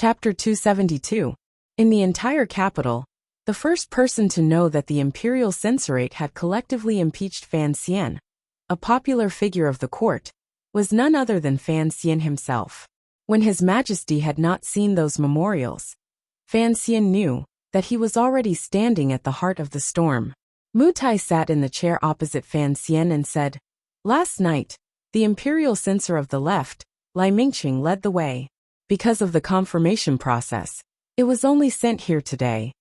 Chapter 272. In the entire capital, the first person to know that the imperial censorate had collectively impeached Fan Xian, a popular figure of the court, was none other than Fan Xian himself. When His Majesty had not seen those memorials, Fan Xian knew that he was already standing at the heart of the storm. Mu Tai sat in the chair opposite Fan Xian and said, "Last night, the imperial censor of the left, Lai Mingqing, led the way. Because of the confirmation process, it was only sent here today."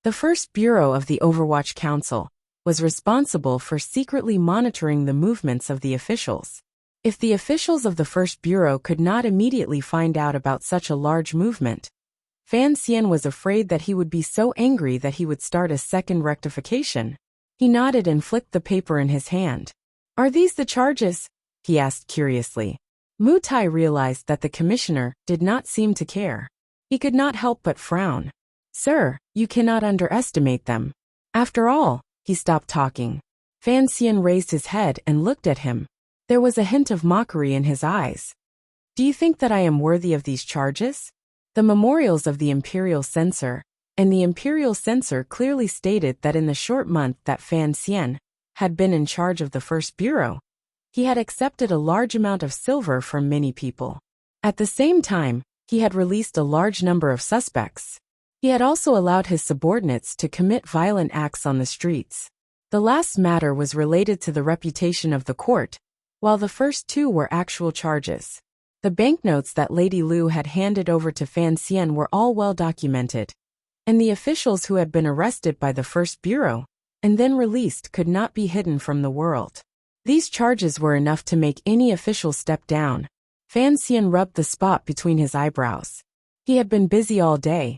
The first bureau of the Overwatch Council was responsible for secretly monitoring the movements of the officials. If the officials of the first bureau could not immediately find out about such a large movement, Fan Xian was afraid that he would be so angry that he would start a second rectification. He nodded and flicked the paper in his hand. "Are these the charges?" he asked curiously. Mu Tai realized that the commissioner did not seem to care. He could not help but frown. "Sir, you cannot underestimate them. After all," he stopped talking. Fan Xian raised his head and looked at him. There was a hint of mockery in his eyes. "Do you think that I am worthy of these charges?" The memorials of the imperial censor and the imperial censor clearly stated that in the short month that Fan Xian had been in charge of the first bureau, he had accepted a large amount of silver from many people. At the same time, he had released a large number of suspects. He had also allowed his subordinates to commit violent acts on the streets. The last matter was related to the reputation of the court, while the first two were actual charges. The banknotes that Lady Lu had handed over to Fan Xian were all well documented, and the officials who had been arrested by the first bureau and then released could not be hidden from the world. These charges were enough to make any official step down. Fan Xian rubbed the spot between his eyebrows. He had been busy all day,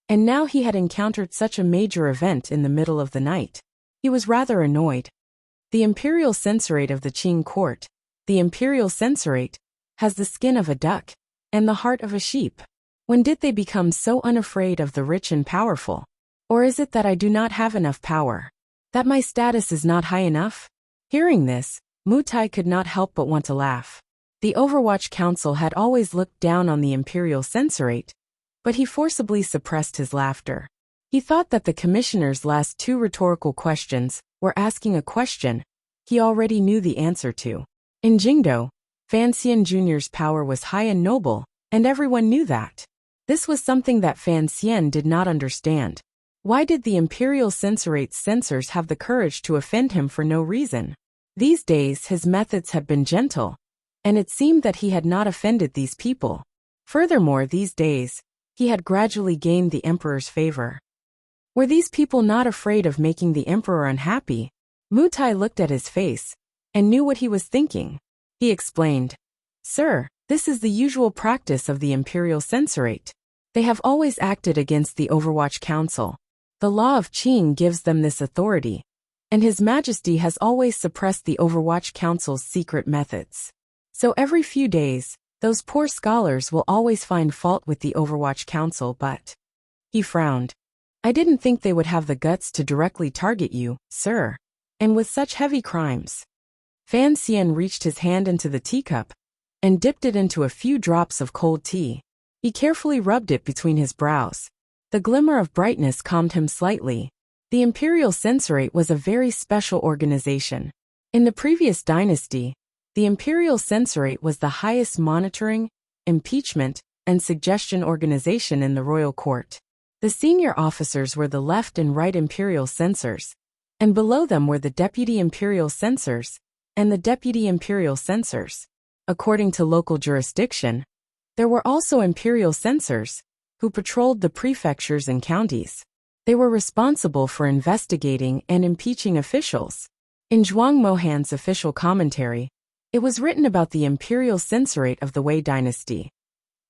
and now he had encountered such a major event in the middle of the night. He was rather annoyed. The imperial censorate of the Qing court, the imperial censorate, has the skin of a duck and the heart of a sheep. When did they become so unafraid of the rich and powerful? Or is it that I do not have enough power? That my status is not high enough? Hearing this, Mu Tai could not help but want to laugh. The Overwatch Council had always looked down on the imperial censorate, but he forcibly suppressed his laughter. He thought that the commissioner's last two rhetorical questions were asking a question he already knew the answer to. In Jingdo, Fan Xian Jr.'s power was high and noble, and everyone knew that. This was something that Fan Xian did not understand. Why did the imperial censorate's censors have the courage to offend him for no reason? These days his methods had been gentle, and it seemed that he had not offended these people. Furthermore, these days, he had gradually gained the emperor's favor. Were these people not afraid of making the emperor unhappy? Mu Tai looked at his face and knew what he was thinking. He explained, "Sir, this is the usual practice of the imperial censorate. They have always acted against the Overwatch Council. The law of Qing gives them this authority, and His Majesty has always suppressed the Overwatch Council's secret methods. So every few days, those poor scholars will always find fault with the Overwatch Council, but..." He frowned. "I didn't think they would have the guts to directly target you, sir, and with such heavy crimes." Fan Xian reached his hand into the teacup and dipped it into a few drops of cold tea. He carefully rubbed it between his brows. The glimmer of brightness calmed him slightly. The imperial censorate was a very special organization. In the previous dynasty, the imperial censorate was the highest monitoring, impeachment, and suggestion organization in the royal court. The senior officers were the left and right imperial censors, and below them were the deputy imperial censors and the deputy imperial censors. According to local jurisdiction, there were also imperial censors, who patrolled the prefectures and counties. They were responsible for investigating and impeaching officials. In Zhuang Mohan's official commentary, it was written about the imperial censorate of the Wei dynasty.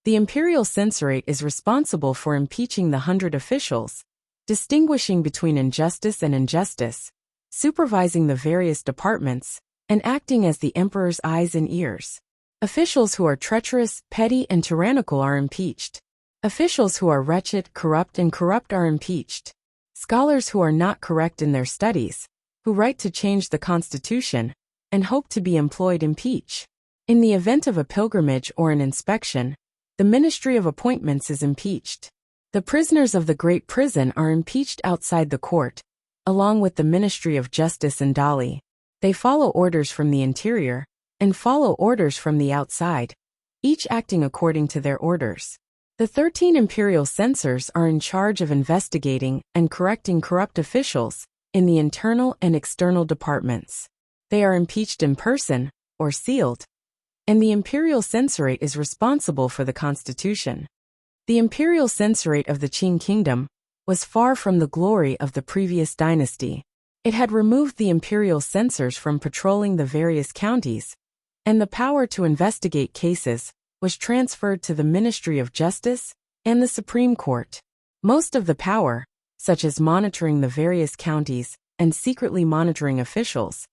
The imperial censorate is responsible for impeaching the 100 officials, distinguishing between injustice and injustice, supervising the various departments, and acting as the emperor's eyes and ears. Officials who are treacherous, petty, and tyrannical are impeached. Officials who are wretched, corrupt, and corrupt are impeached. Scholars who are not correct in their studies, who write to change the constitution, and hope to be employed impeach. In the event of a pilgrimage or an inspection, The Ministry of Appointments is impeached. The prisoners of the Great Prison are impeached outside the court, along with the Ministry of Justice and Dali. They follow orders from the interior and follow orders from the outside, each acting according to their orders. The 13 imperial censors are in charge of investigating and correcting corrupt officials in the internal and external departments. They are impeached in person or sealed, and the imperial censorate is responsible for the constitution. The imperial censorate of the Qing kingdom was far from the glory of the previous dynasty. It had removed the imperial censors from patrolling the various counties, and the power to investigate cases was transferred to the Ministry of Justice and the Supreme Court. Most of the power, such as monitoring the various counties and secretly monitoring officials,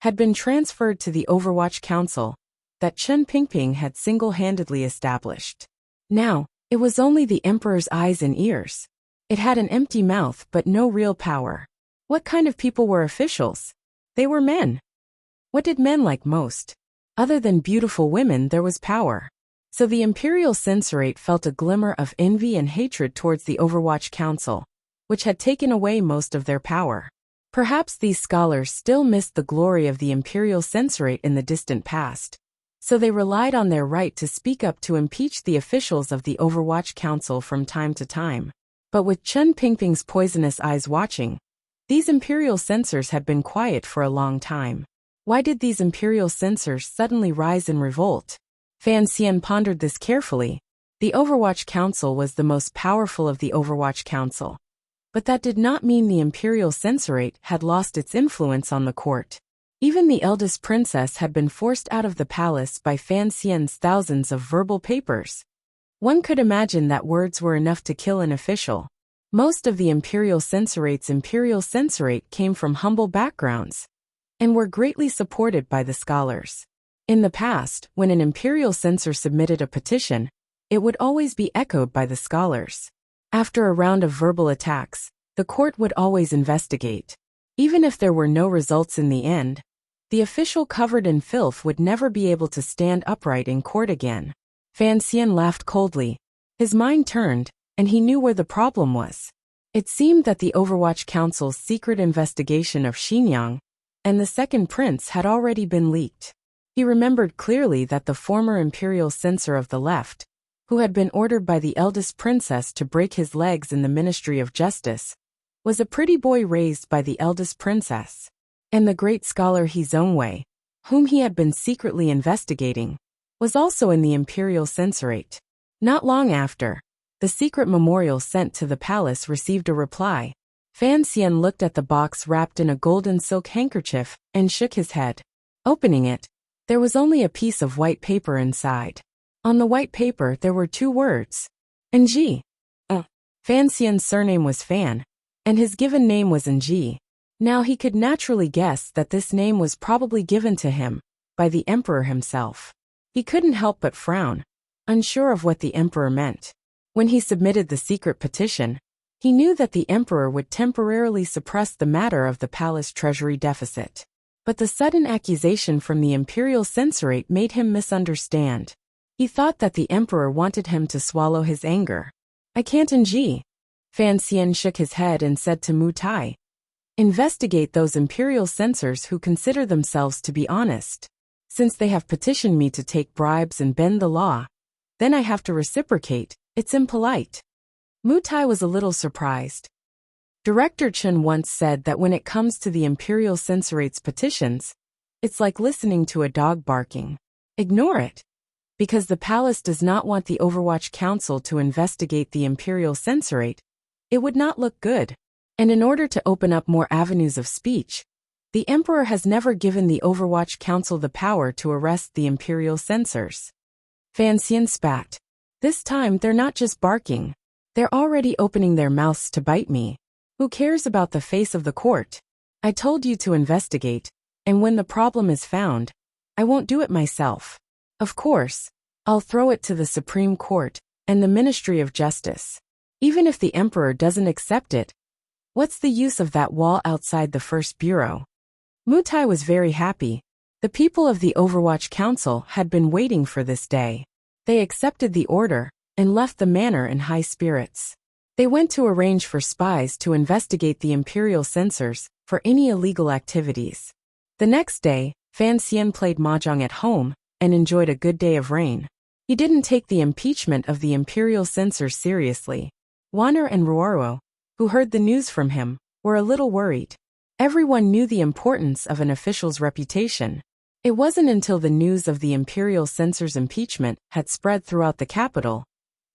had been transferred to the Overwatch Council that Chen Pingping had single-handedly established. Now, it was only the emperor's eyes and ears. It had an empty mouth but no real power. What kind of people were officials? They were men. What did men like most? Other than beautiful women, there was power. So the imperial censorate felt a glimmer of envy and hatred towards the Overwatch Council, which had taken away most of their power. Perhaps these scholars still missed the glory of the imperial censorate in the distant past, so they relied on their right to speak up to impeach the officials of the Overwatch Council from time to time. But with Chen Pingping's poisonous eyes watching, these imperial censors had been quiet for a long time. Why did these imperial censors suddenly rise in revolt? Fan Xian pondered this carefully. The Overwatch Council was the most powerful of the Overwatch Council. But that did not mean the imperial censorate had lost its influence on the court. Even the eldest princess had been forced out of the palace by Fan Xian's thousands of verbal papers. One could imagine that words were enough to kill an official. Most of the imperial censorate came from humble backgrounds and were greatly supported by the scholars. In the past, when an imperial censor submitted a petition, it would always be echoed by the scholars. After a round of verbal attacks, the court would always investigate. Even if there were no results in the end, the official covered in filth would never be able to stand upright in court again. Fan Xian laughed coldly. His mind turned, and he knew where the problem was. It seemed that the Overwatch Council's secret investigation of Xinyang and the second prince had already been leaked. He remembered clearly that the former imperial censor of the left, who had been ordered by the eldest princess to break his legs in the Ministry of Justice, was a pretty boy raised by the eldest princess. And the great scholar He Zhongwei, whom he had been secretly investigating, was also in the imperial censorate. Not long after, the secret memorial sent to the palace received a reply. Fan Xian looked at the box wrapped in a golden silk handkerchief and shook his head. Opening it, there was only a piece of white paper inside. On the white paper there were 2 words. Nji. Fan Xian's surname was Fan, and his given name was Nji. Now he could naturally guess that this name was probably given to him by the emperor himself. He couldn't help but frown, unsure of what the emperor meant. When he submitted the secret petition, he knew that the emperor would temporarily suppress the matter of the palace treasury deficit. But the sudden accusation from the imperial censorate made him misunderstand. He thought that the emperor wanted him to swallow his anger. I can't Nji. Fan Xian shook his head and said to Mu Tai, investigate those imperial censors who consider themselves to be honest. Since they have petitioned me to take bribes and bend the law, then I have to reciprocate. It's impolite. Mu Tai was a little surprised. Director Chen once said that when it comes to the imperial censorate's petitions, it's like listening to a dog barking. Ignore it. Because the palace does not want the Overwatch Council to investigate the imperial censorate, it would not look good. And in order to open up more avenues of speech, the emperor has never given the Overwatch Council the power to arrest the imperial censors. Fan Xian spat. This time they're not just barking. They're already opening their mouths to bite me. Who cares about the face of the court? I told you to investigate, and when the problem is found, I won't do it myself. Of course, I'll throw it to the Supreme Court and the Ministry of Justice. Even if the emperor doesn't accept it, what's the use of that wall outside the first bureau? Mu Tai was very happy. The people of the Overwatch Council had been waiting for this day. They accepted the order and left the manor in high spirits. They went to arrange for spies to investigate the imperial censors for any illegal activities. The next day, Fan Xian played mahjong at home and enjoyed a good day of rain. He didn't take the impeachment of the imperial censors seriously. Wanner and Ruoro, who heard the news from him, were a little worried. Everyone knew the importance of an official's reputation. It wasn't until the news of the imperial censor's impeachment had spread throughout the capital,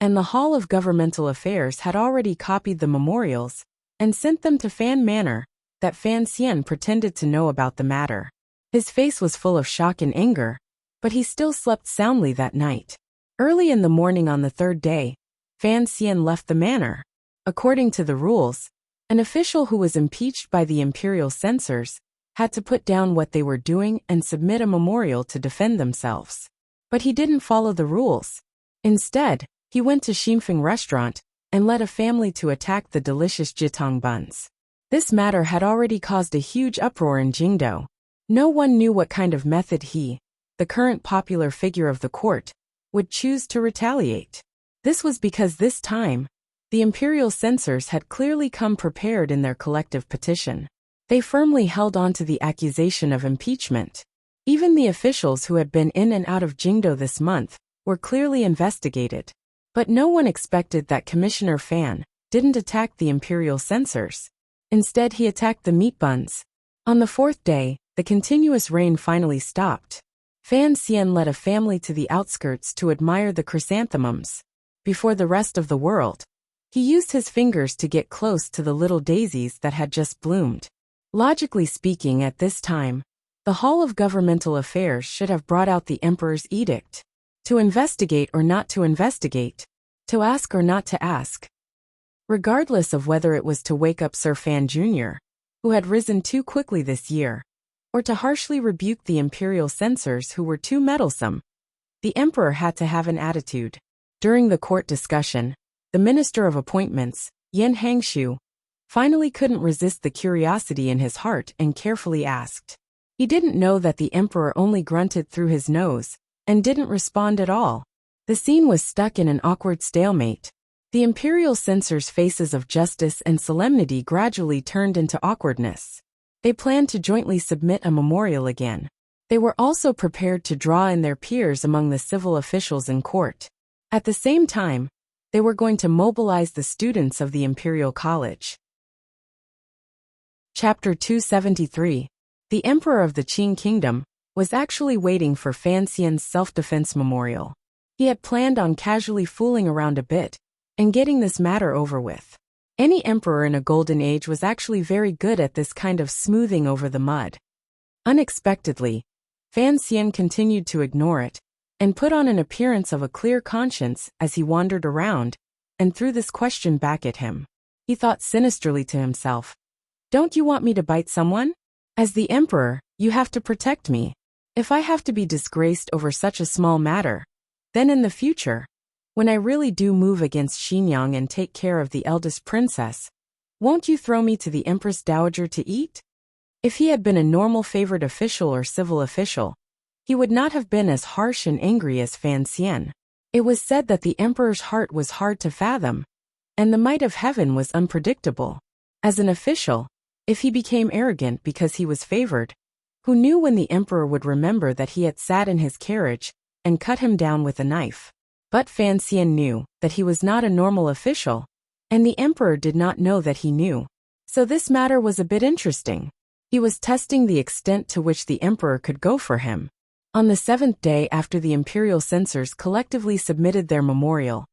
and the Hall of Governmental Affairs had already copied the memorials and sent them to Fan Manor, that Fan Xian pretended to know about the matter. His face was full of shock and anger, but he still slept soundly that night. Early in the morning on the third day, Fan Xian left the manor. According to the rules, an official who was impeached by the imperial censors had to put down what they were doing and submit a memorial to defend themselves. But he didn't follow the rules. Instead, he went to Ximfeng restaurant and led a family to attack the delicious jitong buns. This matter had already caused a huge uproar in Jingdo. No one knew what kind of method he, the current popular figure of the court, would choose to retaliate. This was because this time, the imperial censors had clearly come prepared in their collective petition. They firmly held on to the accusation of impeachment. Even the officials who had been in and out of Jingdo this month were clearly investigated. But no one expected that Commissioner Fan didn't attack the imperial censors. Instead, he attacked the meat buns. On the fourth day, the continuous rain finally stopped. Fan Xian led a family to the outskirts to admire the chrysanthemums. Before the rest of the world, he used his fingers to get close to the little daisies that had just bloomed. Logically speaking, at this time, the Hall of Governmental Affairs should have brought out the Emperor's edict. To investigate or not to investigate, to ask or not to ask. Regardless of whether it was to wake up Sir Fan Jr., who had risen too quickly this year, or to harshly rebuke the imperial censors who were too meddlesome, the emperor had to have an attitude. During the court discussion, the Minister of Appointments, Yan Hangshu, finally couldn't resist the curiosity in his heart and carefully asked. He didn't know that the emperor only grunted through his nose and didn't respond at all. The scene was stuck in an awkward stalemate. The imperial censors' faces of justice and solemnity gradually turned into awkwardness. They planned to jointly submit a memorial again. They were also prepared to draw in their peers among the civil officials in court. At the same time, they were going to mobilize the students of the Imperial College. Chapter 273. The Emperor of the Qing Kingdom was actually waiting for Fan Xian's self-defense memorial. He had planned on casually fooling around a bit and getting this matter over with. Any emperor in a golden age was actually very good at this kind of smoothing over the mud. Unexpectedly, Fan Xian continued to ignore it and put on an appearance of a clear conscience as he wandered around and threw this question back at him. He thought sinisterly to himself, "Don't you want me to bite someone? As the emperor, you have to protect me. If I have to be disgraced over such a small matter, then in the future, when I really do move against Xinyang and take care of the eldest princess, won't you throw me to the Empress Dowager to eat?" If he had been a normal favored official or civil official, he would not have been as harsh and angry as Fan Xian. It was said that the emperor's heart was hard to fathom, and the might of heaven was unpredictable. As an official, if he became arrogant because he was favored, who knew when the emperor would remember that he had sat in his carriage and cut him down with a knife? But Fan Xian knew that he was not a normal official, and the emperor did not know that he knew. So this matter was a bit interesting. He was testing the extent to which the emperor could go for him. On the seventh day after the imperial censors collectively submitted their memorial,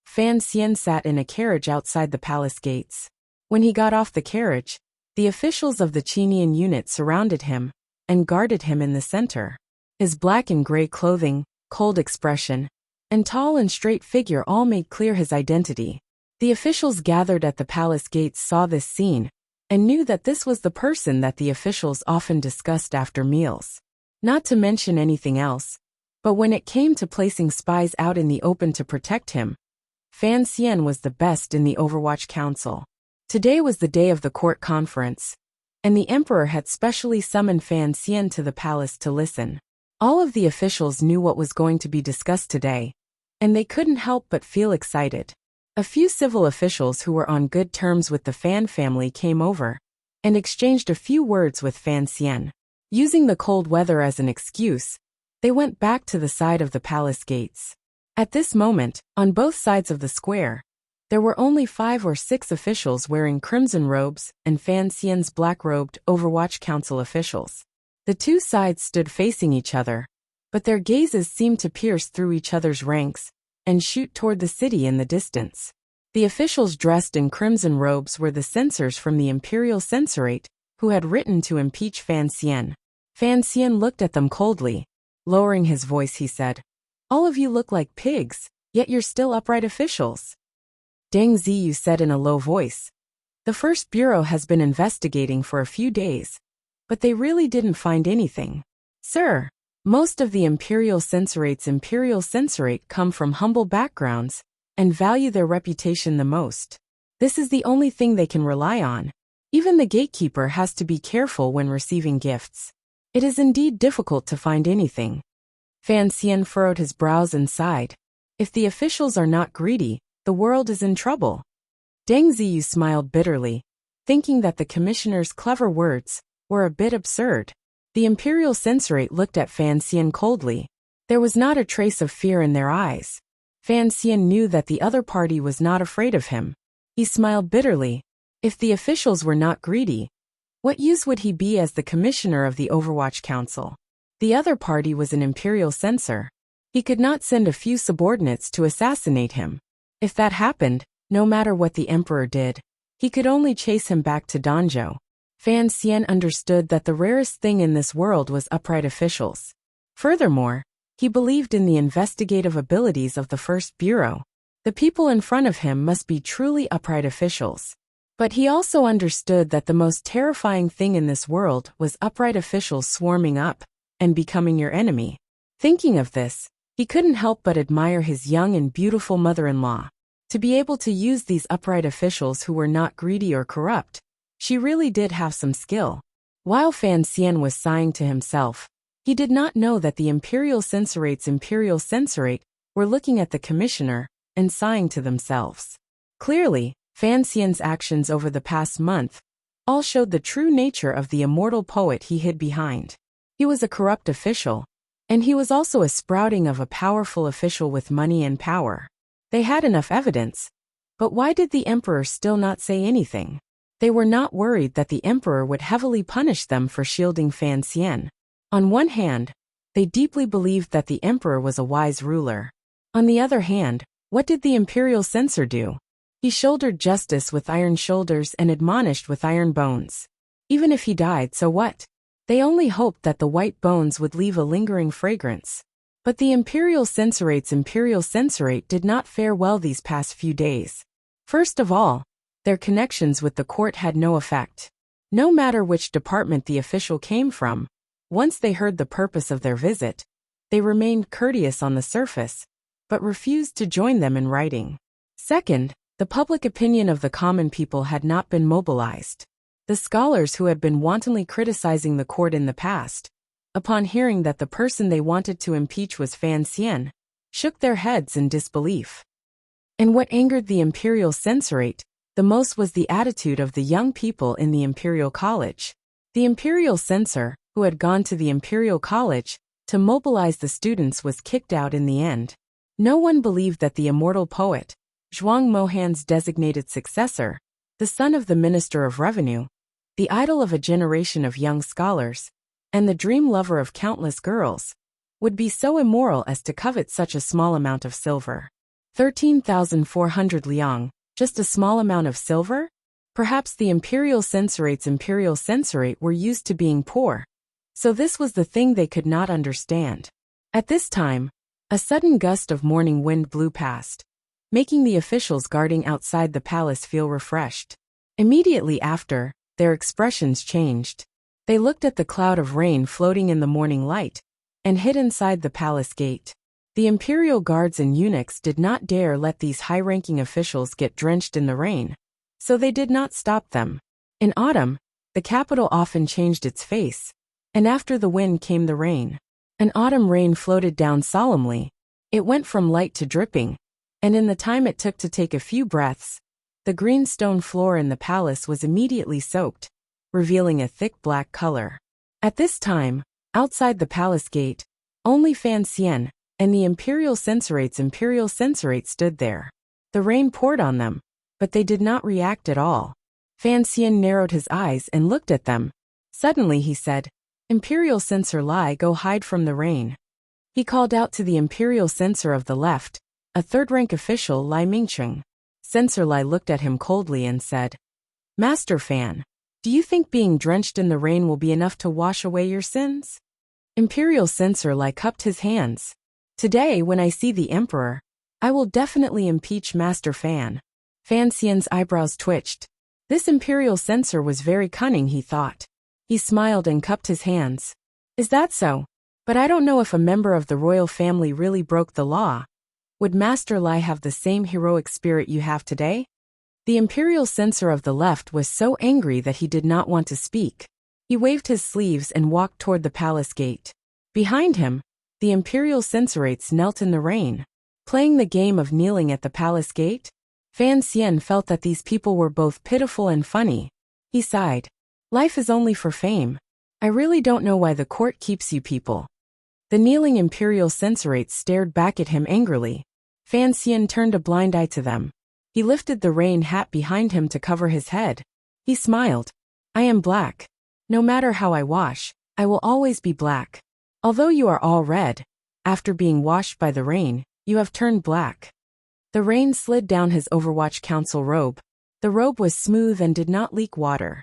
Fan Xian sat in a carriage outside the palace gates. When he got off the carriage, the officials of the Qinian unit surrounded him and guarded him in the center. His black and gray clothing, cold expression, and tall and straight figure all made clear his identity. The officials gathered at the palace gates saw this scene and knew that this was the person that the officials often discussed after meals. Not to mention anything else, but when it came to placing spies out in the open to protect him, Fan Xian was the best in the Overwatch Council. Today was the day of the court conference, and the emperor had specially summoned Fan Xian to the palace to listen. All of the officials knew what was going to be discussed today, and they couldn't help but feel excited. A few civil officials who were on good terms with the Fan family came over and exchanged a few words with Fan Xian. Using the cold weather as an excuse, they went back to the side of the palace gates. At this moment, on both sides of the square, there were only 5 or 6 officials wearing crimson robes and Fan Xian's black-robed Overwatch Council officials. The two sides stood facing each other, but their gazes seemed to pierce through each other's ranks and shoot toward the city in the distance. The officials dressed in crimson robes were the censors from the Imperial Censorate, who had written to impeach Fan Xian. Fan Xian looked at them coldly. Lowering his voice, he said, "All of you look like pigs, yet you're still upright officials." Deng Ziyu said in a low voice, "The First Bureau has been investigating for a few days, but they really didn't find anything. Sir, most of the Imperial Censorate come from humble backgrounds and value their reputation the most. This is the only thing they can rely on. Even the gatekeeper has to be careful when receiving gifts. It is indeed difficult to find anything." Fan Xian furrowed his brows and sighed. If the officials are not greedy, the world is in trouble. Deng Ziyu smiled bitterly, thinking that the commissioner's clever words were a bit absurd. The Imperial Censorate looked at Fan Xian coldly. There was not a trace of fear in their eyes. Fan Xian knew that the other party was not afraid of him. He smiled bitterly. If the officials were not greedy, what use would he be as the commissioner of the Overwatch Council? The other party was an imperial censor. He could not send a few subordinates to assassinate him. If that happened, no matter what the emperor did, he could only chase him back to Danzhou. Fan Xian understood that the rarest thing in this world was upright officials. Furthermore, he believed in the investigative abilities of the First Bureau. The people in front of him must be truly upright officials. But he also understood that the most terrifying thing in this world was upright officials swarming up and becoming your enemy. Thinking of this, he couldn't help but admire his young and beautiful mother-in-law. To be able to use these upright officials who were not greedy or corrupt, she really did have some skill. While Fan Xian was sighing to himself, he did not know that the Imperial Censorate were looking at the commissioner and sighing to themselves. Clearly, Fan Xian's actions over the past month all showed the true nature of the immortal poet he hid behind. He was a corrupt official, and he was also a sprouting of a powerful official with money and power. They had enough evidence, but why did the emperor still not say anything? They were not worried that the emperor would heavily punish them for shielding Fan Xian. On one hand, they deeply believed that the emperor was a wise ruler. On the other hand, what did the imperial censor do? He shouldered justice with iron shoulders and admonished with iron bones. Even if he died, so what? They only hoped that the white bones would leave a lingering fragrance. But the Imperial Censorate did not fare well these past few days. First of all, their connections with the court had no effect. No matter which department the official came from, once they heard the purpose of their visit, they remained courteous on the surface, but refused to join them in writing. Second, the public opinion of the common people had not been mobilized. The scholars who had been wantonly criticizing the court in the past, upon hearing that the person they wanted to impeach was Fan Xian, shook their heads in disbelief. And what angered the Imperial Censorate the most was the attitude of the young people in the Imperial College. The Imperial Censor, who had gone to the Imperial College to mobilize the students, was kicked out in the end. No one believed that the immortal poet, Zhuang Mohan's designated successor, the son of the Minister of Revenue, the idol of a generation of young scholars, and the dream lover of countless girls, would be so immoral as to covet such a small amount of silver. 13,400 liang, just a small amount of silver? Perhaps the Imperial Censorate were used to being poor, so this was the thing they could not understand. At this time, a sudden gust of morning wind blew past, making the officials guarding outside the palace feel refreshed. Immediately after, their expressions changed. They looked at the cloud of rain floating in the morning light and hid inside the palace gate. The imperial guards and eunuchs did not dare let these high-ranking officials get drenched in the rain, so they did not stop them. In autumn, the capital often changed its face, and after the wind came the rain. An autumn rain floated down solemnly, It went from light to dripping, and in the time it took to take a few breaths, the green stone floor in the palace was immediately soaked, revealing a thick black color. At this time, outside the palace gate, only Fan Xian and the Imperial Censorate stood there. The rain poured on them, but they did not react at all. Fan Xian narrowed his eyes and looked at them. Suddenly he said, "Imperial Censor Lai, go hide from the rain." He called out to the Imperial Censor of the left, a third-rank official, Lai Mingcheng. Censor Lai looked at him coldly and said, "Master Fan, do you think being drenched in the rain will be enough to wash away your sins?" Imperial Censor Lai cupped his hands. "Today, when I see the Emperor, I will definitely impeach Master Fan." Fan Xian's eyebrows twitched. This Imperial Censor was very cunning, he thought. He smiled and cupped his hands. "Is that so? But I don't know if a member of the royal family really broke the law. Would Master Lai have the same heroic spirit you have today?" The Imperial Censor of the left was so angry that he did not want to speak. He waved his sleeves and walked toward the palace gate. Behind him, the Imperial Censorates knelt in the rain, playing the game of kneeling at the palace gate. Fan Xian felt that these people were both pitiful and funny. He sighed. "Life is only for fame. I really don't know why the court keeps you people." The kneeling Imperial Censorates stared back at him angrily. Fan Xian turned a blind eye to them. He lifted the rain hat behind him to cover his head. He smiled. "I am black. No matter how I wash, I will always be black. Although you are all red, after being washed by the rain, you have turned black." The rain slid down his Overwatch Council robe. The robe was smooth and did not leak water.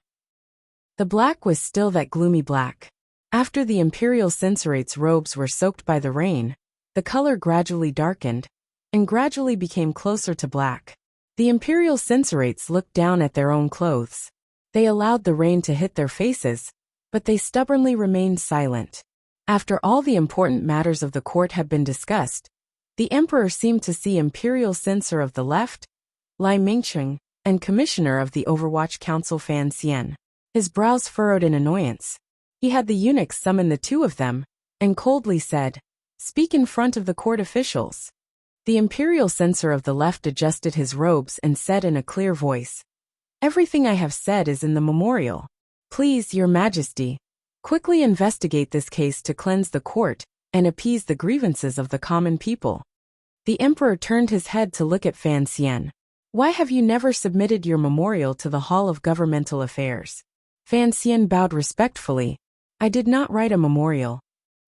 The black was still that gloomy black. After the Imperial Censorates' robes were soaked by the rain, the color gradually darkened, and gradually became closer to black. The Imperial Censorates looked down at their own clothes. They allowed the rain to hit their faces, but they stubbornly remained silent. After all the important matters of the court had been discussed, the Emperor seemed to see Imperial Censor of the left, Lai Mingcheng, and Commissioner of the Overwatch Council Fan Xian. His brows furrowed in annoyance. He had the eunuchs summon the two of them, and coldly said, "Speak in front of the court officials." The Imperial Censor of the left adjusted his robes and said in a clear voice, "Everything I have said is in the memorial. Please, Your Majesty, quickly investigate this case to cleanse the court and appease the grievances of the common people." The Emperor turned his head to look at Fan Xian. "Why have you never submitted your memorial to the Hall of Governmental Affairs?" Fan Xian bowed respectfully. "I did not write a memorial."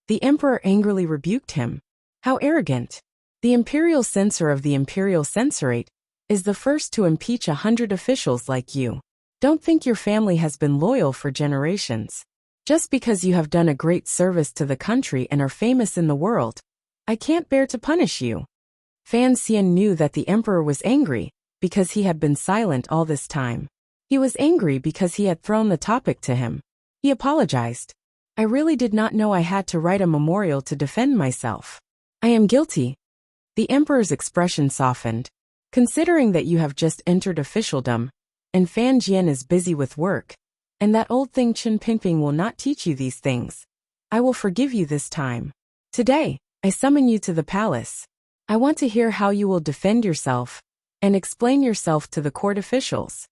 The Emperor angrily rebuked him. "How arrogant! The Imperial Censor of the Imperial Censorate is the first to impeach 100 officials like you. Don't think your family has been loyal for generations. Just because you have done a great service to the country and are famous in the world, I can't bear to punish you." Fan Xian knew that the Emperor was angry because he had been silent all this time. He was angry because he had thrown the topic to him. He apologized. "I really did not know I had to write a memorial to defend myself. I am guilty." The Emperor's expression softened. "Considering that you have just entered officialdom, and Fan Jian is busy with work, and that old thing Chen Pingping will not teach you these things, I will forgive you this time. Today, I summon you to the palace. I want to hear how you will defend yourself and explain yourself to the court officials."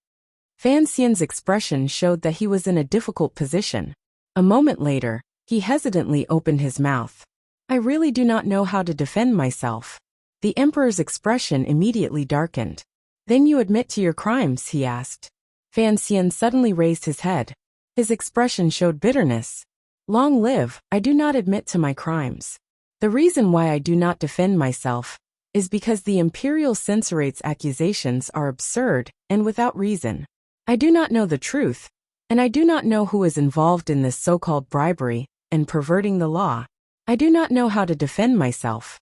Fan Xian's expression showed that he was in a difficult position. A moment later, he hesitantly opened his mouth. "I really do not know how to defend myself." The Emperor's expression immediately darkened. "Then you admit to your crimes?" he asked. Fan Xian suddenly raised his head. His expression showed bitterness. "Long live, I do not admit to my crimes. The reason why I do not defend myself is because the Imperial Censorate's accusations are absurd and without reason. I do not know the truth, and I do not know who is involved in this so-called bribery and perverting the law. I do not know how to defend myself."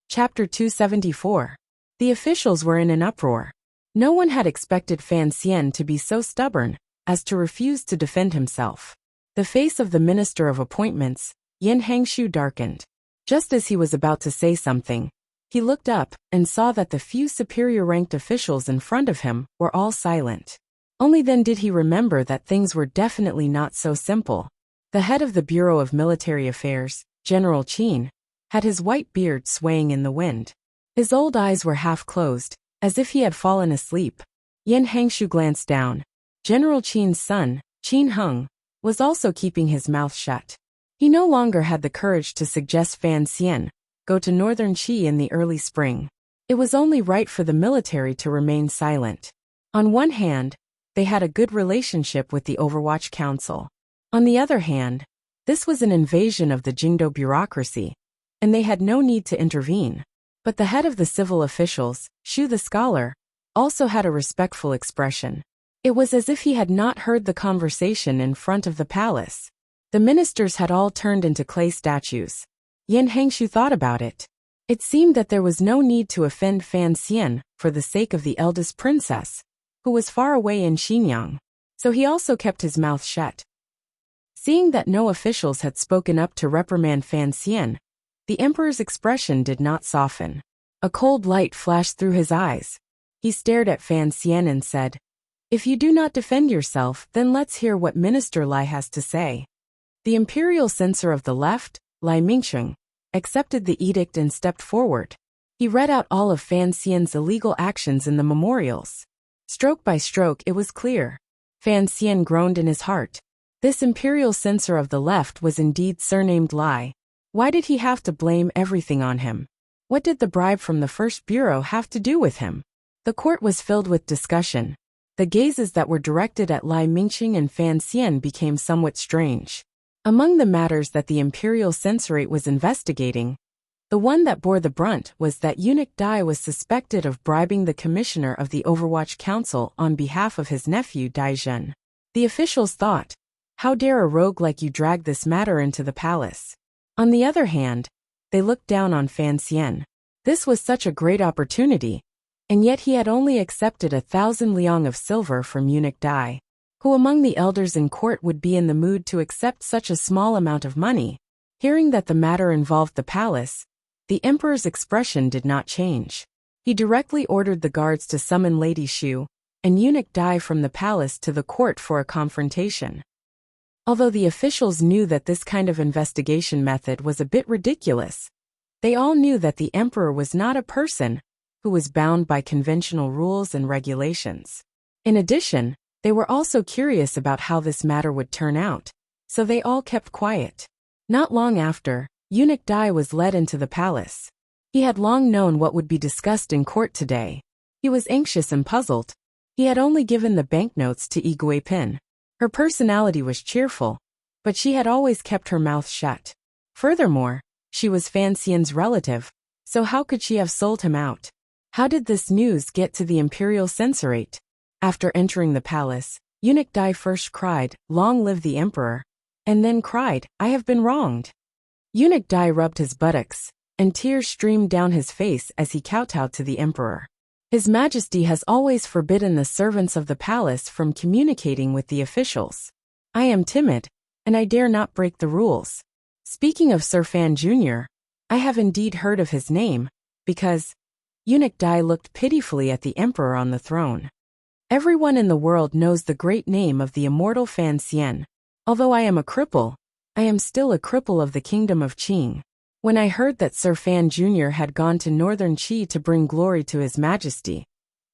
Chapter 274. The officials were in an uproar. No one had expected Fan Xian to be so stubborn as to refuse to defend himself. The face of the Minister of Appointments, Yin Hangshu, darkened. Just as he was about to say something, he looked up and saw that the few superior-ranked officials in front of him were all silent. Only then did he remember that things were definitely not so simple. The head of the Bureau of Military Affairs, General Qin, had his white beard swaying in the wind. His old eyes were half closed, as if he had fallen asleep. Yan Hangshu glanced down. General Qin's son, Qin Heng, was also keeping his mouth shut. He no longer had the courage to suggest Fan Xian go to northern Qi in the early spring. It was only right for the military to remain silent. On one hand, they had a good relationship with the Overwatch Council. On the other hand, this was an invasion of the Jingdo bureaucracy, and they had no need to intervene. But the head of the civil officials, Shu the scholar, also had a respectful expression. It was as if he had not heard the conversation in front of the palace. The ministers had all turned into clay statues. Yan Hangshu thought about it. It seemed that there was no need to offend Fan Xian for the sake of the eldest princess, who was far away in Xinyang. So he also kept his mouth shut. Seeing that no officials had spoken up to reprimand Fan Xian, the emperor's expression did not soften. A cold light flashed through his eyes. He stared at Fan Xian and said, "If you do not defend yourself, then let's hear what Minister Lai has to say." The imperial censor of the left, Lai Mingsheng, accepted the edict and stepped forward. He read out all of Fan Xian's illegal actions in the memorials. Stroke by stroke, it was clear. Fan Xian groaned in his heart. This imperial censor of the left was indeed surnamed Lai. Why did he have to blame everything on him? What did the bribe from the First Bureau have to do with him? The court was filled with discussion. The gazes that were directed at Lai Mingqing and Fan Xian became somewhat strange. Among the matters that the imperial censorate was investigating, the one that bore the brunt was that eunuch Dai was suspected of bribing the commissioner of the Overwatch Council on behalf of his nephew Dai Zhen. The officials thought, "How dare a rogue like you drag this matter into the palace?" On the other hand, they looked down on Fan Xian. This was such a great opportunity, and yet he had only accepted 1,000 liang of silver from eunuch Dai. Who among the elders in court would be in the mood to accept such a small amount of money? Hearing that the matter involved the palace, the emperor's expression did not change. He directly ordered the guards to summon Lady Shu and eunuch Dai from the palace to the court for a confrontation. Although the officials knew that this kind of investigation method was a bit ridiculous, they all knew that the emperor was not a person who was bound by conventional rules and regulations. In addition, they were also curious about how this matter would turn out, so they all kept quiet. Not long after, eunuch Dai was led into the palace. He had long known what would be discussed in court today. He was anxious and puzzled. He had only given the banknotes to Yi Guipin. Her personality was cheerful, but she had always kept her mouth shut. Furthermore, she was Fan Xian's relative, so how could she have sold him out? How did this news get to the imperial censorate? After entering the palace, eunuch Dai first cried, "Long live the emperor," and then cried, "I have been wronged." Eunuch Dai rubbed his buttocks, and tears streamed down his face as he kowtowed to the emperor. His Majesty has always forbidden the servants of the palace from communicating with the officials. I am timid, and I dare not break the rules. Speaking of Sir Fan Jr., I have indeed heard of his name, because... Eunuch Dai looked pitifully at the emperor on the throne. Everyone in the world knows the great name of the immortal Fan Xian. Although I am a cripple, I am still a cripple of the kingdom of Qing. When I heard that Sir Fan Jr. had gone to northern Qi to bring glory to His Majesty,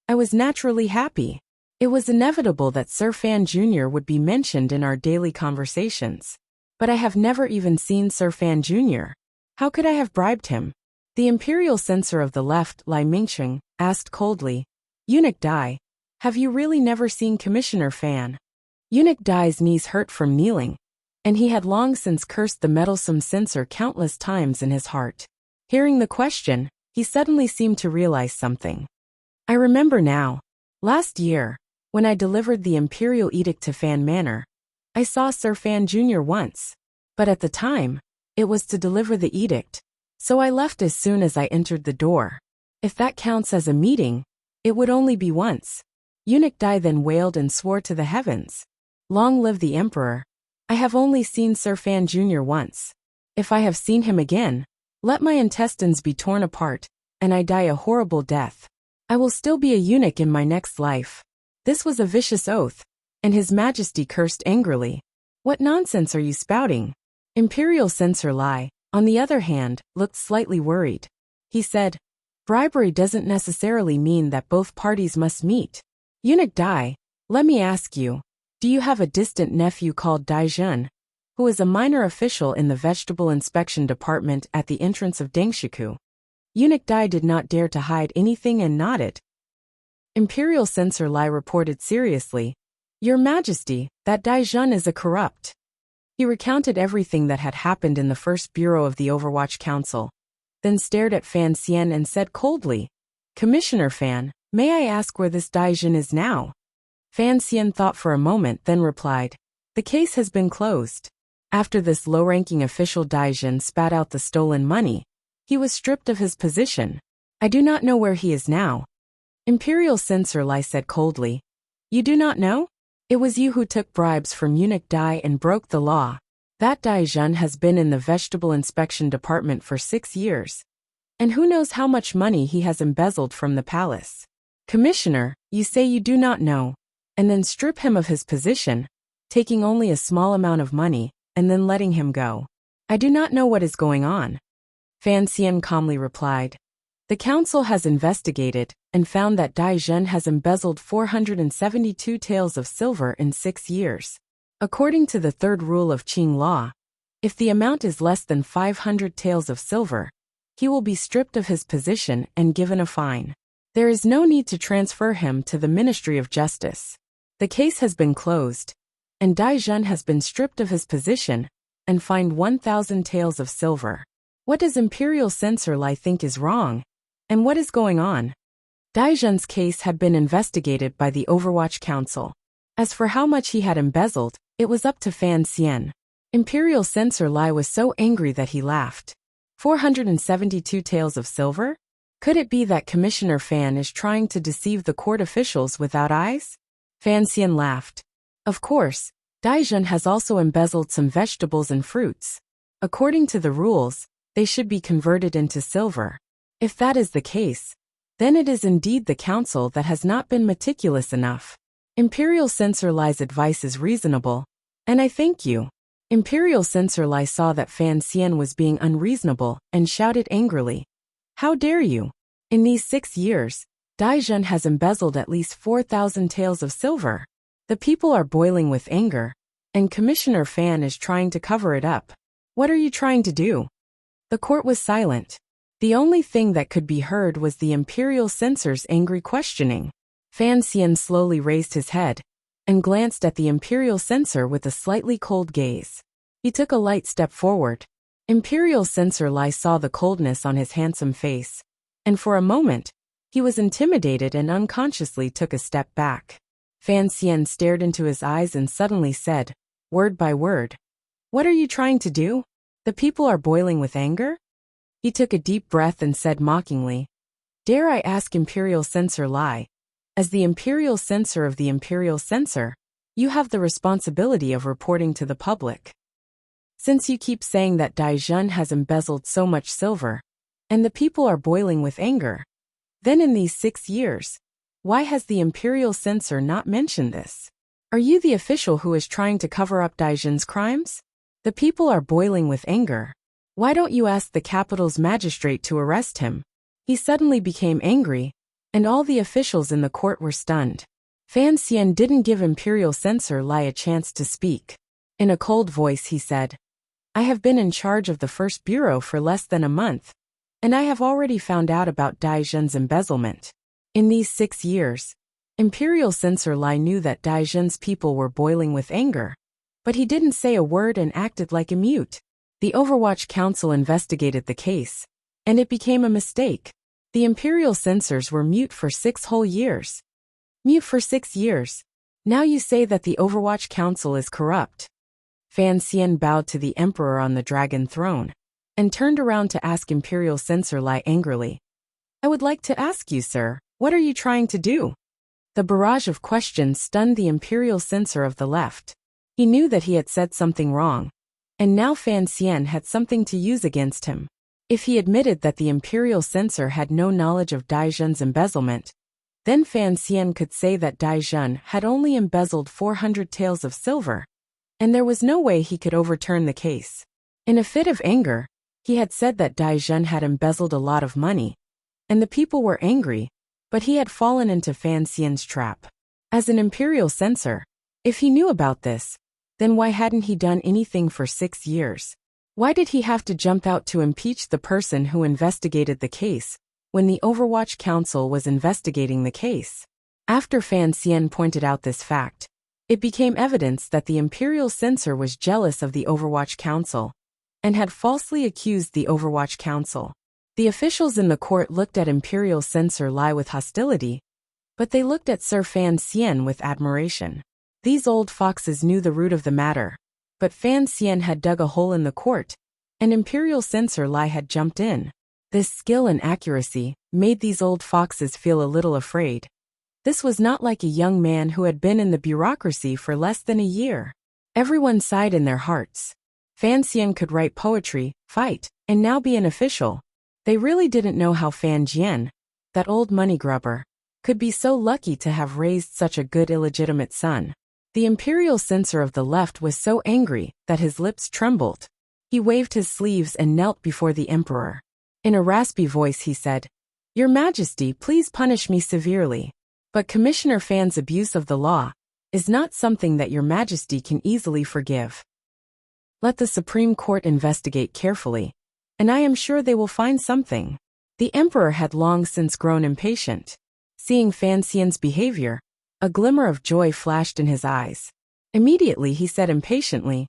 I was naturally happy. It was inevitable that Sir Fan Jr. would be mentioned in our daily conversations. But I have never even seen Sir Fan Jr. How could I have bribed him? The imperial censor of the left, Lai Mingsheng, asked coldly, "Eunuch Dai, have you really never seen Commissioner Fan?" Eunuch Dai's knees hurt from kneeling, and he had long since cursed the meddlesome censor countless times in his heart. Hearing the question, he suddenly seemed to realize something. "I remember now. Last year, when I delivered the imperial edict to Fan Manor, I saw Sir Fan Jr. once. But at the time, it was to deliver the edict, so I left as soon as I entered the door. If that counts as a meeting, it would only be once." Eunuch Dai then wailed and swore to the heavens. "Long live the emperor. I have only seen Sir Fan Jr. once. If I have seen him again, let my intestines be torn apart, and I die a horrible death. I will still be a eunuch in my next life." This was a vicious oath, and His Majesty cursed angrily. "What nonsense are you spouting? Imperial censor Lai, on the other hand, looked slightly worried. He said, bribery doesn't necessarily mean that both parties must meet. Eunuch Dai, let me ask you, do you have a distant nephew called Dai Jun, who is a minor official in the vegetable inspection department at the entrance of Dangshiku? Eunuch Dai did not dare to hide anything and nodded. Imperial Censor Lai reported seriously, Your Majesty, that Dai Jun is a corrupt. He recounted everything that had happened in the first bureau of the Overwatch Council, then stared at Fan Xian and said coldly, Commissioner Fan, may I ask where this Dai Jun is now? Fan Xian thought for a moment then replied, the case has been closed. After this low-ranking official Dai Jun spat out the stolen money, he was stripped of his position. I do not know where he is now. Imperial Censor Lai said coldly, You do not know? It was you who took bribes from Eunuch Dai and broke the law. That Dai Jun has been in the vegetable inspection department for 6 years. And who knows how much money he has embezzled from the palace. Commissioner, you say you do not know, and then strip him of his position, taking only a small amount of money, and then letting him go. I do not know what is going on. Fan Xian calmly replied. The council has investigated and found that Dai Jun has embezzled 472 taels of silver in 6 years. According to the third rule of Qing law, if the amount is less than 500 taels of silver, he will be stripped of his position and given a fine. There is no need to transfer him to the Ministry of Justice. The case has been closed, and Dai Jun has been stripped of his position and fined 1,000 taels of silver. What does Imperial Censor Lai think is wrong? And what is going on? Dai Jun's case had been investigated by the Overwatch Council. As for how much he had embezzled, it was up to Fan Xian. Imperial Censor Lai was so angry that he laughed. 472 taels of silver? Could it be that Commissioner Fan is trying to deceive the court officials without eyes? Fan Xian laughed. Of course, Dai Jun has also embezzled some vegetables and fruits. According to the rules, they should be converted into silver. If that is the case, then it is indeed the council that has not been meticulous enough. Imperial Censor Lai's advice is reasonable, and I thank you. Imperial Censor Lai saw that Fan Xian was being unreasonable and shouted angrily. How dare you? In these 6 years, Dai Jun has embezzled at least 4,000 taels of silver. The people are boiling with anger, and Commissioner Fan is trying to cover it up. What are you trying to do? The court was silent. The only thing that could be heard was the Imperial Censor's angry questioning. Fan Xian slowly raised his head and glanced at the Imperial Censor with a slightly cold gaze. He took a light step forward. Imperial Censor Lai saw the coldness on his handsome face, and for a moment, he was intimidated and unconsciously took a step back. Fan Xian stared into his eyes and suddenly said, word by word, What are you trying to do? The people are boiling with anger? He took a deep breath and said mockingly, Dare I ask Imperial Censor Lai, as the Imperial Censor of the Imperial Censor, you have the responsibility of reporting to the public. Since you keep saying that Dai Jun has embezzled so much silver, and the people are boiling with anger, then in these 6 years, why has the Imperial Censor not mentioned this? Are you the official who is trying to cover up Dai Jun's crimes? The people are boiling with anger. Why don't you ask the capital's magistrate to arrest him? He suddenly became angry, and all the officials in the court were stunned. Fan Xian didn't give Imperial Censor Lai a chance to speak. In a cold voice he said, I have been in charge of the first bureau for less than a month, and I have already found out about Dai Jun's embezzlement. In these 6 years, Imperial Censor Lai knew that Dai Jun's people were boiling with anger, but he didn't say a word and acted like a mute. The Overwatch Council investigated the case, and it became a mistake. The Imperial Censors were mute for 6 whole years. Mute for 6 years. Now you say that the Overwatch Council is corrupt. Fan Xian bowed to the Emperor on the dragon throne, and turned around to ask Imperial Censor Lai angrily. I would like to ask you, sir, what are you trying to do? The barrage of questions stunned the Imperial Censor of the left. He knew that he had said something wrong, and now Fan Xian had something to use against him. If he admitted that the Imperial Censor had no knowledge of Dai Jun's embezzlement, then Fan Xian could say that Dai Jun had only embezzled 400 taels of silver, and there was no way he could overturn the case. In a fit of anger, He had said that Daijun had embezzled a lot of money, and the people were angry, but he had fallen into Fan Xian's trap. As an imperial censor, if he knew about this, then why hadn't he done anything for 6 years? Why did he have to jump out to impeach the person who investigated the case, when the Overwatch Council was investigating the case? After Fan Xian pointed out this fact, it became evidence that the imperial censor was jealous of the Overwatch Council and had falsely accused the Overwatch Council. The officials in the court looked at imperial censor Lai with hostility, but they looked at Sir Fan Xian with admiration. These old foxes knew the root of the matter, but Fan Xian had dug a hole in the court, and imperial censor Lai had jumped in. This skill and accuracy made these old foxes feel a little afraid. This was not like a young man who had been in the bureaucracy for less than a year. Everyone sighed in their hearts. Fan Xian could write poetry, fight, and now be an official. They really didn't know how Fan Jian, that old money grubber, could be so lucky to have raised such a good illegitimate son. The imperial censor of the left was so angry that his lips trembled. He waved his sleeves and knelt before the emperor. In a raspy voice he said, "Your Majesty, please punish me severely. But Commissioner Fan's abuse of the law is not something that Your Majesty can easily forgive. Let the Supreme Court investigate carefully, and I am sure they will find something." The emperor had long since grown impatient. Seeing Fan Xian's behavior, a glimmer of joy flashed in his eyes. Immediately he said impatiently,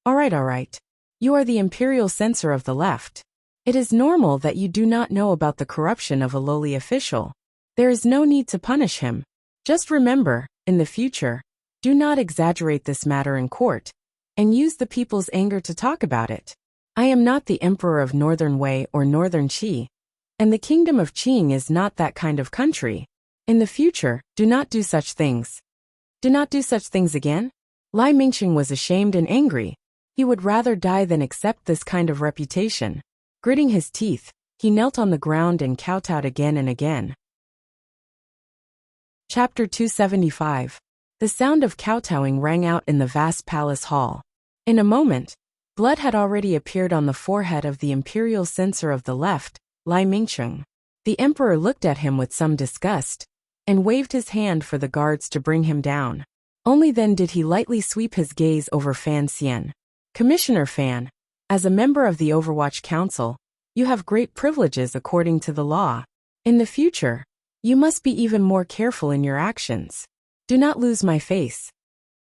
all right. You are the imperial censor of the left. It is normal that you do not know about the corruption of a lowly official. There is no need to punish him. Just remember, in the future, do not exaggerate this matter in court, and use the people's anger to talk about it. I am not the emperor of Northern Wei or Northern Qi, and the kingdom of Qing is not that kind of country. In the future, do not do such things. Do not do such things again? Lai Mingqing was ashamed and angry. He would rather die than accept this kind of reputation. Gritting his teeth, he knelt on the ground and kowtowed again and again. Chapter 275. The sound of kowtowing rang out in the vast palace hall. In a moment, blood had already appeared on the forehead of the imperial censor of the left, Lai Mingqing. The emperor looked at him with some disgust, and waved his hand for the guards to bring him down. Only then did he lightly sweep his gaze over Fan Xian. Commissioner Fan, as a member of the Overwatch Council, you have great privileges according to the law. In the future, you must be even more careful in your actions. Do not lose my face.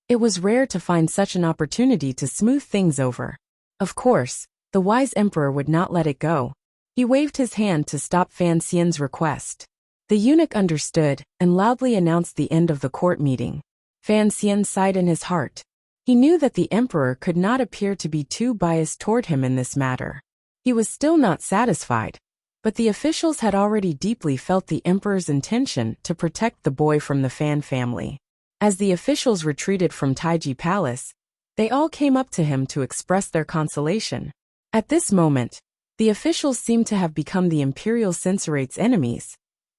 It was rare to find such an opportunity to smooth things over. Of course, the wise emperor would not let it go. He waved his hand to stop Fan Xian's request. The eunuch understood and loudly announced the end of the court meeting. Fan Xian sighed in his heart. He knew that the emperor could not appear to be too biased toward him in this matter. He was still not satisfied, but the officials had already deeply felt the emperor's intention to protect the boy from the Fan family. As the officials retreated from Taiji Palace, they all came up to him to express their consolation. At this moment, the officials seemed to have become the imperial censorate's enemies,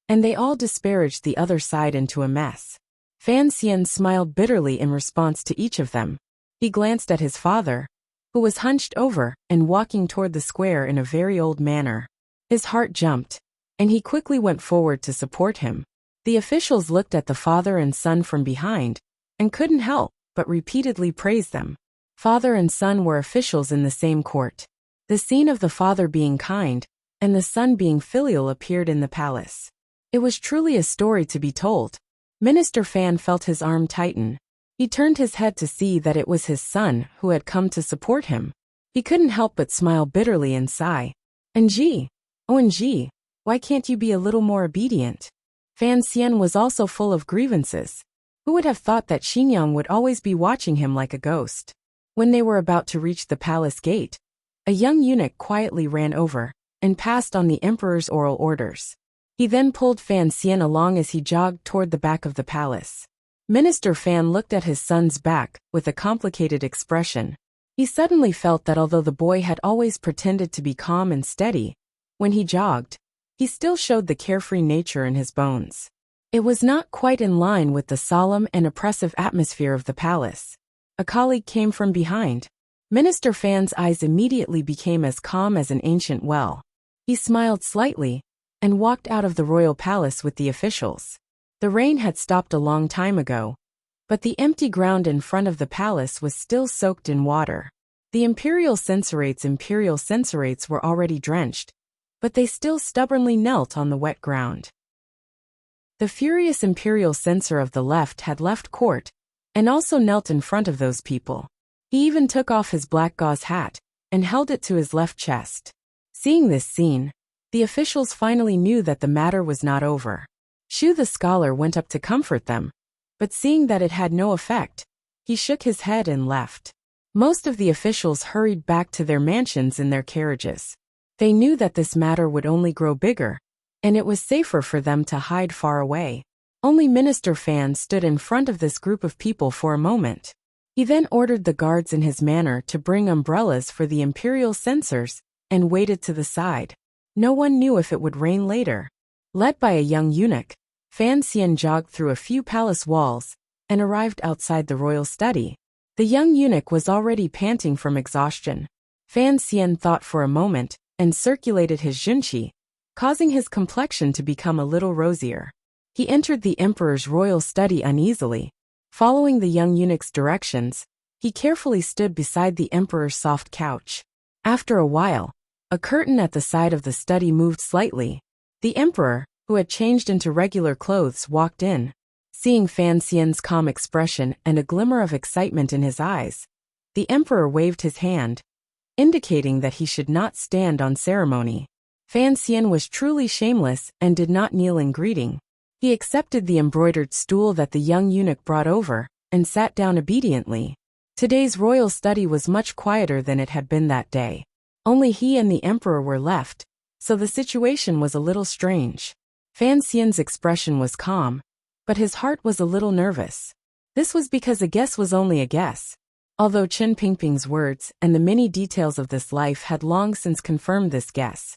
and they all disparaged the other side into a mess. Fan Xian smiled bitterly in response to each of them. He glanced at his father, who was hunched over and walking toward the square in a very old manner. His heart jumped, and he quickly went forward to support him. The officials looked at the father and son from behind, and couldn't help but repeatedly praise them. Father and son were officials in the same court. The scene of the father being kind, and the son being filial appeared in the palace. It was truly a story to be told. Minister Fan felt his arm tighten. He turned his head to see that it was his son who had come to support him. He couldn't help but smile bitterly and sigh. "NG, ONG, why can't you be a little more obedient?" Fan Xian was also full of grievances. Who would have thought that Xingyang would always be watching him like a ghost? When they were about to reach the palace gate, a young eunuch quietly ran over and passed on the emperor's oral orders. He then pulled Fan Xian along as he jogged toward the back of the palace. Minister Fan looked at his son's back with a complicated expression. He suddenly felt that although the boy had always pretended to be calm and steady, when he jogged, he still showed the carefree nature in his bones. It was not quite in line with the solemn and oppressive atmosphere of the palace. A colleague came from behind. Minister Fan's eyes immediately became as calm as an ancient well. He smiled slightly and walked out of the royal palace with the officials. The rain had stopped a long time ago, but the empty ground in front of the palace was still soaked in water. The imperial censorites were already drenched, but they still stubbornly knelt on the wet ground. The furious imperial censor of the left had left court and also knelt in front of those people. He even took off his black gauze hat and held it to his left chest. Seeing this scene, the officials finally knew that the matter was not over. Shu the scholar went up to comfort them, but seeing that it had no effect, he shook his head and left. Most of the officials hurried back to their mansions in their carriages. They knew that this matter would only grow bigger, and it was safer for them to hide far away. Only Minister Fan stood in front of this group of people for a moment. He then ordered the guards in his manner to bring umbrellas for the imperial censors and waited to the side. No one knew if it would rain later. Led by a young eunuch, Fan Xian jogged through a few palace walls and arrived outside the royal study. The young eunuch was already panting from exhaustion. Fan Xian thought for a moment and circulated his junqi, causing his complexion to become a little rosier. He entered the emperor's royal study uneasily. Following the young eunuch's directions, he carefully stood beside the emperor's soft couch. After a while, a curtain at the side of the study moved slightly. The emperor, who had changed into regular clothes, walked in. Seeing Fan Xian's calm expression and a glimmer of excitement in his eyes, the emperor waved his hand, indicating that he should not stand on ceremony. Fan Xian was truly shameless and did not kneel in greeting. He accepted the embroidered stool that the young eunuch brought over and sat down obediently. Today's royal study was much quieter than it had been that day. Only he and the emperor were left, so the situation was a little strange. Fan Xian's expression was calm, but his heart was a little nervous. This was because a guess was only a guess. Although Chen Pingping's words and the many details of this life had long since confirmed this guess.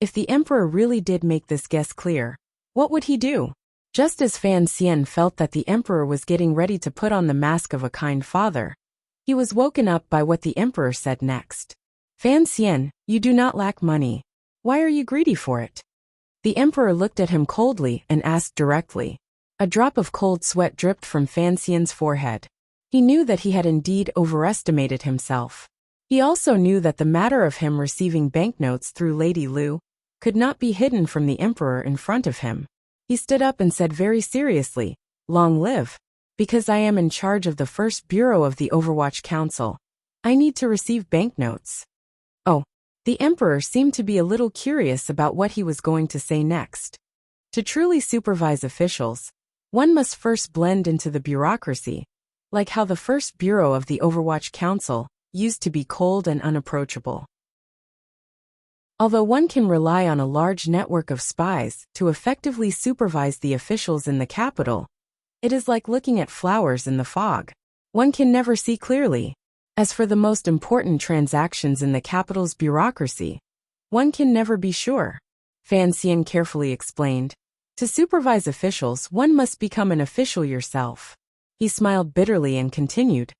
If the emperor really did make this guess clear, what would he do? Just as Fan Xian felt that the emperor was getting ready to put on the mask of a kind father, he was woken up by what the emperor said next. Fan Xian, you do not lack money. Why are you greedy for it? The emperor looked at him coldly and asked directly. A drop of cold sweat dripped from Fan Xian's forehead. He knew that he had indeed overestimated himself. He also knew that the matter of him receiving banknotes through Lady Lu could not be hidden from the emperor in front of him. He stood up and said very seriously, "Long live. Because I am in charge of the first bureau of the Overwatch Council, I need to receive banknotes." Oh, the emperor seemed to be a little curious about what he was going to say next. To truly supervise officials, one must first blend into the bureaucracy, like how the first bureau of the Overwatch Council used to be cold and unapproachable. Although one can rely on a large network of spies to effectively supervise the officials in the capital, it is like looking at flowers in the fog. One can never see clearly. As for the most important transactions in the capital's bureaucracy, one can never be sure. Fan Xian carefully explained. To supervise officials, one must become an official yourself. He smiled bitterly and continued.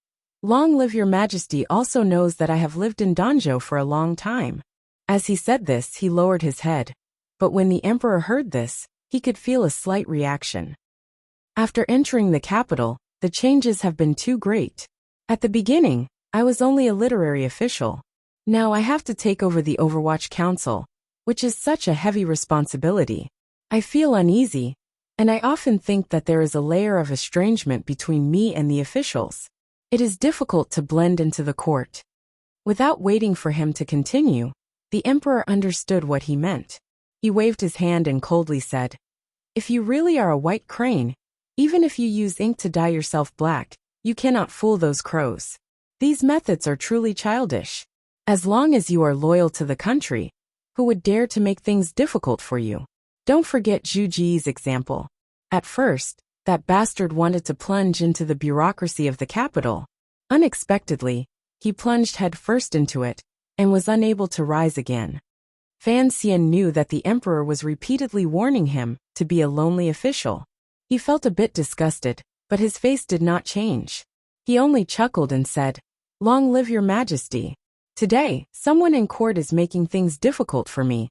Long live your majesty also knows that I have lived in Danzhou for a long time. As he said this, he lowered his head. But when the emperor heard this, he could feel a slight reaction. After entering the capital, the changes have been too great. At the beginning, I was only a literary official. Now I have to take over the Overwatch Council, which is such a heavy responsibility. I feel uneasy, and I often think that there is a layer of estrangement between me and the officials. It is difficult to blend into the court. Without waiting for him to continue, the emperor understood what he meant. He waved his hand and coldly said, "If you really are a white crane, even if you use ink to dye yourself black, you cannot fool those crows. These methods are truly childish. As long as you are loyal to the country, who would dare to make things difficult for you? Don't forget Zhu Ji's example. At first, that bastard wanted to plunge into the bureaucracy of the capital. Unexpectedly, he plunged headfirst into it, and was unable to rise again." Fan Xian knew that the emperor was repeatedly warning him to be a lonely official. He felt a bit disgusted, but his face did not change. He only chuckled and said, Long live your majesty. Today, someone in court is making things difficult for me.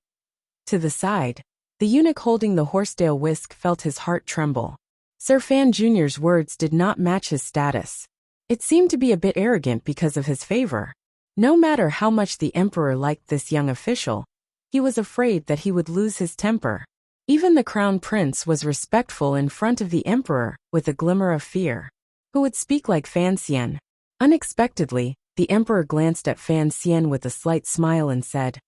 To the side, the eunuch holding the horsetail whisk felt his heart tremble. Sir Fan Jr.'s words did not match his status. It seemed to be a bit arrogant because of his favor. No matter how much the emperor liked this young official, he was afraid that he would lose his temper. Even the crown prince was respectful in front of the emperor, with a glimmer of fear. Who would speak like Fan Xian? Unexpectedly, the emperor glanced at Fan Xian with a slight smile and said,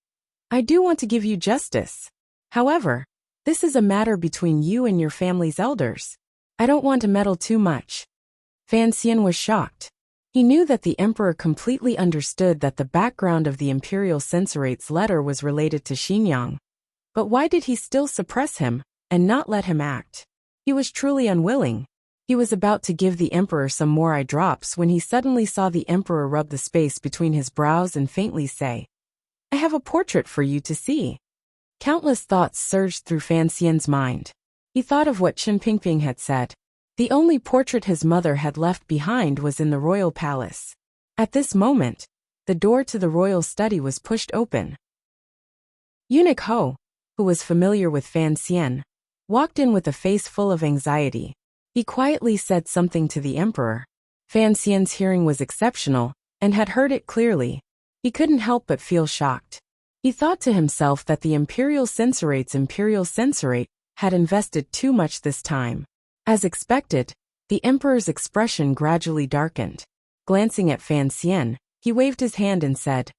I do want to give you justice. However, this is a matter between you and your family's elders. I don't want to meddle too much. Fan Xian was shocked. He knew that the emperor completely understood that the background of the imperial censorate's letter was related to Xinyang. But why did he still suppress him, and not let him act? He was truly unwilling. He was about to give the emperor some more eye drops when he suddenly saw the emperor rub the space between his brows and faintly say, I have a portrait for you to see. Countless thoughts surged through Fan Xian's mind. He thought of what Qin Pingping had said. The only portrait his mother had left behind was in the royal palace. At this moment, the door to the royal study was pushed open. Eunuch Ho, who was familiar with Fan Xian, walked in with a face full of anxiety. He quietly said something to the emperor. Fan Xian's hearing was exceptional, and had heard it clearly. He couldn't help but feel shocked. He thought to himself that the imperial censorate's imperial censorate had invested too much this time. As expected, the emperor's expression gradually darkened. Glancing at Fan Xian, he waved his hand and said,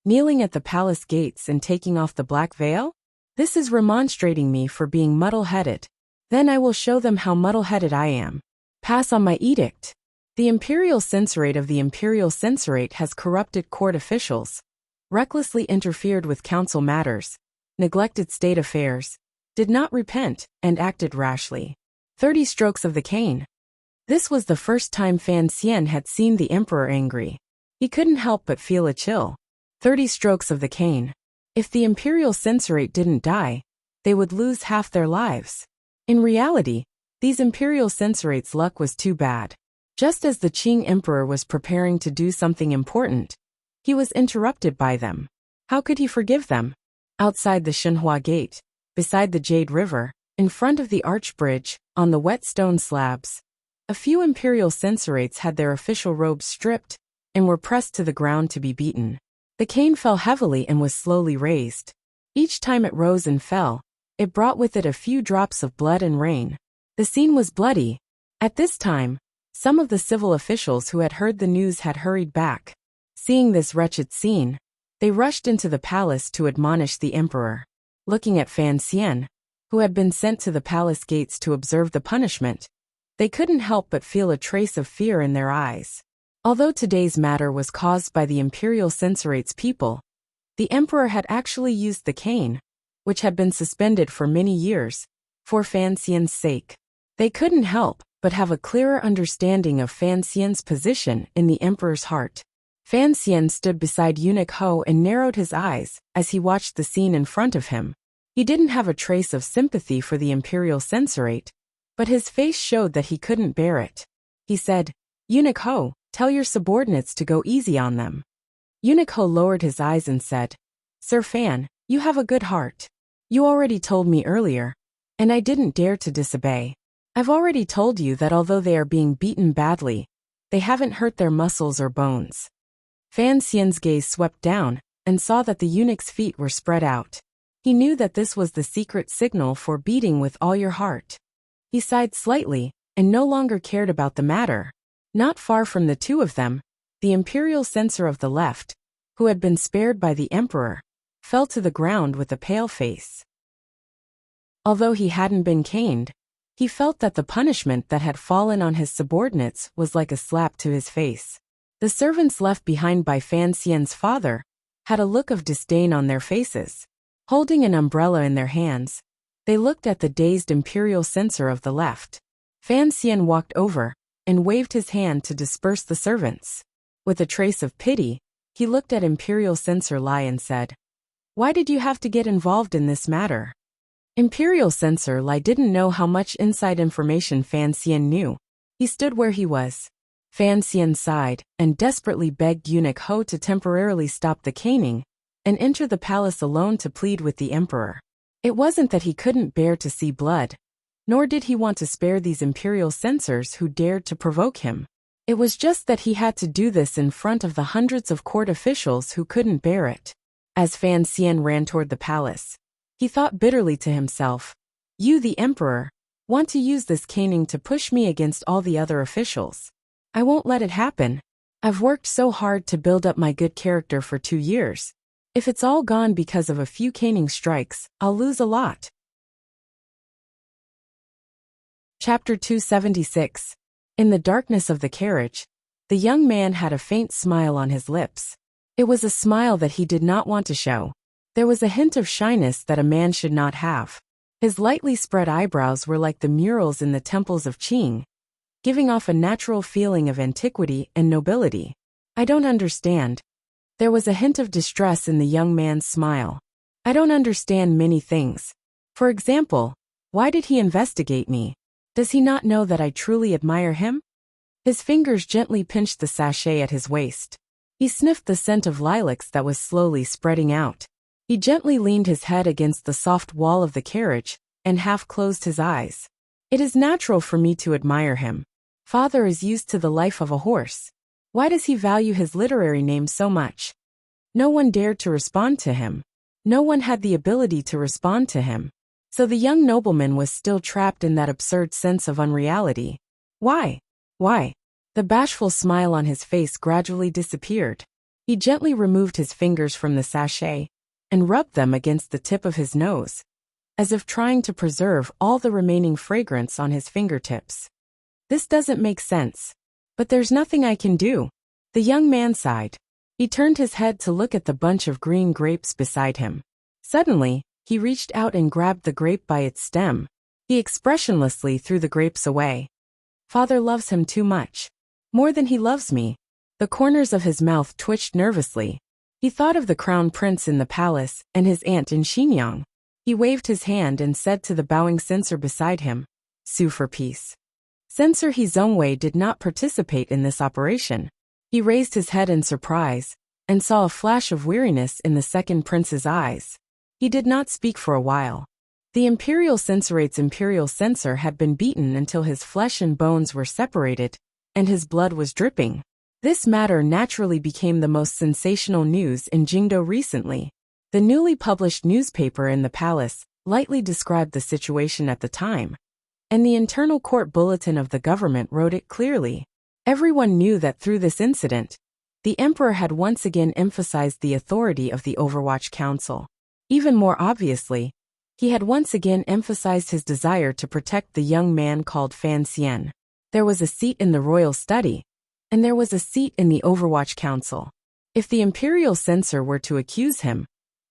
Kneeling at the palace gates and taking off the black veil? This is remonstrating me for being muddle-headed. Then I will show them how muddle-headed I am. Pass on my edict. The imperial censorate of the imperial censorate has corrupted court officials, recklessly interfered with council matters, neglected state affairs, did not repent, and acted rashly. 30 strokes of the cane. This was the first time Fan Xian had seen the emperor angry. He couldn't help but feel a chill. 30 strokes of the cane. If the imperial censorate didn't die, they would lose half their lives. In reality, these imperial censorate's luck was too bad. Just as the Qing emperor was preparing to do something important, he was interrupted by them. How could he forgive them? Outside the Shenhua Gate, beside the Jade River, in front of the arch bridge, on the wet stone slabs, a few imperial censorates had their official robes stripped and were pressed to the ground to be beaten. The cane fell heavily and was slowly raised. Each time it rose and fell, it brought with it a few drops of blood and rain. The scene was bloody. At this time, some of the civil officials who had heard the news had hurried back. Seeing this wretched scene, they rushed into the palace to admonish the emperor. Looking at Fan Xian, who had been sent to the palace gates to observe the punishment, they couldn't help but feel a trace of fear in their eyes. Although today's matter was caused by the imperial censorate's people, the emperor had actually used the cane, which had been suspended for many years, for Fan Xian's sake. They couldn't help but have a clearer understanding of Fan Xian's position in the emperor's heart. Fan Xian stood beside Eunuch Ho and narrowed his eyes as he watched the scene in front of him. He didn't have a trace of sympathy for the imperial censorate, but his face showed that he couldn't bear it. He said, Eunuch Ho, tell your subordinates to go easy on them. Eunuch Ho lowered his eyes and said, Sir Fan, you have a good heart. You already told me earlier, and I didn't dare to disobey. I've already told you that although they are being beaten badly, they haven't hurt their muscles or bones. Fan Xian's gaze swept down and saw that the eunuch's feet were spread out. He knew that this was the secret signal for beating with all your heart. He sighed slightly and no longer cared about the matter. Not far from the two of them, the imperial censor of the left, who had been spared by the emperor, fell to the ground with a pale face. Although he hadn't been caned, he felt that the punishment that had fallen on his subordinates was like a slap to his face. The servants left behind by Fan Xian's father had a look of disdain on their faces. Holding an umbrella in their hands, they looked at the dazed imperial censor of the left. Fan Xian walked over and waved his hand to disperse the servants. With a trace of pity, he looked at imperial censor Lai and said, Why did you have to get involved in this matter? Imperial censor Lai didn't know how much inside information Fan Xian knew. He stood where he was. Fan Xian sighed and desperately begged Eunuch Ho to temporarily stop the caning and enter the palace alone to plead with the emperor. It wasn't that he couldn't bear to see blood, nor did he want to spare these imperial censors who dared to provoke him. It was just that he had to do this in front of the hundreds of court officials who couldn't bear it. As Fan Xian ran toward the palace, he thought bitterly to himself, "You, the emperor, want to use this caning to push me against all the other officials. I won't let it happen. I've worked so hard to build up my good character for 2 years. If it's all gone because of a few caning strikes, I'll lose a lot." Chapter 276. In the darkness of the carriage, the young man had a faint smile on his lips. It was a smile that he did not want to show. There was a hint of shyness that a man should not have. His lightly spread eyebrows were like the murals in the temples of Qing, giving off a natural feeling of antiquity and nobility. "I don't understand." There was a hint of distress in the young man's smile. "I don't understand many things. For example, why did he investigate me? Does he not know that I truly admire him?" His fingers gently pinched the sachet at his waist. He sniffed the scent of lilacs that was slowly spreading out. He gently leaned his head against the soft wall of the carriage and half closed his eyes. "It is natural for me to admire him. Father is used to the life of a horse. Why does he value his literary name so much?" No one dared to respond to him. No one had the ability to respond to him. So the young nobleman was still trapped in that absurd sense of unreality. Why? Why? The bashful smile on his face gradually disappeared. He gently removed his fingers from the sachet and rubbed them against the tip of his nose, as if trying to preserve all the remaining fragrance on his fingertips. "This doesn't make sense. But there's nothing I can do." The young man sighed. He turned his head to look at the bunch of green grapes beside him. Suddenly, he reached out and grabbed the grape by its stem. He expressionlessly threw the grapes away. "Father loves him too much. More than he loves me." The corners of his mouth twitched nervously. He thought of the crown prince in the palace and his aunt in Xinjiang. He waved his hand and said to the bowing censor beside him, "Sue for peace." Censor He Zhongwei did not participate in this operation. He raised his head in surprise and saw a flash of weariness in the second prince's eyes. He did not speak for a while. The imperial censorate's imperial censor had been beaten until his flesh and bones were separated, and his blood was dripping. This matter naturally became the most sensational news in Jingdo recently. The newly published newspaper in the palace lightly described the situation at the time, and the internal court bulletin of the government wrote it clearly. Everyone knew that through this incident, the emperor had once again emphasized the authority of the Overwatch Council. Even more obviously, he had once again emphasized his desire to protect the young man called Fan Xian. There was a seat in the royal study, and there was a seat in the Overwatch Council. If the imperial censor were to accuse him,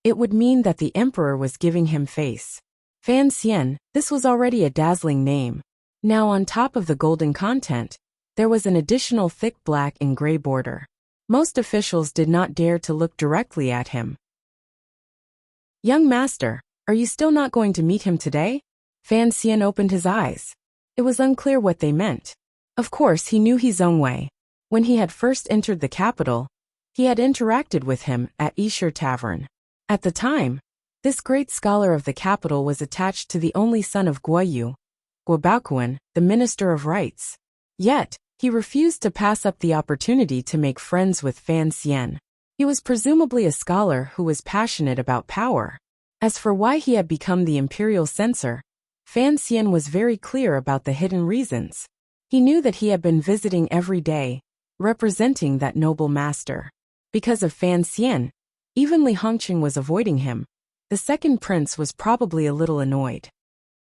it would mean that the emperor was giving him face. Fan Xian, this was already a dazzling name. Now on top of the golden content, there was an additional thick black and gray border. Most officials did not dare to look directly at him. "Young master, are you still not going to meet him today?" Fan Xian opened his eyes. It was unclear what they meant. Of course he knew He Zhongwei. When he had first entered the capital, he had interacted with him at Yishir Tavern. At the time, this great scholar of the capital was attached to the only son of Guoyu, Guobaoquan, the Minister of Rights. Yet, he refused to pass up the opportunity to make friends with Fan Xian. He was presumably a scholar who was passionate about power. As for why he had become the imperial censor, Fan Xian was very clear about the hidden reasons. He knew that he had been visiting every day, representing that noble master. Because of Fan Xian, even Li Hongqing was avoiding him. The second prince was probably a little annoyed.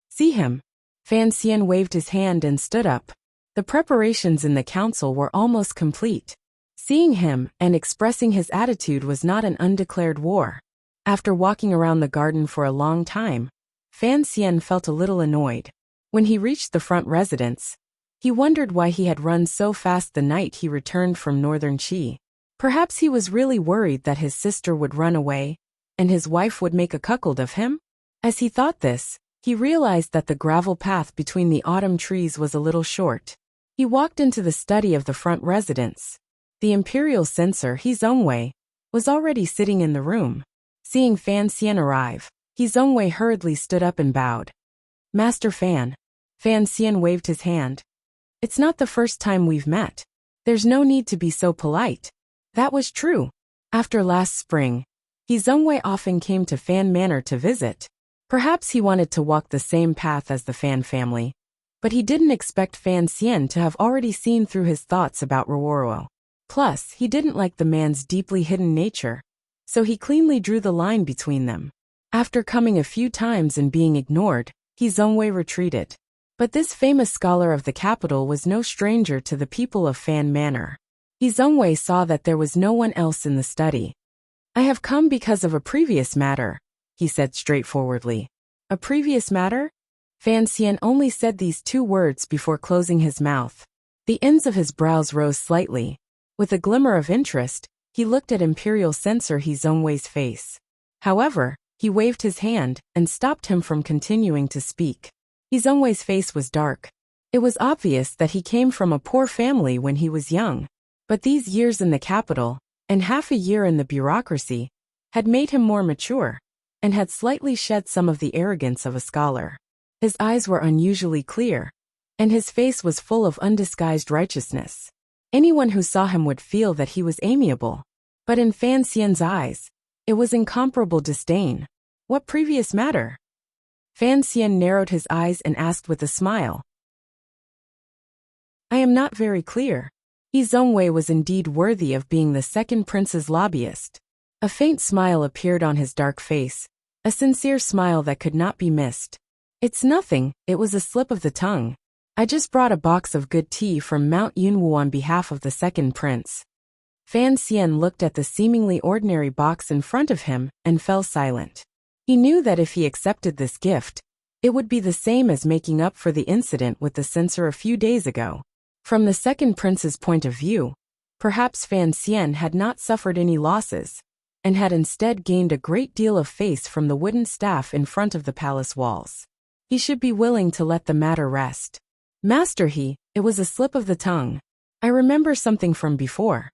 "See him." Fan Xian waved his hand and stood up. The preparations in the council were almost complete. Seeing him and expressing his attitude was not an undeclared war. After walking around the garden for a long time, Fan Xian felt a little annoyed. When he reached the front residence, he wondered why he had run so fast the night he returned from northern Qi. Perhaps he was really worried that his sister would run away, and his wife would make a cuckold of him? As he thought this, he realized that the gravel path between the autumn trees was a little short. He walked into the study of the front residence. The imperial censor, He Zongwei, was already sitting in the room. Seeing Fan Xian arrive, He Zongwei hurriedly stood up and bowed. Master Fan. Fan Xian waved his hand. It's not the first time we've met. There's no need to be so polite. That was true. After last spring, He Zongwei often came to Fan Manor to visit. Perhaps he wanted to walk the same path as the Fan family, but he didn't expect Fan Xian to have already seen through his thoughts about Ruoruo. Plus, he didn't like the man's deeply hidden nature, so he cleanly drew the line between them. After coming a few times and being ignored, He Zongwei retreated. But this famous scholar of the capital was no stranger to the people of Fan Manor. He Zongwei saw that there was no one else in the study. I have come because of a previous matter, he said straightforwardly. A previous matter? Fan Xian only said these two words before closing his mouth. The ends of his brows rose slightly. With a glimmer of interest, he looked at Imperial Censor He Zongwei's face. However, he waved his hand and stopped him from continuing to speak. He Zongwei's face was dark. It was obvious that he came from a poor family when he was young. But these years in the capital, and half a year in the bureaucracy, had made him more mature, and had slightly shed some of the arrogance of a scholar. His eyes were unusually clear, and his face was full of undisguised righteousness. Anyone who saw him would feel that he was amiable. But in Fan Xian's eyes, it was incomparable disdain. What previous matter? Fan Xian narrowed his eyes and asked with a smile. I am not very clear. He Zongwei was indeed worthy of being the second prince's lobbyist. A faint smile appeared on his dark face, a sincere smile that could not be missed. It's nothing, it was a slip of the tongue. I just brought a box of good tea from Mount Yunwu on behalf of the second prince. Fan Xian looked at the seemingly ordinary box in front of him and fell silent. He knew that if he accepted this gift, it would be the same as making up for the incident with the censor a few days ago. From the second prince's point of view, perhaps Fan Xian had not suffered any losses, and had instead gained a great deal of face from the wooden staff in front of the palace walls. He should be willing to let the matter rest. Master it was a slip of the tongue. I remember something from before.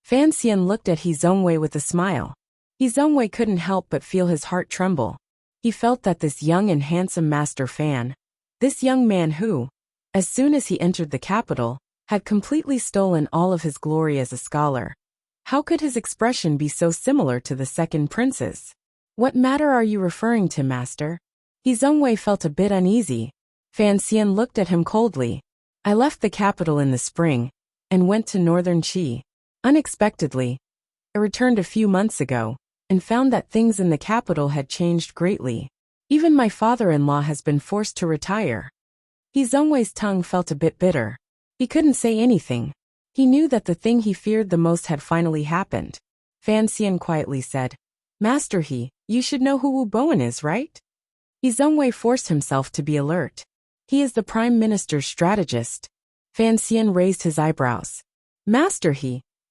Fan Xian looked at He Zongwei with a smile. He Zongwei couldn't help but feel his heart tremble. He felt that this young and handsome Master Fan, this young man who, as soon as he entered the capital, had completely stolen all of his glory as a scholar. How could his expression be so similar to the second prince's? What matter are you referring to, master? He Zongwei felt a bit uneasy. Fan Xian looked at him coldly. I left the capital in the spring, and went to northern Qi. Unexpectedly, I returned a few months ago, and found that things in the capital had changed greatly. Even my father-in-law has been forced to retire. He Zongwei's tongue felt a bit bitter. He couldn't say anything. He knew that the thing he feared the most had finally happened. Fan Xian quietly said, Master you should know who Wu Bowen is, right? He Zongwei forced himself to be alert. He is the Prime Minister's strategist. Fan Xian raised his eyebrows. Master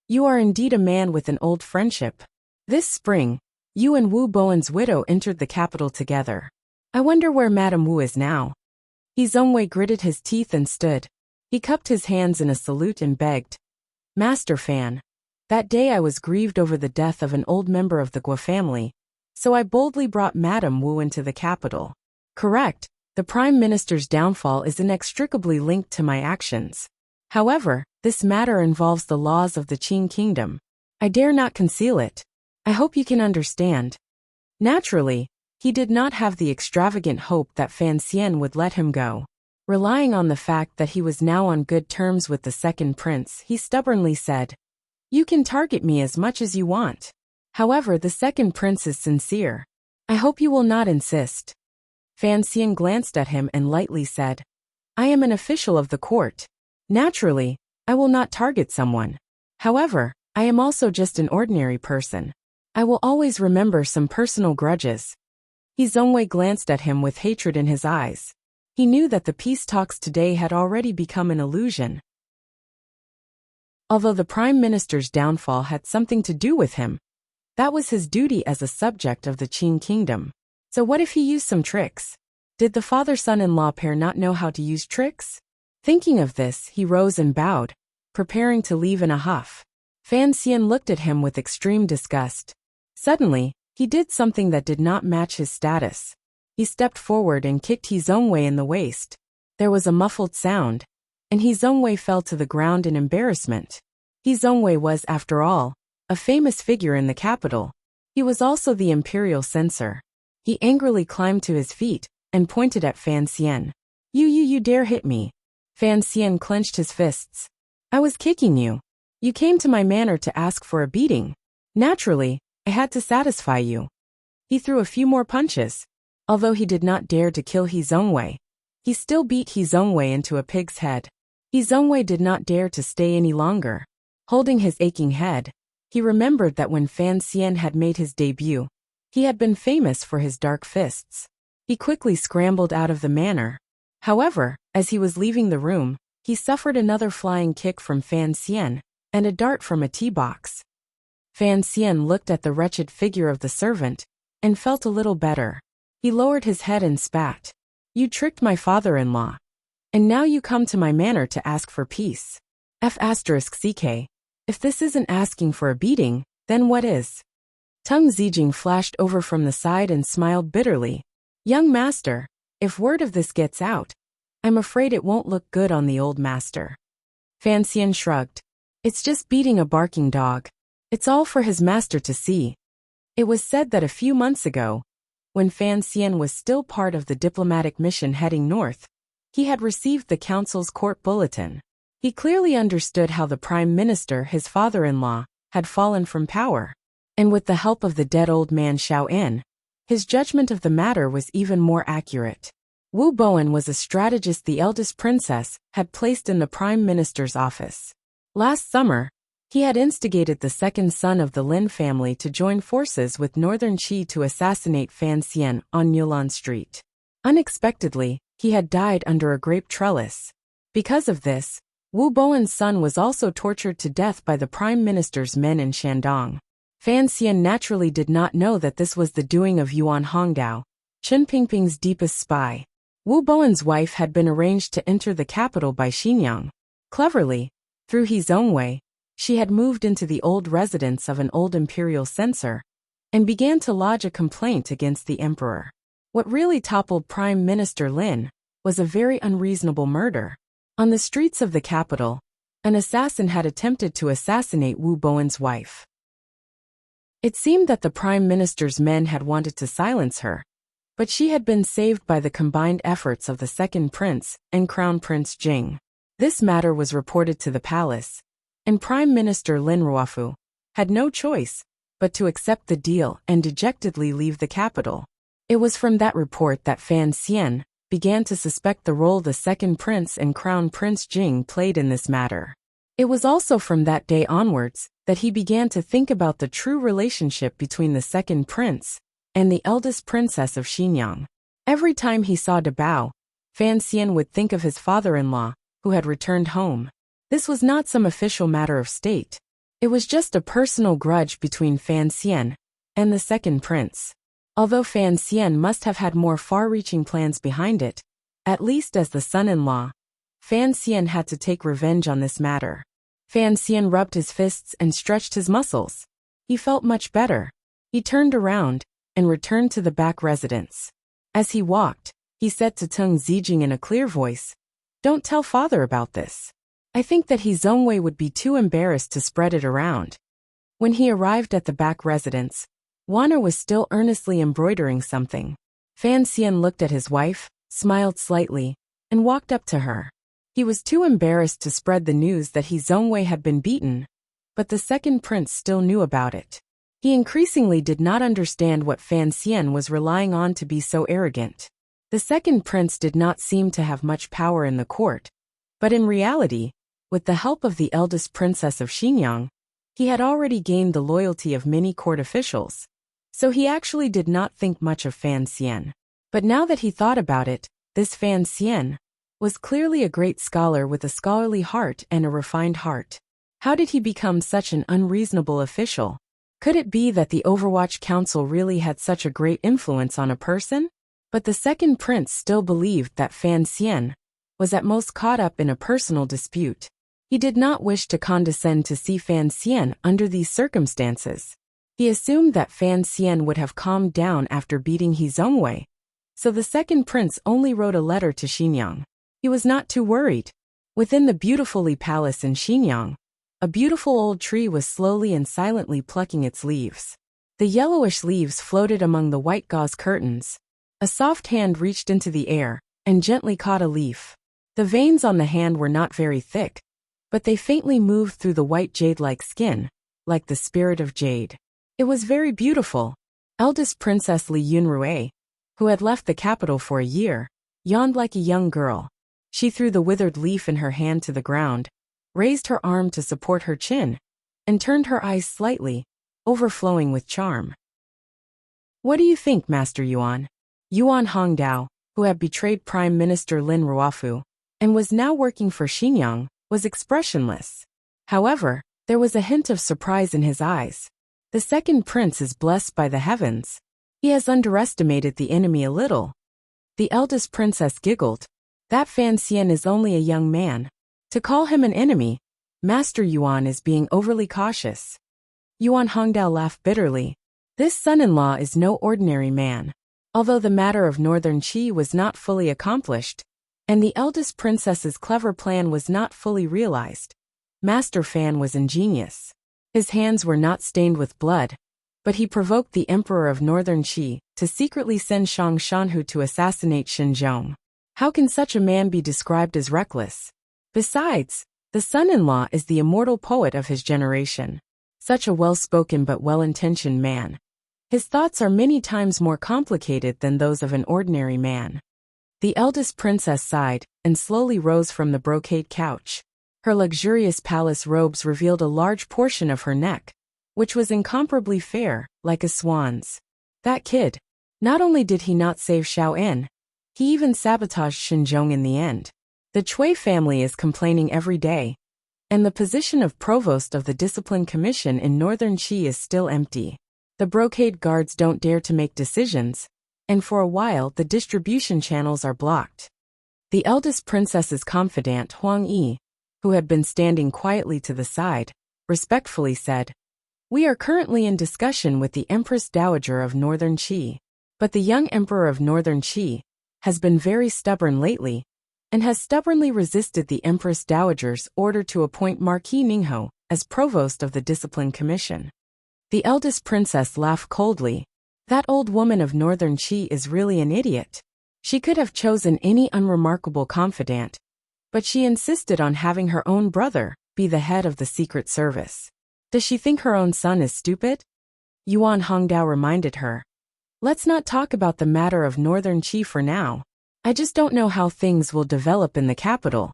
you are indeed a man with an old friendship. This spring, you and Wu Bowen's widow entered the capital together. I wonder where Madame Wu is now. He Zongwei gritted his teeth and stood. He cupped his hands in a salute and begged. Master Fan, that day I was grieved over the death of an old member of the Guo family, so I boldly brought Madame Wu into the capital. Correct, the Prime Minister's downfall is inextricably linked to my actions. However, this matter involves the laws of the Qing Kingdom. I dare not conceal it. I hope you can understand. Naturally, he did not have the extravagant hope that Fan Xian would let him go. Relying on the fact that he was now on good terms with the second prince, he stubbornly said, You can target me as much as you want. However, the second prince is sincere. I hope you will not insist. Fan Xian glanced at him and lightly said, I am an official of the court. Naturally, I will not target someone. However, I am also just an ordinary person. I will always remember some personal grudges. He Zongwei glanced at him with hatred in his eyes. He knew that the peace talks today had already become an illusion. Although the Prime Minister's downfall had something to do with him, that was his duty as a subject of the Qing Kingdom. So what if he used some tricks? Did the father-son-in-law pair not know how to use tricks? Thinking of this, he rose and bowed, preparing to leave in a huff. Fan Xian looked at him with extreme disgust. Suddenly, he did something that did not match his status. He stepped forward and kicked He Zongwei in the waist. There was a muffled sound, and He Zongwei fell to the ground in embarrassment. He Zongwei was, after all, a famous figure in the capital. He was also the imperial censor. He angrily climbed to his feet and pointed at Fan Xian. You dare hit me." Fan Xian clenched his fists. "I was kicking you. You came to my manor to ask for a beating. Naturally, I had to satisfy you." He threw a few more punches. Although he did not dare to kill He Zongwei, he still beat He Zongwei into a pig's head. He Zongwei did not dare to stay any longer. Holding his aching head, he remembered that when Fan Xian had made his debut, he had been famous for his dark fists. He quickly scrambled out of the manor. However, as he was leaving the room, he suffered another flying kick from Fan Xian and a dart from a tea box. Fan Xian looked at the wretched figure of the servant and felt a little better. He lowered his head and spat. "You tricked my father-in-law. And now you come to my manor to ask for peace. F***ck. If this isn't asking for a beating, then what is?" Tung Zijing flashed over from the side and smiled bitterly. "Young master, if word of this gets out, I'm afraid it won't look good on the old master." Fan Xian shrugged. "It's just beating a barking dog. It's all for his master to see." It was said that a few months ago, when Fan Xian was still part of the diplomatic mission heading north, he had received the council's court bulletin. He clearly understood how the prime minister, his father-in-law, had fallen from power. And with the help of the dead old man Xiao En, his judgment of the matter was even more accurate. Wu Bowen was a strategist the eldest princess had placed in the prime minister's office. Last summer, he had instigated the second son of the Lin family to join forces with Northern Qi to assassinate Fan Xian on Yulan Street. Unexpectedly, he had died under a grape trellis. Because of this, Wu Bowen's son was also tortured to death by the prime minister's men in Shandong. Fan Xian naturally did not know that this was the doing of Yuan Hongdao, Chen Pingping's deepest spy. Wu Bowen's wife had been arranged to enter the capital by Xinyang. Cleverly, through He Zongwei, she had moved into the old residence of an old imperial censor and began to lodge a complaint against the emperor. What really toppled Prime Minister Lin was a very unreasonable murder. On the streets of the capital, an assassin had attempted to assassinate Wu Bowen's wife. It seemed that the prime minister's men had wanted to silence her, but she had been saved by the combined efforts of the second prince and Crown Prince Jing. This matter was reported to the palace, and Prime Minister Lin Ruofu had no choice but to accept the deal and dejectedly leave the capital. It was from that report that Fan Xian began to suspect the role the second prince and Crown Prince Jing played in this matter. It was also from that day onwards that he began to think about the true relationship between the second prince and the eldest princess of Xinyang. Every time he saw De Bao, Fan Xian would think of his father-in-law, who had returned home. This was not some official matter of state. It was just a personal grudge between Fan Xian and the second prince. Although Fan Xian must have had more far-reaching plans behind it, at least as the son-in-law, Fan Xian had to take revenge on this matter. Fan Xian rubbed his fists and stretched his muscles. He felt much better. He turned around and returned to the back residence. As he walked, he said to Tung Zijing in a clear voice, "Don't tell father about this. I think that He Zongwei would be too embarrassed to spread it around." When he arrived at the back residence, Wanner was still earnestly embroidering something. Fan Xian looked at his wife, smiled slightly, and walked up to her. He was too embarrassed to spread the news that He Zongwei had been beaten, but the second prince still knew about it. He increasingly did not understand what Fan Xian was relying on to be so arrogant. The second prince did not seem to have much power in the court, but in reality, with the help of the eldest princess of Xinyang, he had already gained the loyalty of many court officials. So he actually did not think much of Fan Xian. But now that he thought about it, this Fan Xian was clearly a great scholar with a scholarly heart and a refined heart. How did he become such an unreasonable official? Could it be that the Overwatch Council really had such a great influence on a person? But the second prince still believed that Fan Xian was at most caught up in a personal dispute. He did not wish to condescend to see Fan Xian under these circumstances. He assumed that Fan Xian would have calmed down after beating He Zhongwei, so the second prince only wrote a letter to Xinyang. He was not too worried. Within the beautiful Li Palace in Xinyang, a beautiful old tree was slowly and silently plucking its leaves. The yellowish leaves floated among the white gauze curtains. A soft hand reached into the air and gently caught a leaf. The veins on the hand were not very thick, but they faintly moved through the white jade-like skin, like the spirit of jade. It was very beautiful. Eldest Princess Li Yunrui, who had left the capital for a year, yawned like a young girl. She threw the withered leaf in her hand to the ground, raised her arm to support her chin, and turned her eyes slightly, overflowing with charm. What do you think, Master Yuan? Yuan Hongdao, who had betrayed Prime Minister Lin Ruofu, and was now working for Xinyang, was expressionless. However, there was a hint of surprise in his eyes. The second prince is blessed by the heavens. He has underestimated the enemy a little. The eldest princess giggled. That Fan Xian is only a young man. To call him an enemy, Master Yuan is being overly cautious. Yuan Hongdao laughed bitterly. This son-in-law is no ordinary man. Although the matter of Northern Qi was not fully accomplished, and the eldest princess's clever plan was not fully realized, Master Fan was ingenious. His hands were not stained with blood, but he provoked the emperor of Northern Qi to secretly send Shang Shanhu to assassinate Xinzhong. How can such a man be described as reckless? Besides, the son-in-law is the immortal poet of his generation. Such a well-spoken but well-intentioned man. His thoughts are many times more complicated than those of an ordinary man. The eldest princess sighed and slowly rose from the brocade couch. Her luxurious palace robes revealed a large portion of her neck, which was incomparably fair, like a swan's. That kid. Not only did he not save Xiao'an, he even sabotaged Xinzhong in the end. The Cui family is complaining every day, and the position of provost of the discipline commission in Northern Qi is still empty. The brocade guards don't dare to make decisions, and for a while the distribution channels are blocked. The eldest princess's confidant Huang Yi, who had been standing quietly to the side, respectfully said, "We are currently in discussion with the Empress Dowager of Northern Qi, but the young emperor of Northern Qi has been very stubborn lately, and has stubbornly resisted the Empress Dowager's order to appoint Marquis Ningho as provost of the discipline commission." The eldest princess laughed coldly. That old woman of Northern Qi is really an idiot. She could have chosen any unremarkable confidant, but she insisted on having her own brother be the head of the secret service. Does she think her own son is stupid? Yuan Hongdao reminded her. Let's not talk about the matter of Northern Qi for now. I just don't know how things will develop in the capital.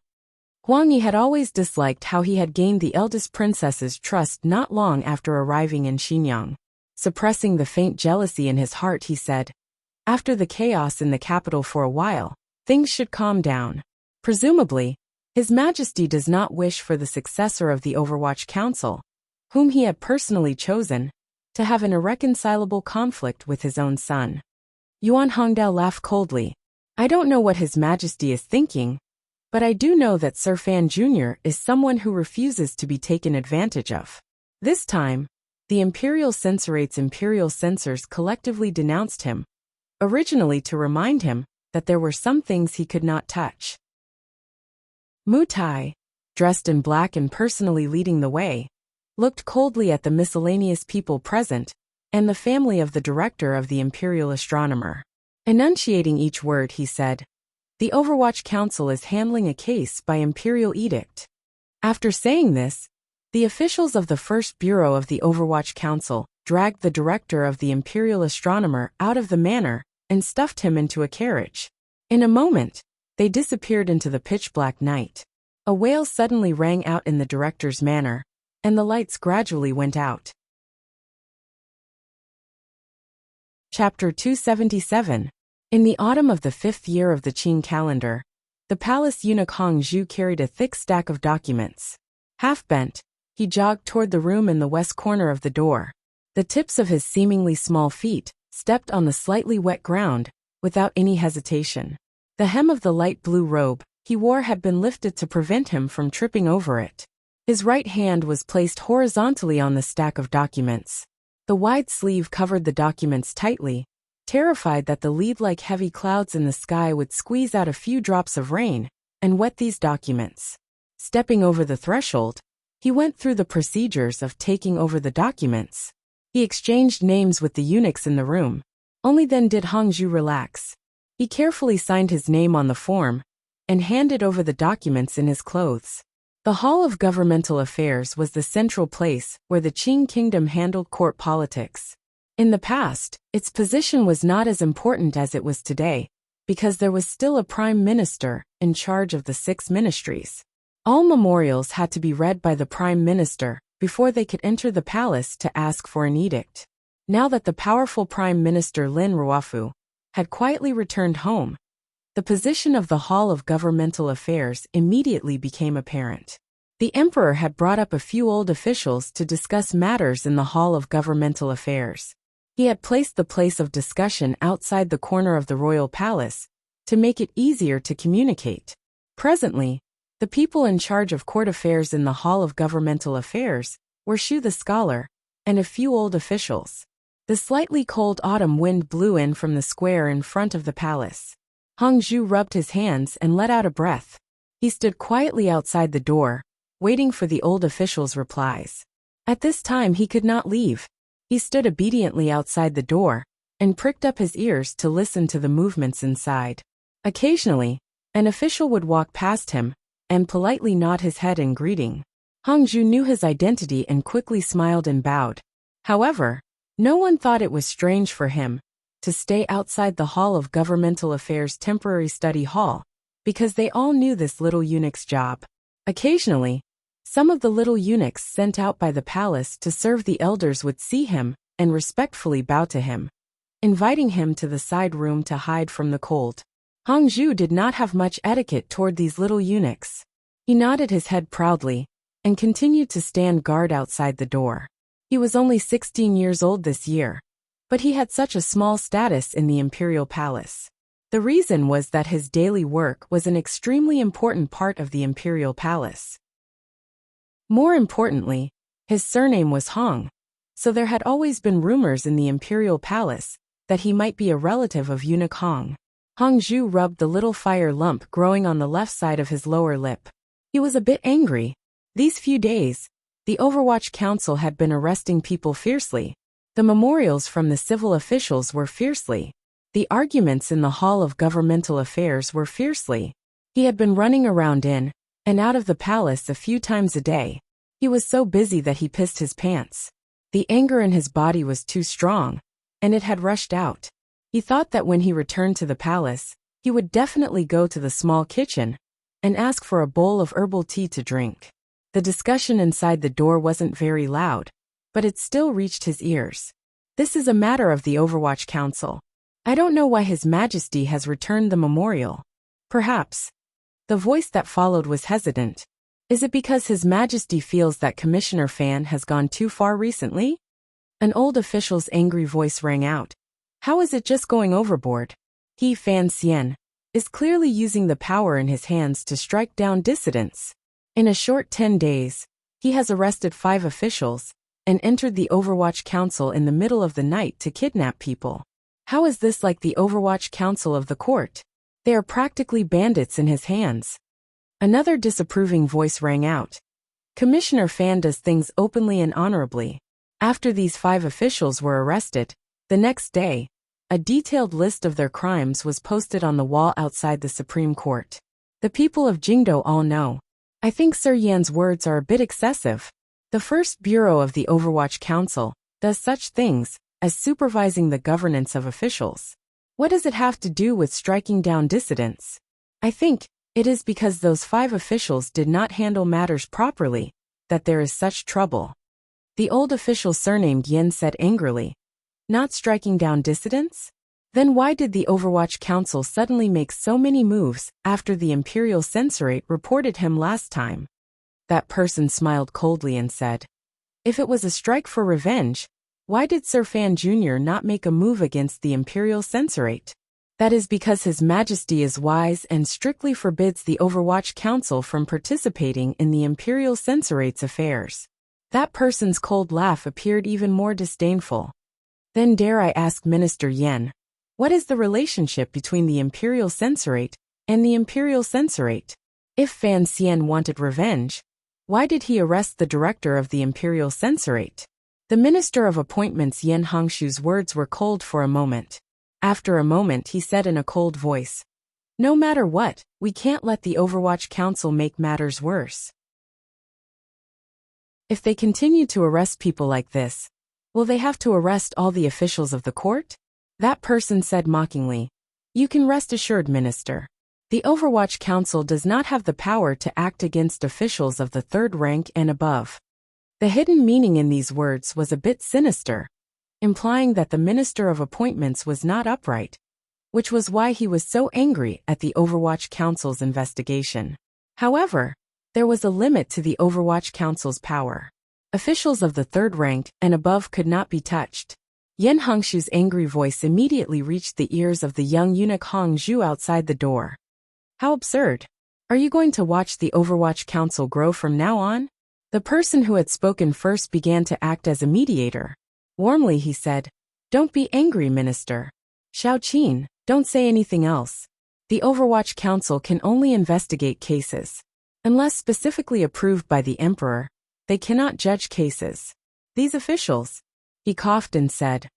Huang Yi had always disliked how he had gained the eldest princess's trust not long after arriving in Xinyang. Suppressing the faint jealousy in his heart, he said, "After the chaos in the capital for a while, things should calm down. Presumably, His Majesty does not wish for the successor of the Overwatch Council, whom he had personally chosen, to have an irreconcilable conflict with his own son." Yuan Hongdao laughed coldly. "I don't know what His Majesty is thinking, but I do know that Sir Fan Jr. is someone who refuses to be taken advantage of." This time, the Imperial Censorate's imperial censors collectively denounced him, originally to remind him that there were some things he could not touch. Mu Tai, dressed in black and personally leading the way, looked coldly at the miscellaneous people present and the family of the director of the Imperial Astronomer. Enunciating each word, he said, "The Overwatch Council is handling a case by imperial edict." After saying this, the officials of the First Bureau of the Overwatch Council dragged the director of the Imperial Astronomer out of the manor and stuffed him into a carriage. In a moment, they disappeared into the pitch-black night. A wail suddenly rang out in the director's manor, and the lights gradually went out. Chapter 277. In the autumn of the 5th year of the Qing calendar, the palace eunuch Hong Zhu carried a thick stack of documents. Half-bent, he jogged toward the room in the west corner of the door. The tips of his seemingly small feet stepped on the slightly wet ground without any hesitation. The hem of the light blue robe he wore had been lifted to prevent him from tripping over it. His right hand was placed horizontally on the stack of documents. The wide sleeve covered the documents tightly, terrified that the lead-like heavy clouds in the sky would squeeze out a few drops of rain and wet these documents. Stepping over the threshold, he went through the procedures of taking over the documents. He exchanged names with the eunuchs in the room. Only then did Hongzhu relax. He carefully signed his name on the form and handed over the documents in his clothes. The Hall of Governmental Affairs was the central place where the Qing kingdom handled court politics. In the past, its position was not as important as it was today, because there was still a prime minister in charge of the 6 ministries. All memorials had to be read by the prime minister before they could enter the palace to ask for an edict. Now that the powerful prime minister Lin Ruofu had quietly returned home, the position of the Hall of Governmental Affairs immediately became apparent. The emperor had brought up a few old officials to discuss matters in the Hall of Governmental Affairs. He had placed the place of discussion outside the corner of the royal palace to make it easier to communicate. Presently, the people in charge of court affairs in the Hall of Governmental Affairs were Shu the scholar and a few old officials. The slightly cold autumn wind blew in from the square in front of the palace. Hongzhu rubbed his hands and let out a breath. He stood quietly outside the door, waiting for the old officials' replies. At this time he could not leave. He stood obediently outside the door and pricked up his ears to listen to the movements inside. Occasionally, an official would walk past him and politely nod his head in greeting. Hongzhu knew his identity and quickly smiled and bowed. However, no one thought it was strange for him to stay outside the Hall of Governmental Affairs temporary study hall, because they all knew this little eunuch's job. Occasionally, some of the little eunuchs sent out by the palace to serve the elders would see him and respectfully bow to him, inviting him to the side room to hide from the cold. Hongzhu did not have much etiquette toward these little eunuchs. He nodded his head proudly and continued to stand guard outside the door. He was only 16 years old this year, but he had such a small status in the imperial palace. The reason was that his daily work was an extremely important part of the imperial palace. More importantly, his surname was Hong, so there had always been rumors in the imperial palace that he might be a relative of eunuch Hong. Hongzhu rubbed the little fire lump growing on the left side of his lower lip. He was a bit angry. These few days, the Overwatch Council had been arresting people fiercely. The memorials from the civil officials were fiercely. The arguments in the Hall of Governmental Affairs were fiercely. He had been running around in and out of the palace a few times a day. He was so busy that he pissed his pants. The anger in his body was too strong, and it had rushed out. He thought that when he returned to the palace, he would definitely go to the small kitchen and ask for a bowl of herbal tea to drink. The discussion inside the door wasn't very loud, but it still reached his ears. This is a matter of the Overwatch Council. I don't know why His Majesty has returned the memorial. Perhaps. The voice that followed was hesitant. Is it because His Majesty feels that Commissioner Fan has gone too far recently? An old official's angry voice rang out. How is it just going overboard? He, Fan Xian, is clearly using the power in his hands to strike down dissidents. In a short 10 days, he has arrested 5 officials and entered the Overwatch Council in the middle of the night to kidnap people. How is this like the Overwatch Council of the court? They are practically bandits in his hands. Another disapproving voice rang out. Commissioner Fan does things openly and honorably. After these 5 officials were arrested, the next day, a detailed list of their crimes was posted on the wall outside the Supreme Court. The people of Jingdo all know. I think Sir Yan's words are a bit excessive. The first bureau of the Overwatch Council does such things as supervising the governance of officials. What does it have to do with striking down dissidents? I think it is because those 5 officials did not handle matters properly that there is such trouble. The old official surnamed Yin said angrily. Not striking down dissidents? Then why did the Overwatch Council suddenly make so many moves after the Imperial Censorate reported him last time? That person smiled coldly and said, if it was a strike for revenge, why did Sir Fan Jr. not make a move against the Imperial Censorate? That is because His Majesty is wise and strictly forbids the Overwatch Council from participating in the Imperial Censorate's affairs. That person's cold laugh appeared even more disdainful. Then dare I ask Minister Yen, what is the relationship between the Imperial Censorate and the Imperial Censorate? If Fan Xian wanted revenge, why did he arrest the director of the Imperial Censorate? The Minister of Appointments Yen Hongshu's words were cold for a moment. After a moment he said in a cold voice, "No matter what, we can't let the Overwatch Council make matters worse. If they continue to arrest people like this, will they have to arrest all the officials of the court?" That person said mockingly, "You can rest assured, Minister. The Overwatch Council does not have the power to act against officials of the third rank and above." The hidden meaning in these words was a bit sinister, implying that the Minister of Appointments was not upright, which was why he was so angry at the Overwatch Council's investigation. However, there was a limit to the Overwatch Council's power. Officials of the third rank and above could not be touched. Yen Hongshu's angry voice immediately reached the ears of the young eunuch Hong Zhu outside the door. How absurd! Are you going to watch the Overwatch Council grow from now on? The person who had spoken first began to act as a mediator. Warmly he said, "Don't be angry, Minister. Xiao Qin, don't say anything else. The Overwatch Council can only investigate cases. Unless specifically approved by the Emperor, they cannot judge cases. These officials," he coughed and said,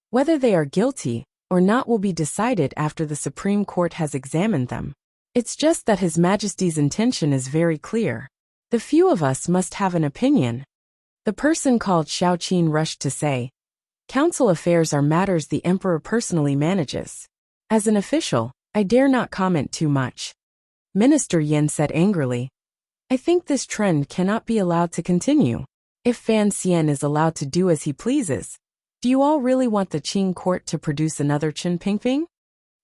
"whether they are guilty or not will be decided after the Supreme Court has examined them. It's just that His Majesty's intention is very clear. The few of us must have an opinion." The person called Xiao Qin rushed to say, "Council affairs are matters the Emperor personally manages. As an official, I dare not comment too much." Minister Yen said angrily, "I think this trend cannot be allowed to continue. If Fan Xian is allowed to do as he pleases, do you all really want the Qing court to produce another Chen Pingping?"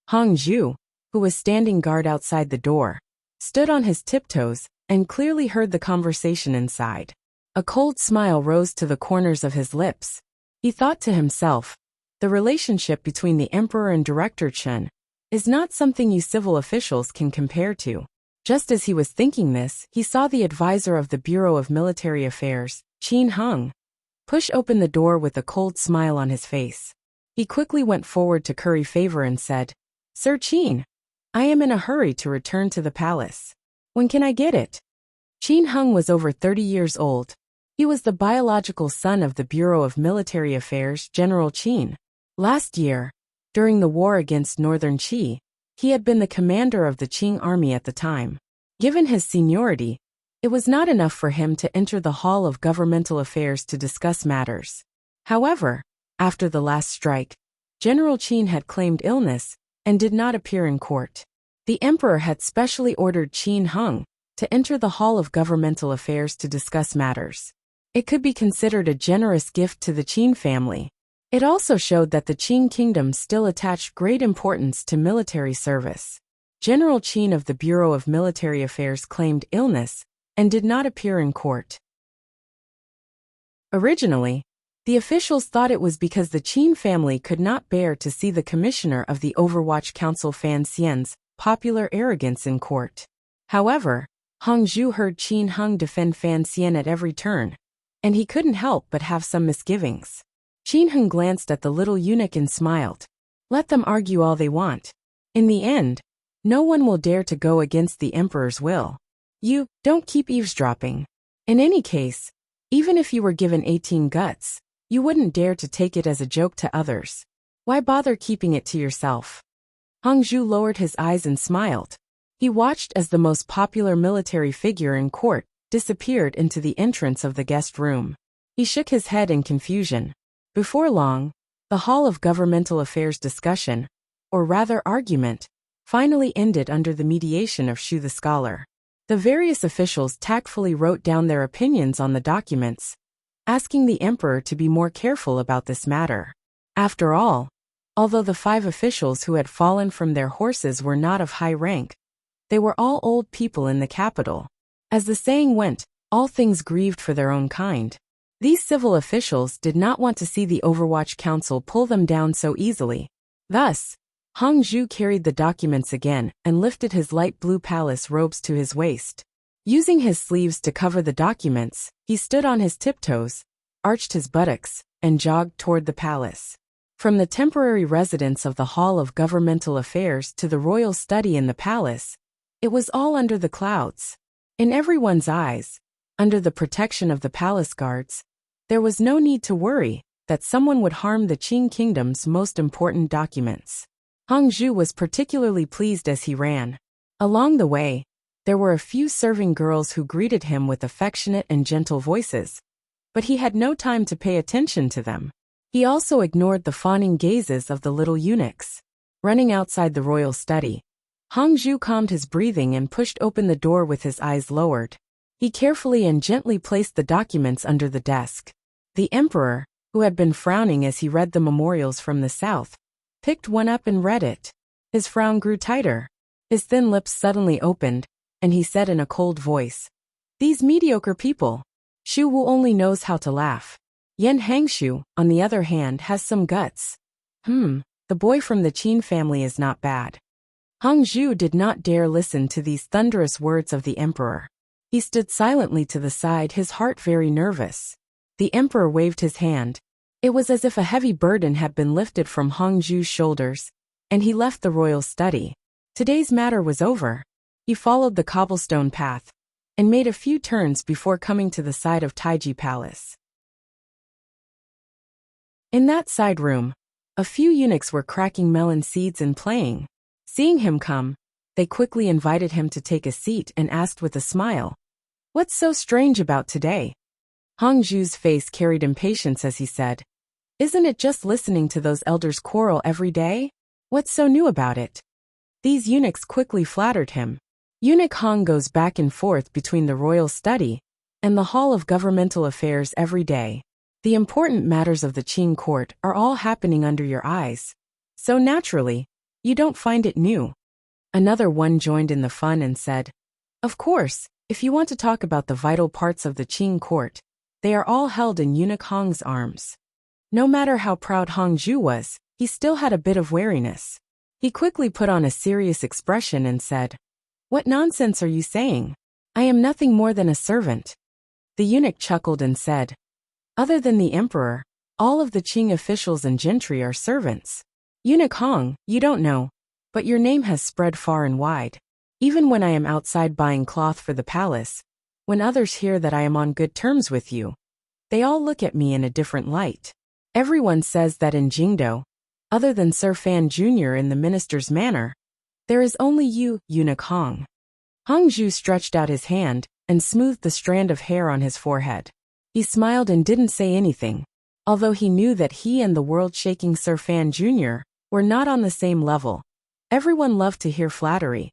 Hong Zhu, who was standing guard outside the door, stood on his tiptoes and clearly heard the conversation inside. A cold smile rose to the corners of his lips. He thought to himself, the relationship between the Emperor and Director Chen is not something you civil officials can compare to. Just as he was thinking this, he saw the advisor of the Bureau of Military Affairs, Qin Heng, push open the door with a cold smile on his face. He quickly went forward to curry favor and said, "Sir Qin, I am in a hurry to return to the palace. When can I get it?" Qin Heng was over 30 years old. He was the biological son of the Bureau of Military Affairs, General Qin. Last year, during the war against Northern Qi, he had been the commander of the Qing army at the time. Given his seniority, it was not enough for him to enter the Hall of Governmental Affairs to discuss matters. However, after the last strike, General Qin had claimed illness and did not appear in court. The Emperor had specially ordered Qin Heng to enter the Hall of Governmental Affairs to discuss matters. It could be considered a generous gift to the Qin family. It also showed that the Qing kingdom still attached great importance to military service. General Qin of the Bureau of Military Affairs claimed illness and did not appear in court. Originally, the officials thought it was because the Qin family could not bear to see the commissioner of the Overwatch Council Fan Xian's popular arrogance in court. However, Hong Zhu heard Qin Heng defend Fan Xian at every turn, and he couldn't help but have some misgivings. Qin Heng glanced at the little eunuch and smiled. Let them argue all they want. In the end, no one will dare to go against the Emperor's will. You don't keep eavesdropping. In any case, even if you were given 18 guts, you wouldn't dare to take it as a joke to others. Why bother keeping it to yourself? Hong Zhu lowered his eyes and smiled. He watched as the most popular military figure in court disappeared into the entrance of the guest room. He shook his head in confusion. Before long, the Hall of Governmental Affairs discussion, or rather argument, finally ended under the mediation of Shu the scholar. The various officials tactfully wrote down their opinions on the documents, asking the Emperor to be more careful about this matter. After all, although the 5 officials who had fallen from their horses were not of high rank, they were all old people in the capital. As the saying went, all things grieved for their own kind. These civil officials did not want to see the Overwatch Council pull them down so easily. Thus, Hong Zhu carried the documents again and lifted his light blue palace robes to his waist. Using his sleeves to cover the documents, he stood on his tiptoes, arched his buttocks, and jogged toward the palace. From the temporary residence of the Hall of Governmental Affairs to the royal study in the palace, it was all under the clouds. In everyone's eyes, under the protection of the palace guards, there was no need to worry that someone would harm the Qing kingdom's most important documents. Hong Zhu was particularly pleased as he ran. Along the way, there were a few serving girls who greeted him with affectionate and gentle voices, but he had no time to pay attention to them. He also ignored the fawning gazes of the little eunuchs. Running outside the royal study, Hong Zhu calmed his breathing and pushed open the door with his eyes lowered. He carefully and gently placed the documents under the desk. The emperor, who had been frowning as he read the memorials from the south, picked one up and read it. His frown grew tighter. His thin lips suddenly opened, and he said in a cold voice, "These mediocre people. Xu Wu only knows how to laugh. Yan Hangshu, on the other hand, has some guts. The boy from the Qin family is not bad." Hong Zhu did not dare listen to these thunderous words of the emperor. He stood silently to the side, his heart very nervous. The emperor waved his hand. It was as if a heavy burden had been lifted from Hong Zhu's shoulders, and he left the royal study. Today's matter was over. He followed the cobblestone path and made a few turns before coming to the side of Taiji Palace. In that side room, a few eunuchs were cracking melon seeds and playing. Seeing him come, they quickly invited him to take a seat and asked with a smile, "What's so strange about today?" Hong Zhu's face carried impatience as he said, "Isn't it just listening to those elders quarrel every day? What's so new about it?" These eunuchs quickly flattered him. Eunuch Hong goes back and forth between the royal study and the Hall of Governmental Affairs every day. The important matters of the Qing court are all happening under your eyes. So naturally, you don't find it new. Another one joined in the fun and said, "Of course, if you want to talk about the vital parts of the Qing court, they are all held in Eunuch Hong's arms." No matter how proud Hong Zhu was, he still had a bit of wariness. He quickly put on a serious expression and said, "What nonsense are you saying? I am nothing more than a servant." The eunuch chuckled and said, "Other than the emperor, all of the Qing officials and gentry are servants. Eunuch Hong, you don't know, but your name has spread far and wide. Even when I am outside buying cloth for the palace, when others hear that I am on good terms with you, they all look at me in a different light. Everyone says that in Jingdo, other than Sir Fan Jr. in the minister's manor, there is only you, Eunuch Hong." Hong Zhu stretched out his hand and smoothed the strand of hair on his forehead. He smiled and didn't say anything, although he knew that he and the world-shaking Sir Fan Jr. were not on the same level. Everyone loved to hear flattery,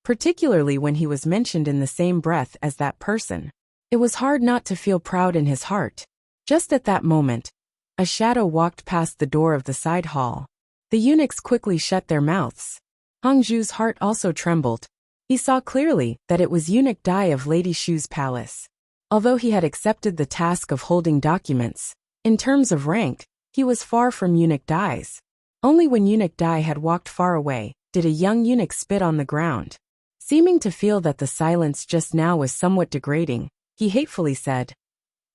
particularly when he was mentioned in the same breath as that person. It was hard not to feel proud in his heart. Just at that moment, a shadow walked past the door of the side hall. The eunuchs quickly shut their mouths. Hong Zhu's heart also trembled. He saw clearly that it was Eunuch Dai of Lady Shu's palace. Although he had accepted the task of holding documents, in terms of rank, he was far from Eunuch Dai's. Only when Eunuch Dai had walked far away did a young eunuch spit on the ground. Seeming to feel that the silence just now was somewhat degrading, he hatefully said,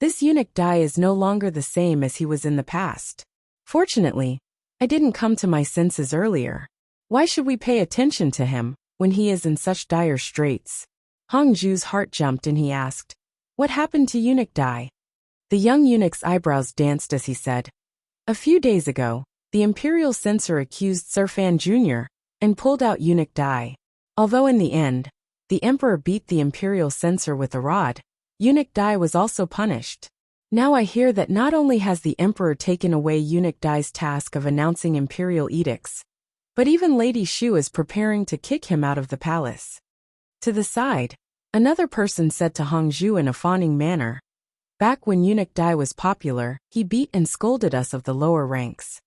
"This Eunuch Dai is no longer the same as he was in the past. Fortunately, I didn't come to my senses earlier. Why should we pay attention to him when he is in such dire straits?" Hong Zhu's heart jumped and he asked, "What happened to Eunuch Dai?" The young eunuch's eyebrows danced as he said, "A few days ago, the imperial censor accused Sir Fan Jr. and pulled out Eunuch Dai. Although in the end, the emperor beat the imperial censor with a rod, Eunuch Dai was also punished. Now I hear that not only has the emperor taken away Eunuch Dai's task of announcing imperial edicts, but even Lady Shu is preparing to kick him out of the palace." To the side, another person said to Hong Zhu in a fawning manner, "Back when Eunuch Dai was popular, he beat and scolded us of the lower ranks.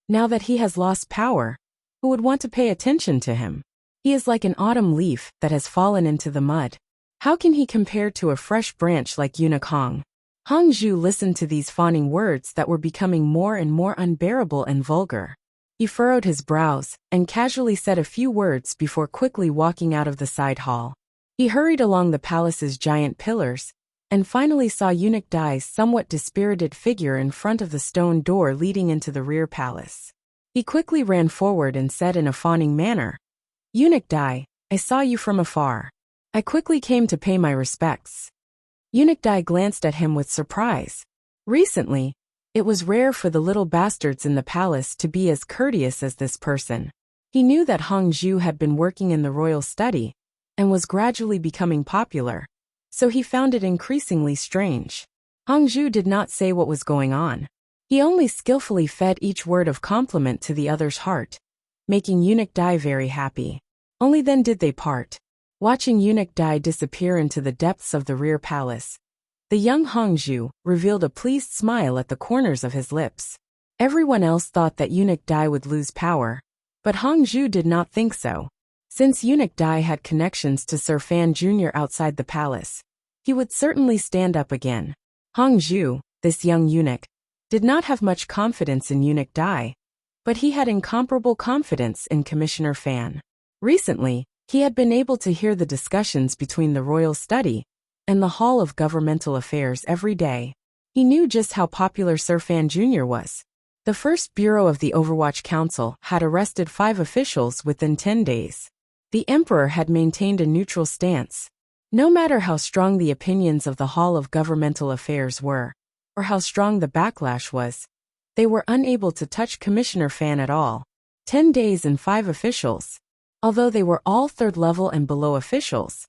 Now that he has lost power, who would want to pay attention to him? He is like an autumn leaf that has fallen into the mud. How can he compare to a fresh branch like Eunuch Hong?" Hong Zhu listened to these fawning words that were becoming more and more unbearable and vulgar. He furrowed his brows and casually said a few words before quickly walking out of the side hall. He hurried along the palace's giant pillars and finally saw Eunuch Dai's somewhat dispirited figure in front of the stone door leading into the rear palace. He quickly ran forward and said in a fawning manner, "Eunuch Dai, I saw you from afar. I quickly came to pay my respects." Eunuch Dai glanced at him with surprise. Recently, it was rare for the little bastards in the palace to be as courteous as this person. He knew that Hongzhu had been working in the royal study and was gradually becoming popular, so he found it increasingly strange. Hongzhu did not say what was going on. He only skillfully fed each word of compliment to the other's heart, making Eunuch Dai very happy. Only then did they part. Watching Eunuch Dai disappear into the depths of the rear palace, the young Hongzhu revealed a pleased smile at the corners of his lips. Everyone else thought that Eunuch Dai would lose power, but Hongzhu did not think so. Since Eunuch Dai had connections to Sir Fan Jr. outside the palace, he would certainly stand up again. Hongzhu, this young eunuch, did not have much confidence in Eunuch Dai, but he had incomparable confidence in Commissioner Fan. Recently, he had been able to hear the discussions between the royal study and the Hall of Governmental Affairs every day. He knew just how popular Sir Fan Jr. was. The first bureau of the Overwatch Council had arrested 5 officials within 10 days. The emperor had maintained a neutral stance. No matter how strong the opinions of the Hall of Governmental Affairs were, or how strong the backlash was, they were unable to touch Commissioner Fan at all. 10 days and 5 officials. Although they were all third-level and below officials,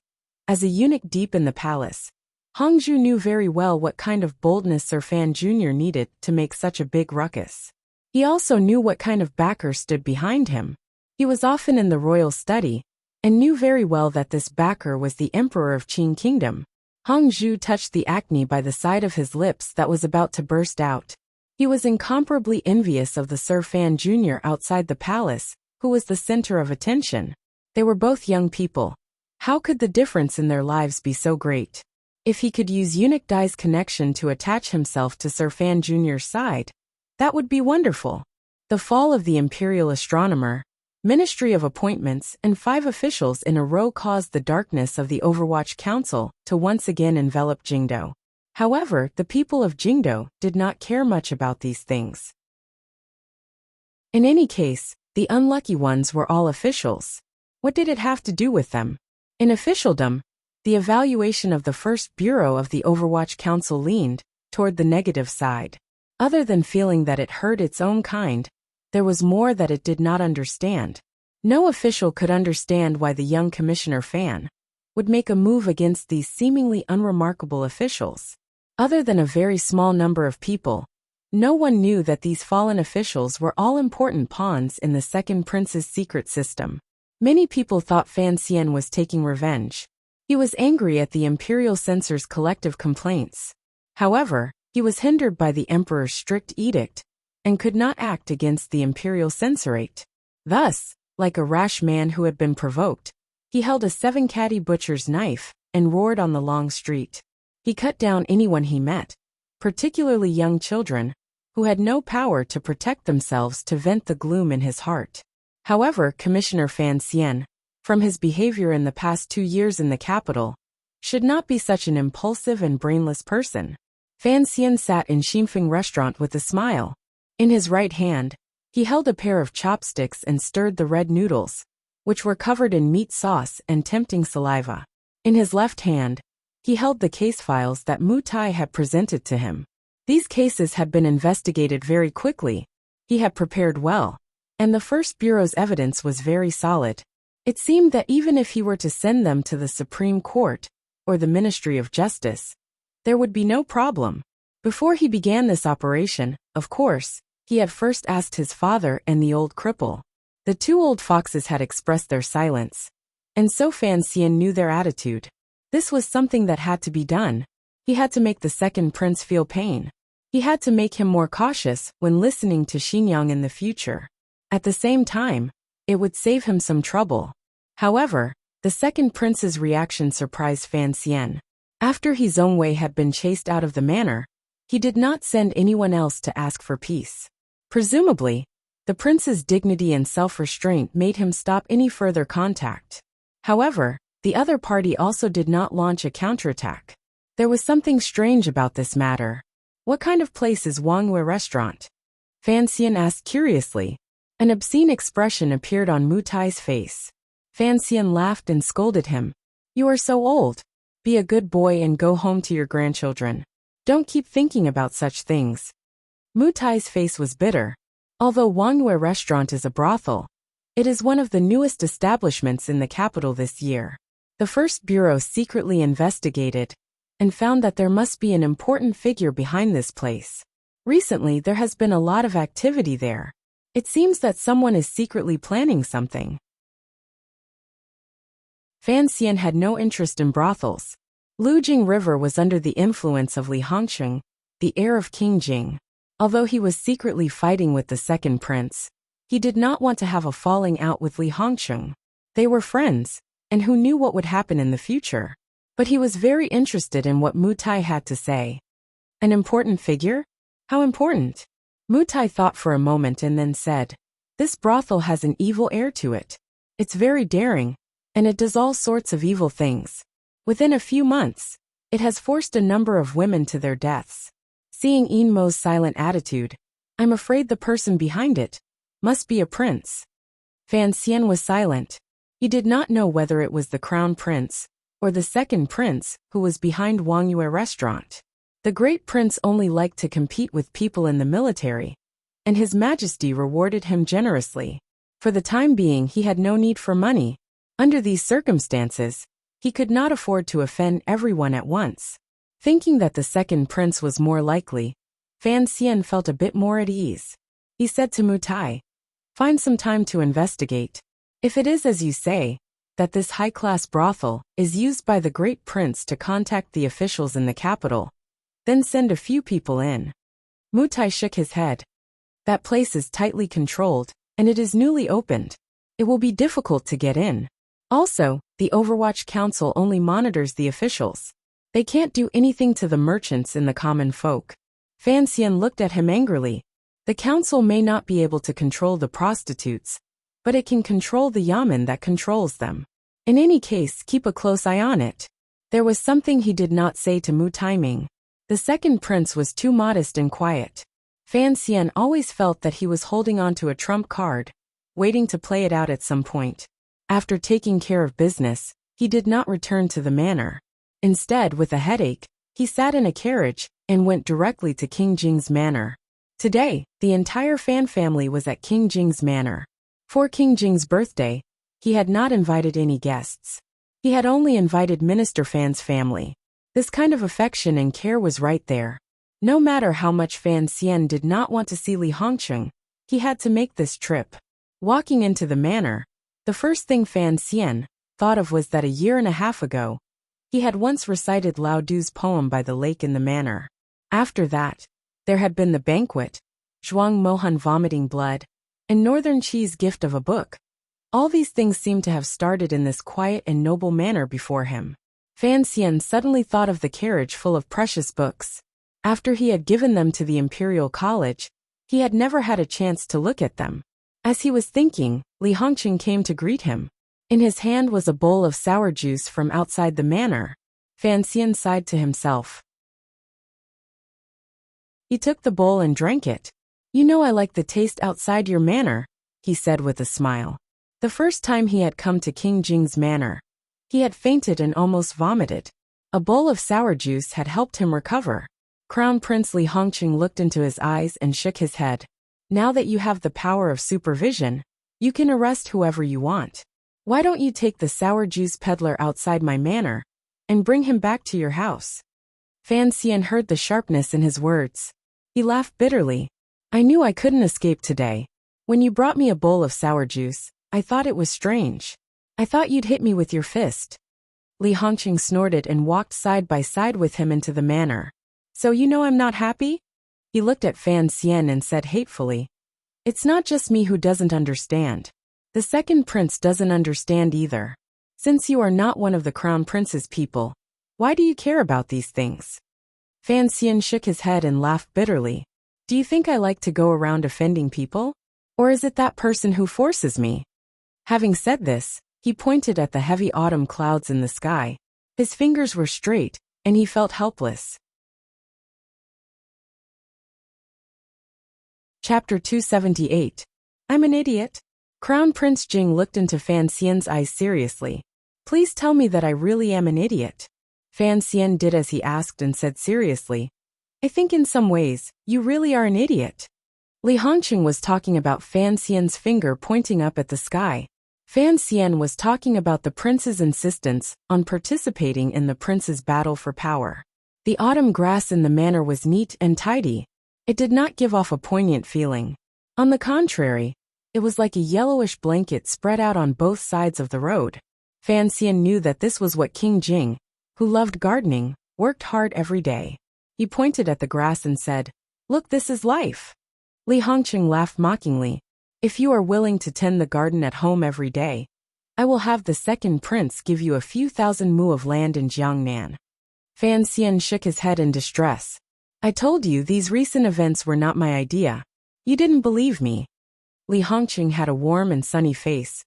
as a eunuch deep in the palace, Hongzhu knew very well what kind of boldness Sir Fan Jr. needed to make such a big ruckus. He also knew what kind of backer stood behind him. He was often in the royal study, and knew very well that this backer was the Emperor of Qing Kingdom. Hongzhu touched the acne by the side of his lips that was about to burst out. He was incomparably envious of the Sir Fan Jr. outside the palace, who was the center of attention. They were both young people. How could the difference in their lives be so great? If he could use Eunuch Dai's connection to attach himself to Sir Fan Jr.'s side, that would be wonderful. The fall of the Imperial Astronomer, Ministry of Appointments, and 5 officials in a row caused the darkness of the Overwatch Council to once again envelop Jingdo. However, the people of Jingdo did not care much about these things. In any case, the unlucky ones were all officials. What did it have to do with them? In officialdom, the evaluation of the first bureau of the Overwatch Council leaned toward the negative side. Other than feeling that it hurt its own kind, there was more that it did not understand. No official could understand why the young Commissioner Fan would make a move against these seemingly unremarkable officials. Other than a very small number of people, no one knew that these fallen officials were all important pawns in the second prince's secret system. Many people thought Fan Xian was taking revenge. He was angry at the imperial censor's collective complaints. However, he was hindered by the emperor's strict edict and could not act against the imperial censorate. Thus, like a rash man who had been provoked, he held a 7-caddy butcher's knife and roared on the long street. He cut down anyone he met, particularly young children, who had no power to protect themselves to vent the gloom in his heart. However, Commissioner Fan Xian, from his behavior in the past 2 years in the capital, should not be such an impulsive and brainless person. Fan Xian sat in Xinfeng restaurant with a smile. In his right hand, he held a pair of chopsticks and stirred the red noodles, which were covered in meat sauce and tempting saliva. In his left hand, he held the case files that Mu Tai had presented to him. These cases had been investigated very quickly. He had prepared well, and the first bureau's evidence was very solid. It seemed that even if he were to send them to the Supreme Court or the Ministry of Justice, there would be no problem. Before he began this operation, of course, he had first asked his father and the old cripple. The 2 old foxes had expressed their silence, and so Fan Xian knew their attitude. This was something that had to be done. He had to make the second prince feel pain. He had to make him more cautious when listening to Xinyang in the future. At the same time, it would save him some trouble. However, the second prince's reaction surprised Fan Xian. After He Zhongwei had been chased out of the manor, he did not send anyone else to ask for peace. Presumably, The prince's dignity and self-restraint made him stop any further contact. However, the other party also did not launch a counterattack. There was something strange about this matter. What kind of place is Wangyue restaurant? Fan Xian asked curiously. An obscene expression appeared on Mu Tai's face. Fan Xian laughed and scolded him. You are so old. Be a good boy and go home to your grandchildren. Don't keep thinking about such things. Mu Tai's face was bitter. Although Wangyue restaurant is a brothel, it is one of the newest establishments in the capital this year. The first bureau secretly investigated and found that there must be an important figure behind this place. Recently, there has been a lot of activity there. It seems that someone is secretly planning something. Fan Xian had no interest in brothels. Lujing River was under the influence of Li Hongsheng, the heir of King Jing. Although he was secretly fighting with the second prince, he did not want to have a falling out with Li Hongsheng. They were friends, and who knew what would happen in the future? But he was very interested in what Mu Tai had to say. An important figure? How important? Mu Tai thought for a moment and then said, This brothel has an evil air to it. It's very daring, and it does all sorts of evil things. Within a few months, it has forced a number of women to their deaths. Seeing Inmo's silent attitude, I'm afraid the person behind it must be a prince. Fan Xian was silent. He did not know whether it was the crown prince or the second prince who was behind Wangyue restaurant. The great prince only liked to compete with people in the military, and His Majesty rewarded him generously. For the time being, he had no need for money. Under these circumstances, he could not afford to offend everyone at once. Thinking that the second prince was more likely, Fan Xian felt a bit more at ease. He said to Mu Tai, Find some time to investigate. If it is as you say, that this high-class brothel is used by the great prince to contact the officials in the capital, then send a few people in. Mu Tai shook his head. That place is tightly controlled, and it is newly opened. It will be difficult to get in. Also, the Overwatch Council only monitors the officials. They can't do anything to the merchants and the common folk. Fan Xian looked at him angrily. The council may not be able to control the prostitutes, but it can control the yamen that controls them. In any case, keep a close eye on it. There was something he did not say to Mu Taiming. The second prince was too modest and quiet. Fan Xian always felt that he was holding on to a trump card, waiting to play it out at some point. After taking care of business, he did not return to the manor. Instead, with a headache, he sat in a carriage and went directly to King Jing's manor. Today, the entire Fan family was at King Jing's manor. For King Jing's birthday, he had not invited any guests. He had only invited Minister Fan's family. This kind of affection and care was right there. No matter how much Fan Xian did not want to see Li Hongsheng, he had to make this trip. Walking into the manor, the first thing Fan Xian thought of was that a year and a half ago, he had once recited Lao Du's poem by the lake in the manor. After that, there had been the banquet, Zhuang Mohan vomiting blood, and Northern Chi's gift of a book. All these things seemed to have started in this quiet and noble manner before him. Fan Xian suddenly thought of the carriage full of precious books. After he had given them to the Imperial College, he had never had a chance to look at them. As he was thinking, Li Hongqing came to greet him. In his hand was a bowl of sour juice from outside the manor. Fan Xian sighed to himself. He took the bowl and drank it. You know I like the taste outside your manor, he said with a smile. The first time he had come to King Jing's manor, he had fainted and almost vomited. A bowl of sour juice had helped him recover. Crown Prince Li Hongqing looked into his eyes and shook his head. Now that you have the power of supervision, you can arrest whoever you want. Why don't you take the sour juice peddler outside my manor and bring him back to your house? Fan Xian heard the sharpness in his words. He laughed bitterly. I knew I couldn't escape today. When you brought me a bowl of sour juice, I thought it was strange. I thought you'd hit me with your fist. Li Hongqing snorted and walked side by side with him into the manor. So you know I'm not happy? He looked at Fan Xian and said hatefully. It's not just me who doesn't understand. The second prince doesn't understand either. Since you are not one of the crown prince's people, why do you care about these things? Fan Xian shook his head and laughed bitterly. Do you think I like to go around offending people? Or is it that person who forces me? Having said this, he pointed at the heavy autumn clouds in the sky. His fingers were straight, and he felt helpless. Chapter 278. I'm an idiot. Crown Prince Jing looked into Fan Xian's eyes seriously. Please tell me that I really am an idiot. Fan Xian did as he asked and said seriously, I think in some ways, you really are an idiot. Li Hongqing was talking about Fan Xian's finger pointing up at the sky. Fan Xian was talking about the prince's insistence on participating in the prince's battle for power. The autumn grass in the manor was neat and tidy. It did not give off a poignant feeling. On the contrary, it was like a yellowish blanket spread out on both sides of the road. Fan Xian knew that this was what King Jing, who loved gardening, worked hard every day. He pointed at the grass and said, Look, this is life. Li Hongqing laughed mockingly. If you are willing to tend the garden at home every day, I will have the second prince give you a few thousand mu of land in Jiangnan. Fan Xian shook his head in distress. I told you these recent events were not my idea. You didn't believe me. Li Hongqing had a warm and sunny face.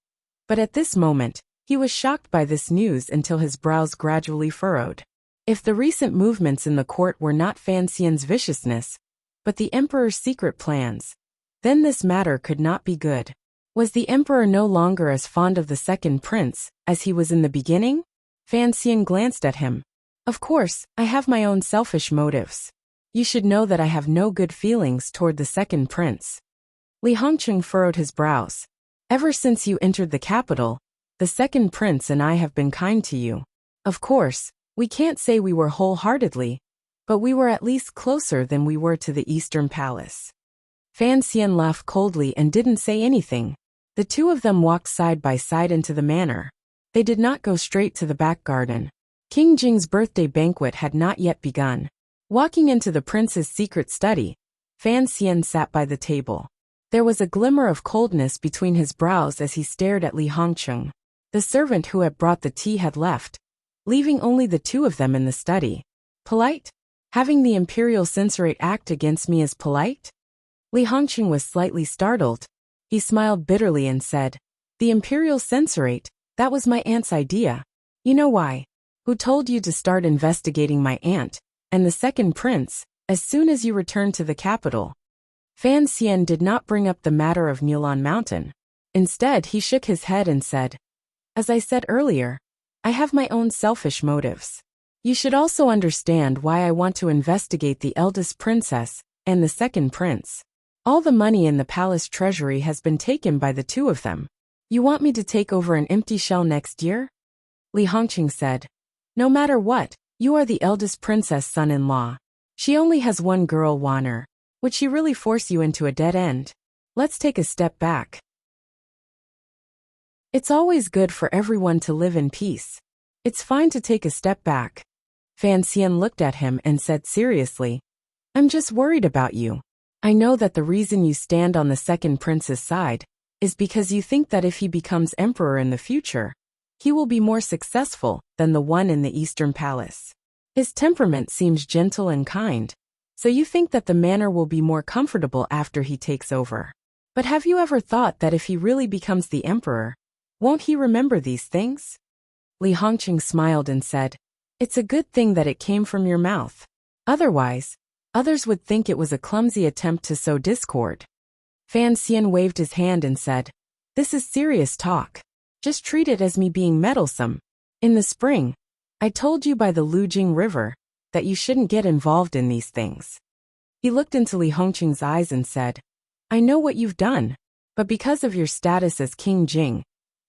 But at this moment, he was shocked by this news until his brows gradually furrowed. If the recent movements in the court were not Fan Xian's viciousness, but the emperor's secret plans, then this matter could not be good. Was the emperor no longer as fond of the second prince as he was in the beginning? Fan Xian glanced at him. Of course, I have my own selfish motives. You should know that I have no good feelings toward the second prince. Li Hongqing furrowed his brows. Ever since you entered the capital, the second prince and I have been kind to you. Of course, we can't say we were wholeheartedly, but we were at least closer than we were to the Eastern Palace. Fan Xian laughed coldly and didn't say anything. The two of them walked side by side into the manor. They did not go straight to the back garden. King Jing's birthday banquet had not yet begun. Walking into the prince's secret study, Fan Xian sat by the table. There was a glimmer of coldness between his brows as he stared at Li Hongqing. The servant who had brought the tea had left, leaving only the two of them in the study. Polite? Having the imperial censorate act against me is polite? Li Hongqing was slightly startled. He smiled bitterly and said, The imperial censorate, that was my aunt's idea. You know why? Who told you to start investigating my aunt and the second prince as soon as you returned to the capital? Fan Xian did not bring up the matter of Nilan Mountain. Instead, he shook his head and said, As I said earlier, I have my own selfish motives. You should also understand why I want to investigate the eldest princess and the second prince. All the money in the palace treasury has been taken by the two of them. You want me to take over an empty shell next year? Li Hongqing said, No matter what, you are the eldest princess son-in-law. She only has one girl, Wanner. Would she really force you into a dead end? Let's take a step back. It's always good for everyone to live in peace. It's fine to take a step back. Fan Xian looked at him and said seriously, I'm just worried about you. I know that the reason you stand on the second prince's side is because you think that if he becomes emperor in the future, he will be more successful than the one in the Eastern Palace. His temperament seems gentle and kind, so you think that the manor will be more comfortable after he takes over. But have you ever thought that if he really becomes the emperor, won't he remember these things? Li Hongqing smiled and said, It's a good thing that it came from your mouth. Otherwise, others would think it was a clumsy attempt to sow discord. Fan Xian waved his hand and said, This is serious talk. Just treat it as me being meddlesome. In the spring, I told you by the Lujing River that you shouldn't get involved in these things. He looked into Li Hongqing's eyes and said, I know what you've done, but because of your status as King Jing,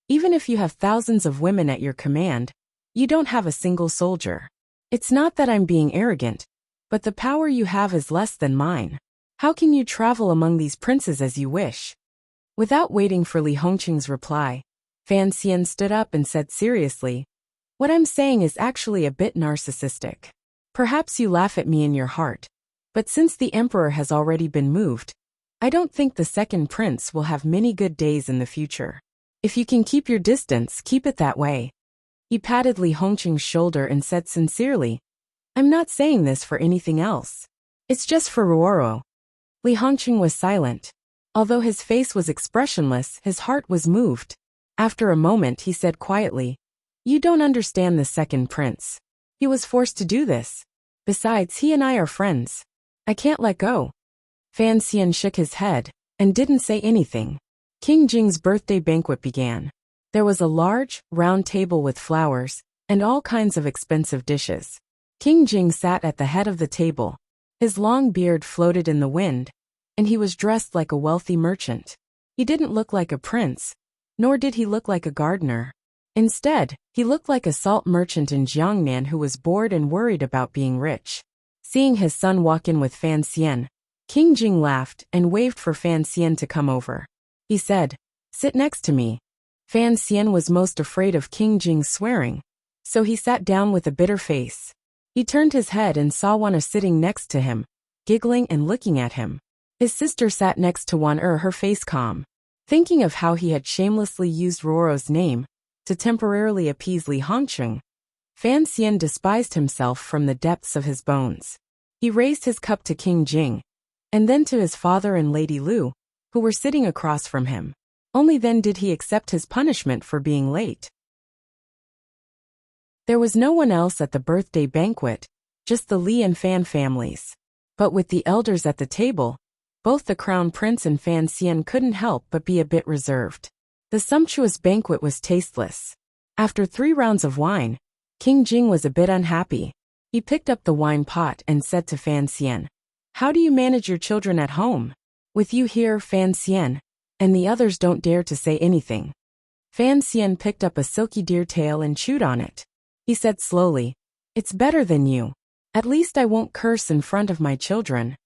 even if you have thousands of women at your command, you don't have a single soldier. It's not that I'm being arrogant, but the power you have is less than mine. How can you travel among these princes as you wish? Without waiting for Li Hongqing's reply, Fan Xian stood up and said seriously, What I'm saying is actually a bit narcissistic. Perhaps you laugh at me in your heart, but since the emperor has already been moved, I don't think the second prince will have many good days in the future. If you can keep your distance, keep it that way. He patted Li Hongqing's shoulder and said sincerely, I'm not saying this for anything else. It's just for Ruoro. Li Hongqing was silent. Although his face was expressionless, his heart was moved. After a moment he said quietly, "You don't understand the second prince. He was forced to do this. Besides, he and I are friends. I can't let go." Fan Xian shook his head and didn't say anything. King Jing's birthday banquet began. There was a large, round table with flowers and all kinds of expensive dishes. King Jing sat at the head of the table. His long beard floated in the wind, and he was dressed like a wealthy merchant. He didn't look like a prince, nor did he look like a gardener. Instead, he looked like a salt merchant in Jiangnan who was bored and worried about being rich. Seeing his son walk in with Fan Xian, King Jing laughed and waved for Fan Xian to come over. He said, "Sit next to me." Fan Xian was most afraid of King Jing's swearing, so he sat down with a bitter face. He turned his head and saw Wan Er sitting next to him, giggling and looking at him. His sister sat next to Wan Er, her face calm. Thinking of how he had shamelessly used Roro's name to temporarily appease Li Hongcheng, Fan Xian despised himself from the depths of his bones. He raised his cup to King Jing, and then to his father and Lady Lu, who were sitting across from him. Only then did he accept his punishment for being late. There was no one else at the birthday banquet, just the Li and Fan families. But with the elders at the table, both the Crown Prince and Fan Xian couldn't help but be a bit reserved. The sumptuous banquet was tasteless. After 3 rounds of wine, King Jing was a bit unhappy. He picked up the wine pot and said to Fan Xian, "How do you manage your children at home? With you here, Fan Xian, and the others don't dare to say anything." Fan Xian picked up a silky deer tail and chewed on it. He said slowly, "It's better than you. At least I won't curse in front of my children."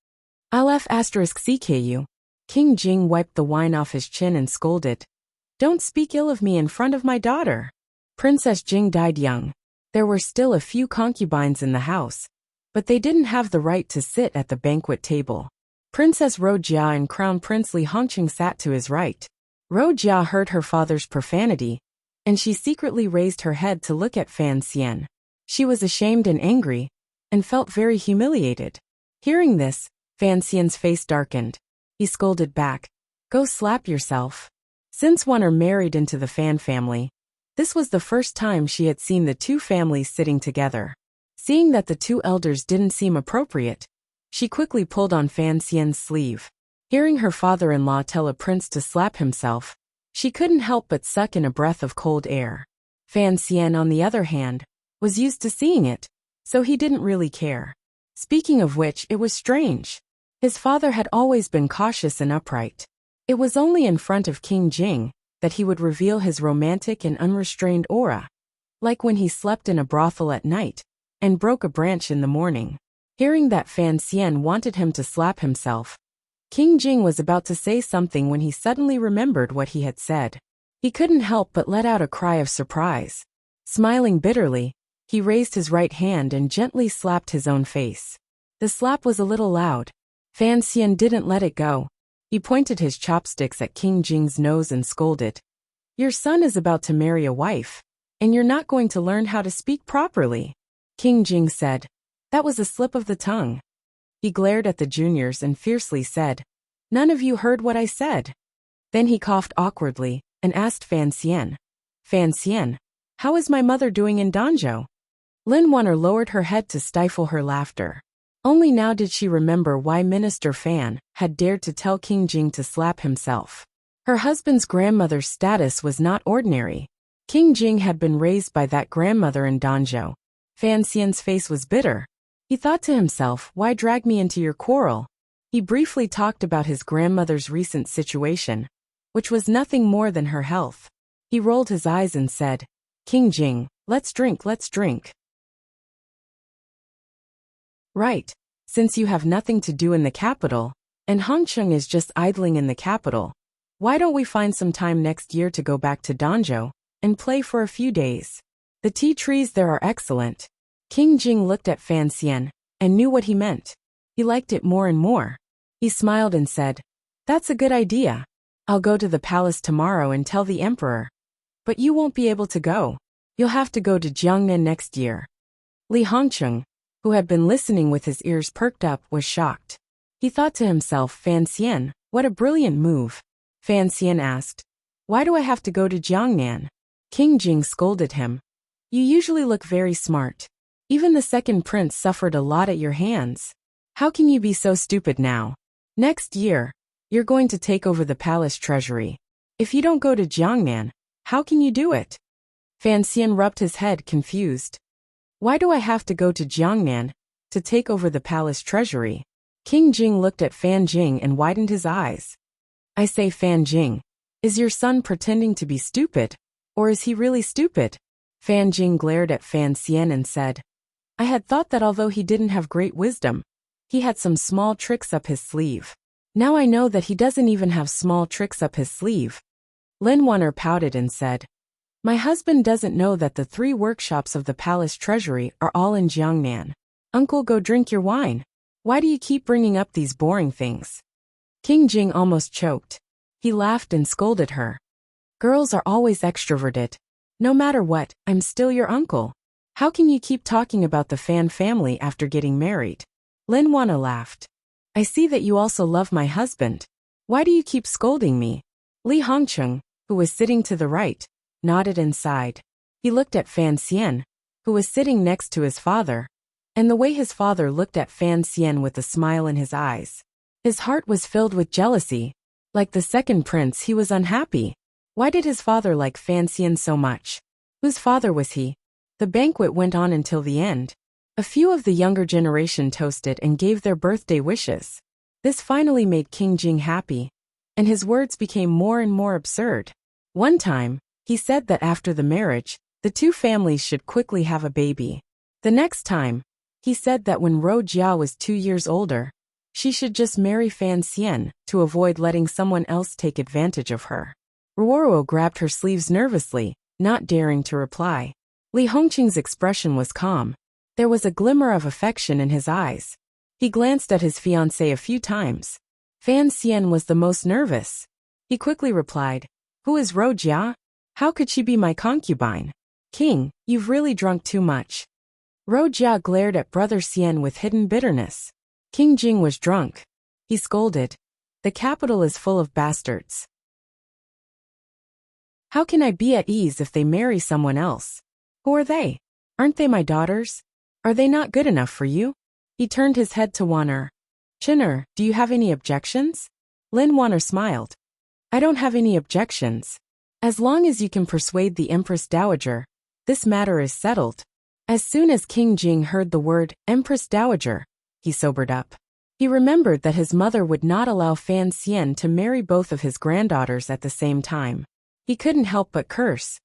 "I'll *CKU. King Jing wiped the wine off his chin and scolded, "Don't speak ill of me in front of my daughter." Princess Jing died young. There were still a few concubines in the house, but they didn't have the right to sit at the banquet table. Princess Rojia and Crown Prince Li Hongqing sat to his right. Rojia heard her father's profanity, and she secretly raised her head to look at Fan Xian. She was ashamed and angry, and felt very humiliated. Hearing this, Fan Xian's face darkened. He scolded back, "Go slap yourself." Since Wan Er married into the Fan family, this was the first time she had seen the 2 families sitting together. Seeing that the 2 elders didn't seem appropriate, she quickly pulled on Fan Xian's sleeve. Hearing her father-in-law tell a prince to slap himself, she couldn't help but suck in a breath of cold air. Fan Xian, on the other hand, was used to seeing it, so he didn't really care. Speaking of which, it was strange. His father had always been cautious and upright. It was only in front of King Jing that he would reveal his romantic and unrestrained aura, like when he slept in a brothel at night and broke a branch in the morning. Hearing that Fan Xian wanted him to slap himself, King Jing was about to say something when he suddenly remembered what he had said. He couldn't help but let out a cry of surprise. Smiling bitterly, he raised his right hand and gently slapped his own face. The slap was a little loud. Fan Xian didn't let it go. He pointed his chopsticks at King Jing's nose and scolded, "Your son is about to marry a wife, and you're not going to learn how to speak properly." King Jing said, "That was a slip of the tongue." He glared at the juniors and fiercely said, "None of you heard what I said." Then he coughed awkwardly and asked Fan Xian, "Fan Xian, how is my mother doing in Danzhou?" Lin Wan Er lowered her head to stifle her laughter. Only now did she remember why Minister Fan had dared to tell King Jing to slap himself. Her husband's grandmother's status was not ordinary. King Jing had been raised by that grandmother in Danzhou. Fan Xian's face was bitter. He thought to himself, "Why drag me into your quarrel?" He briefly talked about his grandmother's recent situation, which was nothing more than her health. He rolled his eyes and said, "King Jing, let's drink, let's drink." "Right, since you have nothing to do in the capital, and Hongcheng is just idling in the capital, why don't we find some time next year to go back to Danzhou and play for a few days? The tea trees there are excellent." King Jing looked at Fan Xian and knew what he meant. He liked it more and more. He smiled and said, "That's a good idea. I'll go to the palace tomorrow and tell the emperor. But you won't be able to go. You'll have to go to Jiangnan next year." Li Hongcheng, who had been listening with his ears perked up, was shocked. He thought to himself, Fan Xian, What a brilliant move. Fan Xian asked. Why do I have to go to Jiangnan? King Jing scolded him. You usually look very smart. Even the second prince suffered a lot at your hands. How can you be so stupid now? Next year, you're going to take over the palace treasury. If you don't go to Jiangnan, how can you do it? Fan Xian rubbed his head, confused. Why do I have to go to Jiangnan to take over the palace treasury? King Jing looked at Fan Jing and widened his eyes. I say, Fan Jing, is your son pretending to be stupid, or is he really stupid? Fan Jing glared at Fan Xian and said, I had thought that although he didn't have great wisdom, he had some small tricks up his sleeve. Now I know that he doesn't even have small tricks up his sleeve. Lin Wanner pouted and said, My husband doesn't know that the 3 workshops of the palace treasury are all in Jiangnan. Uncle, go drink your wine. Why do you keep bringing up these boring things? King Jing almost choked. He laughed and scolded her. Girls are always extroverted. No matter what, I'm still your uncle. How can you keep talking about the Fan family after getting married? Lin Wanna laughed. I see that you also love my husband. Why do you keep scolding me? Li Hongcheng, who was sitting to the right, nodded and sighed. He looked at Fan Xian, who was sitting next to his father, and the way his father looked at Fan Xian with a smile in his eyes. His heart was filled with jealousy. Like the second prince, he was unhappy. Why did his father like Fan Xian so much? Whose father was he? The banquet went on until the end. A few of the younger generation toasted and gave their birthday wishes. This finally made King Jing happy, and his words became more and more absurd. One time, he said that after the marriage, the 2 families should quickly have a baby. The next time, he said that when Ro Jia was 2 years older, she should just marry Fan Xian to avoid letting someone else take advantage of her. Ruoro grabbed her sleeves nervously, not daring to reply. Li Hongqing's expression was calm. There was a glimmer of affection in his eyes. He glanced at his fiancée a few times. Fan Xian was the most nervous. He quickly replied, Who is Ro Jia? How could she be my concubine? King, you've really drunk too much. Ro Jia glared at Brother Xian with hidden bitterness. King Jing was drunk. He scolded. The capital is full of bastards. How can I be at ease if they marry someone else? Who are they? Aren't they my daughters? Are they not good enough for you? He turned his head to Wanner. Chinner, do you have any objections? Lin Wanner smiled. I don't have any objections. As long as you can persuade the Empress Dowager, this matter is settled. As soon as King Jing heard the word Empress Dowager, he sobered up. He remembered that his mother would not allow Fan Xian to marry both of his granddaughters at the same time. He couldn't help but curse.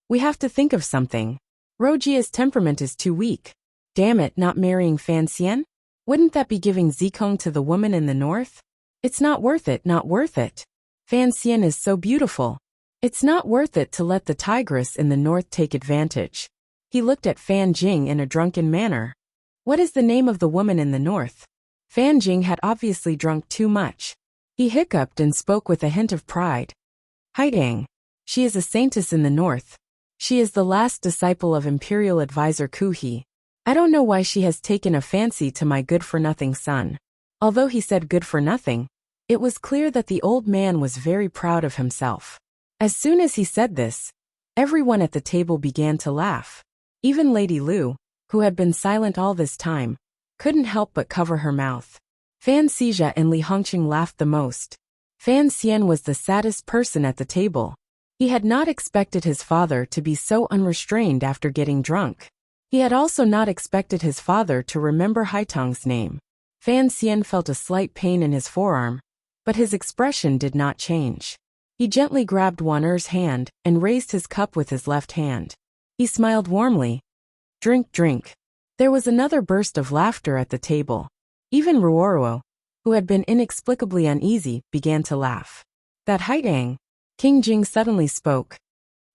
We have to think of something. Ro Jia's temperament is too weak. Damn it, not marrying Fan Xian? Wouldn't that be giving Zikong to the woman in the north? It's not worth it, not worth it. Fan Xian is so beautiful. It's not worth it to let the tigress in the north take advantage. He looked at Fan Jing in a drunken manner. What is the name of the woman in the north? Fan Jing had obviously drunk too much. He hiccuped and spoke with a hint of pride. Haidang. She is a saintess in the north. She is the last disciple of Imperial Advisor Ku He. I don't know why she has taken a fancy to my good-for-nothing son. Although he said good-for-nothing, it was clear that the old man was very proud of himself. As soon as he said this, everyone at the table began to laugh. Even Lady Lu, who had been silent all this time, couldn't help but cover her mouth. Fan Xijia and Li Hongqing laughed the most. Fan Xian was the saddest person at the table. He had not expected his father to be so unrestrained after getting drunk. He had also not expected his father to remember Haitang's name. Fan Xian felt a slight pain in his forearm, but his expression did not change. He gently grabbed Wan'er's hand and raised his cup with his left hand. He smiled warmly. Drink, drink. There was another burst of laughter at the table. Even Ruoruo, who had been inexplicably uneasy, began to laugh. That Haidang. King Jing suddenly spoke.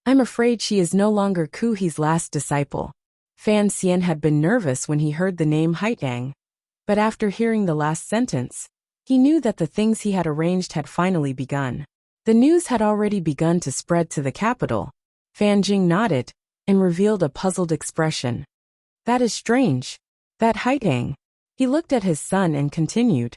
I'm afraid she is no longer Ku He's last disciple. Fan Xian had been nervous when he heard the name Haidang, but after hearing the last sentence, he knew that the things he had arranged had finally begun. The news had already begun to spread to the capital. Fan Jing nodded and revealed a puzzled expression. That is strange. That Haidang. He looked at his son and continued.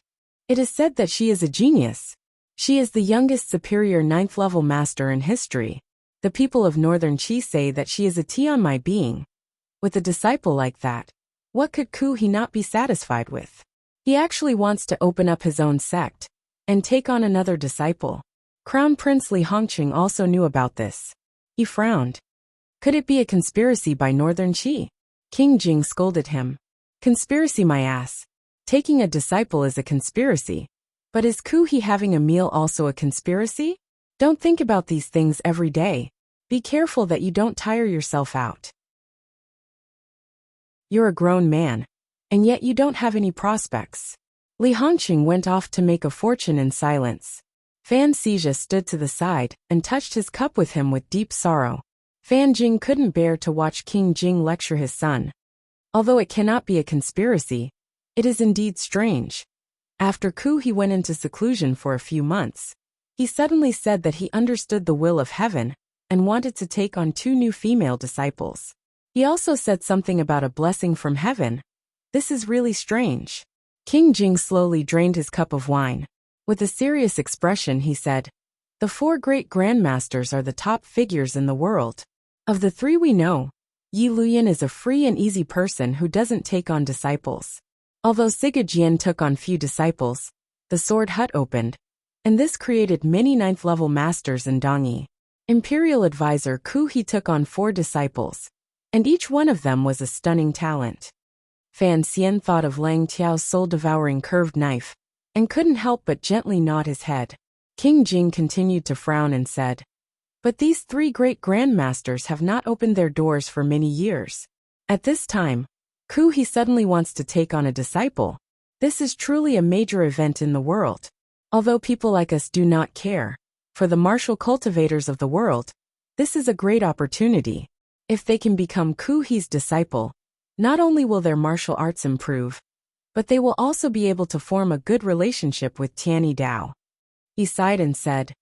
It is said that she is a genius. She is the youngest superior 9th level master in history. The people of Northern Qi say that she is a Tian my being. With a disciple like that, what could Ku he not be satisfied with? He actually wants to open up his own sect and take on another disciple. Crown Prince Li Hongqing also knew about this. He frowned. Could it be a conspiracy by Northern Qi? King Jing scolded him. Conspiracy my ass. Taking a disciple is a conspiracy. But is Ku he having a meal also a conspiracy? Don't think about these things every day. Be careful that you don't tire yourself out. You're a grown man, and yet you don't have any prospects. Li Hongqing went off to make a fortune in silence. Fan Xizha stood to the side and touched his cup with him with deep sorrow. Fan Jing couldn't bear to watch King Jing lecture his son. Although it cannot be a conspiracy, it is indeed strange. After Ku he went into seclusion for a few months. He suddenly said that he understood the will of heaven and wanted to take on 2 new female disciples. He also said something about a blessing from heaven. This is really strange. King Jing slowly drained his cup of wine. With a serious expression he said, the 4 great grandmasters are the top figures in the world. Of the 3 we know, Yi Luyan is a free and easy person who doesn't take on disciples. Although Siga Jian took on few disciples, the sword hut opened, and this created many 9th level masters in Dongyi. Imperial advisor Ku he took on 4 disciples, and each one of them was a stunning talent. Fan Xian thought of Lang Tiao's soul-devouring curved knife, and couldn't help but gently nod his head. King Jing continued to frown and said, but these 3 great grandmasters have not opened their doors for many years. At this time, Ku he suddenly wants to take on a disciple. This is truly a major event in the world. Although people like us do not care, for the martial cultivators of the world, this is a great opportunity. If they can become Ku he's disciple, not only will their martial arts improve, but they will also be able to form a good relationship with Tianyi Dao. He sighed and said,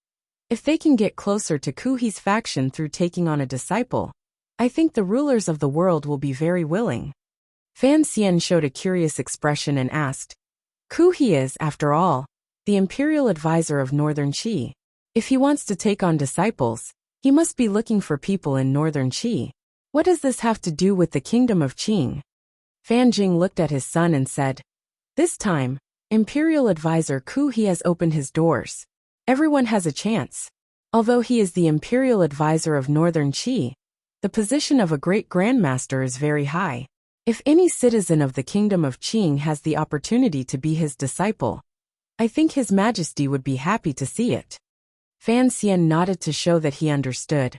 if they can get closer to Ku he's faction through taking on a disciple, I think the rulers of the world will be very willing. Fan Xian showed a curious expression and asked, Ku he is, after all, the imperial advisor of Northern Qi. If he wants to take on disciples, he must be looking for people in Northern Qi. What does this have to do with the kingdom of Qing? Fan Jing looked at his son and said, this time, imperial advisor Ku he has opened his doors. Everyone has a chance. Although he is the imperial advisor of Northern Qi, the position of a great grandmaster is very high. If any citizen of the kingdom of Qing has the opportunity to be his disciple, I think His Majesty would be happy to see it. Fan Xian nodded to show that he understood,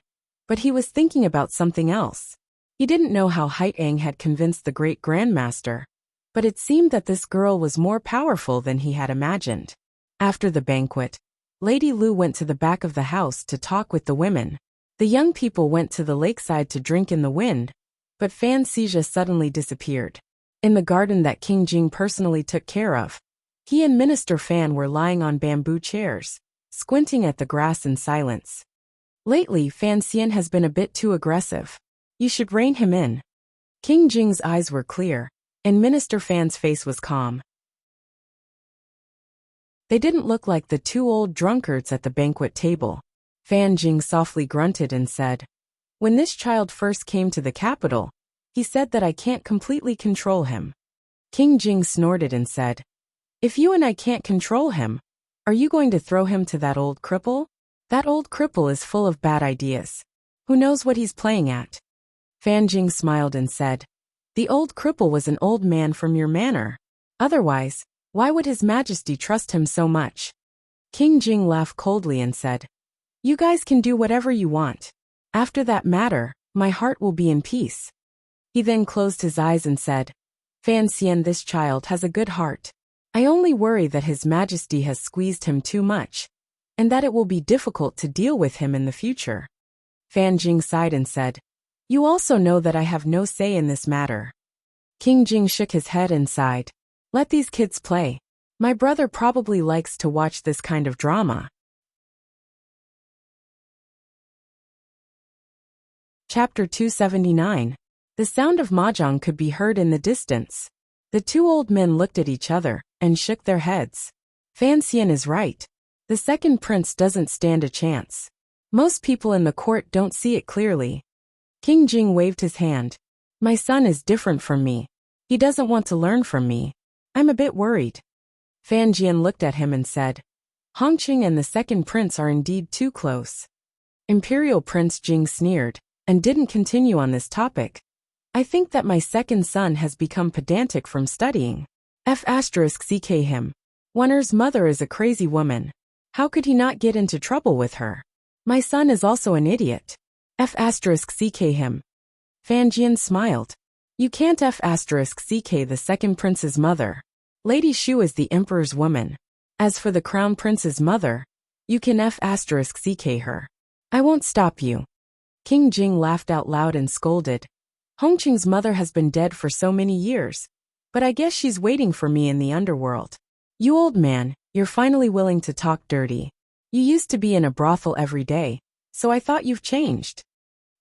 but he was thinking about something else. He didn't know how Haitang had convinced the great grandmaster, but it seemed that this girl was more powerful than he had imagined. After the banquet, Lady Lu went to the back of the house to talk with the women. The young people went to the lakeside to drink in the wind, but Fan Xizha suddenly disappeared. In the garden that King Jing personally took care of, he and Minister Fan were lying on bamboo chairs, squinting at the grass in silence. Lately, Fan Xian has been a bit too aggressive. You should rein him in. King Jing's eyes were clear, and Minister Fan's face was calm. They didn't look like the 2 old drunkards at the banquet table. Fan Jing softly grunted and said, when this child first came to the capital, he said that I can't completely control him. King Jing snorted and said, if you and I can't control him, are you going to throw him to that old cripple? That old cripple is full of bad ideas. Who knows what he's playing at? Fan Jing smiled and said, the old cripple was an old man from your manor. Otherwise, why would His Majesty trust him so much? King Jing laughed coldly and said, you guys can do whatever you want. After that matter, my heart will be in peace. He then closed his eyes and said, Fan Xian, this child has a good heart. I only worry that His Majesty has squeezed him too much, and that it will be difficult to deal with him in the future. Fan Jing sighed and said, you also know that I have no say in this matter. King Jing shook his head and sighed. Let these kids play. My brother probably likes to watch this kind of drama. Chapter 279. The sound of mahjong could be heard in the distance. The 2 old men looked at each other and shook their heads. Fan Xian is right. The The second prince doesn't stand a chance. Most people in the court don't see it clearly. King Jing waved his hand. My son is different from me. He doesn't want to learn from me. I'm a bit worried. Fan Jian looked at him and said, Hongqing and the second prince are indeed too close. Imperial Prince Jing sneered, and didn't continue on this topic. I think that my second son has become pedantic from studying. Ck him. Wonner's mother is a crazy woman. How could he not get into trouble with her? My son is also an idiot. Ck him. Fan Jian smiled. You can't ck the second prince's mother. Lady Shu is the emperor's woman. As for the crown prince's mother, you can ck her. I won't stop you. King Jing laughed out loud and scolded. Hongqing's mother has been dead for so many years, but I guess she's waiting for me in the underworld. You old man, you're finally willing to talk dirty. You used to be in a brothel every day, so I thought you've changed.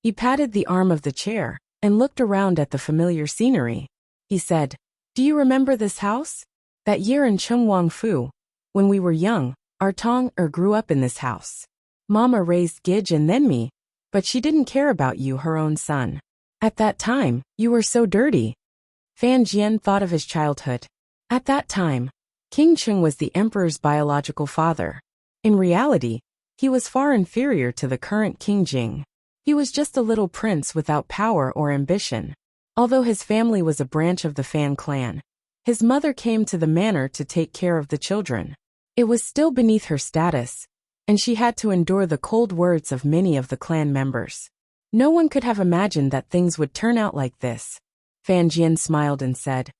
He patted the arm of the chair and looked around at the familiar scenery. He said, Do you remember this house? That year in Chengwangfu, when we were young, our Tong-er grew up in this house. Mama raised Gij and then me, but she didn't care about you, her own son. At that time, you were so dirty. Fan Jian thought of his childhood. At that time, King Cheng was the emperor's biological father. In reality, he was far inferior to the current King Jing. He was just a little prince without power or ambition. Although his family was a branch of the Fan clan, his mother came to the manor to take care of the children. It was still beneath her status, and she had to endure the cold words of many of the clan members. No one could have imagined that things would turn out like this. Fan Jian smiled and said,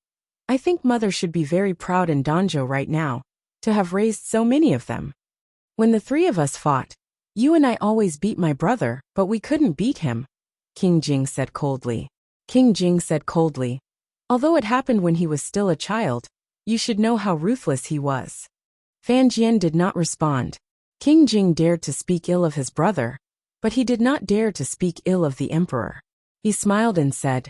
I think mother should be very proud in Danzhou right now, to have raised so many of them. When the three of us fought, you and I always beat my brother, but we couldn't beat him, King Jing said coldly. King Jing said coldly, Although it happened when he was still a child, you should know how ruthless he was. Fan Jian did not respond. King Jing dared to speak ill of his brother, but he did not dare to speak ill of the emperor. He smiled and said,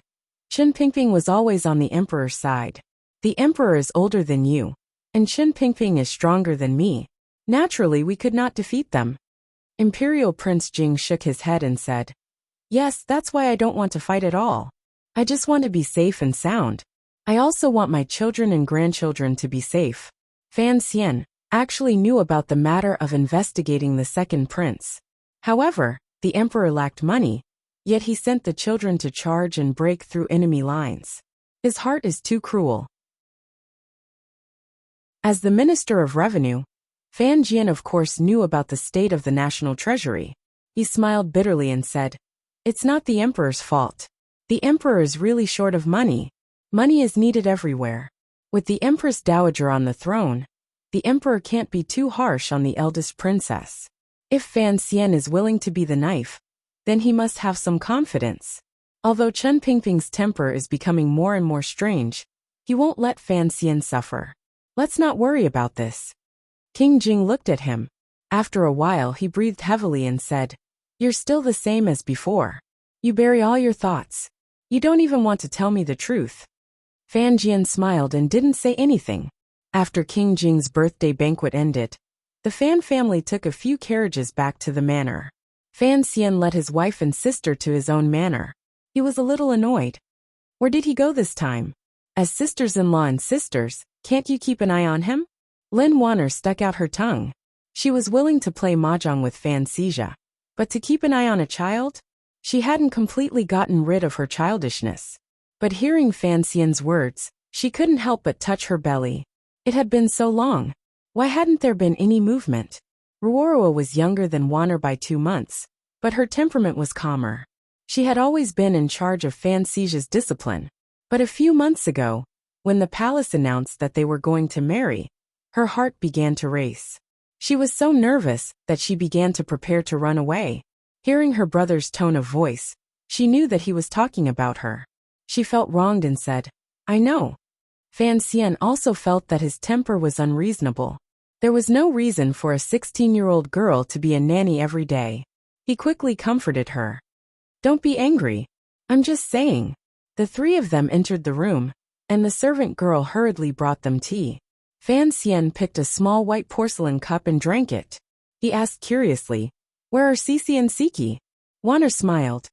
Chen Pingping was always on the emperor's side. The emperor is older than you, and Chen Pingping is stronger than me. Naturally, we could not defeat them. Imperial Prince Jing shook his head and said, Yes, that's why I don't want to fight at all. I just want to be safe and sound. I also want my children and grandchildren to be safe. Fan Xian actually knew about the matter of investigating the second prince. However, the emperor lacked money, yet he sent the children to charge and break through enemy lines. His heart is too cruel. As the Minister of Revenue, Fan Jian of course knew about the state of the national treasury. He smiled bitterly and said, It's not the emperor's fault. The emperor is really short of money. Money is needed everywhere. With the Empress Dowager on the throne, the emperor can't be too harsh on the eldest princess. If Fan Xian is willing to be the knife, then he must have some confidence. Although Chen Pingping's temper is becoming more and more strange, he won't let Fan Xian suffer. Let's not worry about this. King Jing looked at him. After a while he breathed heavily and said, You're still the same as before. You bury all your thoughts. You don't even want to tell me the truth. Fan Jian smiled and didn't say anything. After King Jing's birthday banquet ended, the Fan family took a few carriages back to the manor. Fan Xian led his wife and sister to his own manor. He was a little annoyed. Where did he go this time? As sisters-in-law and sisters, can't you keep an eye on him? Lin Wanner stuck out her tongue. She was willing to play mahjong with Fan Xija, but to keep an eye on a child? She hadn't completely gotten rid of her childishness. But hearing Fan Xian's words, she couldn't help but touch her belly. It had been so long. Why hadn't there been any movement? Ruorua was younger than Wanner by 2 months, but her temperament was calmer. She had always been in charge of Fan Xija's discipline. But a few months ago, when the palace announced that they were going to marry, her heart began to race. She was so nervous that she began to prepare to run away. Hearing her brother's tone of voice, she knew that he was talking about her. She felt wronged and said, I know. Fan Xian also felt that his temper was unreasonable. There was no reason for a 16-year-old girl to be a nanny every day. He quickly comforted her. Don't be angry. I'm just saying. The three of them entered the room, and the servant girl hurriedly brought them tea. Fan Xian picked a small white porcelain cup and drank it. He asked curiously, "Where are Cici and Siki?" Wanner smiled.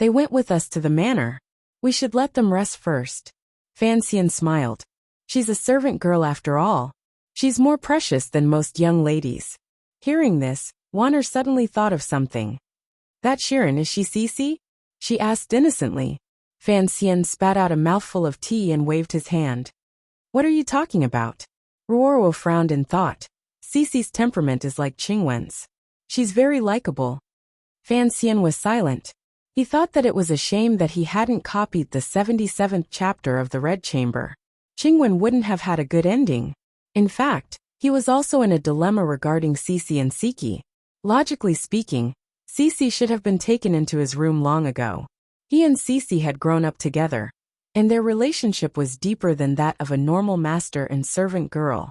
"They went with us to the manor. We should let them rest first." Fan Xian smiled. "She's a servant girl after all. She's more precious than most young ladies." Hearing this, Wanner suddenly thought of something. "That Shirin, is she Cici?" she asked innocently. Fan Xian spat out a mouthful of tea and waved his hand. "What are you talking about?" Ruoro frowned in thought. Cici's temperament is like Qingwen's. She's very likable. Fan Xian was silent. He thought that it was a shame that he hadn't copied the 77th chapter of the Red Chamber. Qingwen wouldn't have had a good ending. In fact, he was also in a dilemma regarding Cici and Siki. Logically speaking, Cici should have been taken into his room long ago. He and Cici had grown up together, and their relationship was deeper than that of a normal master and servant girl.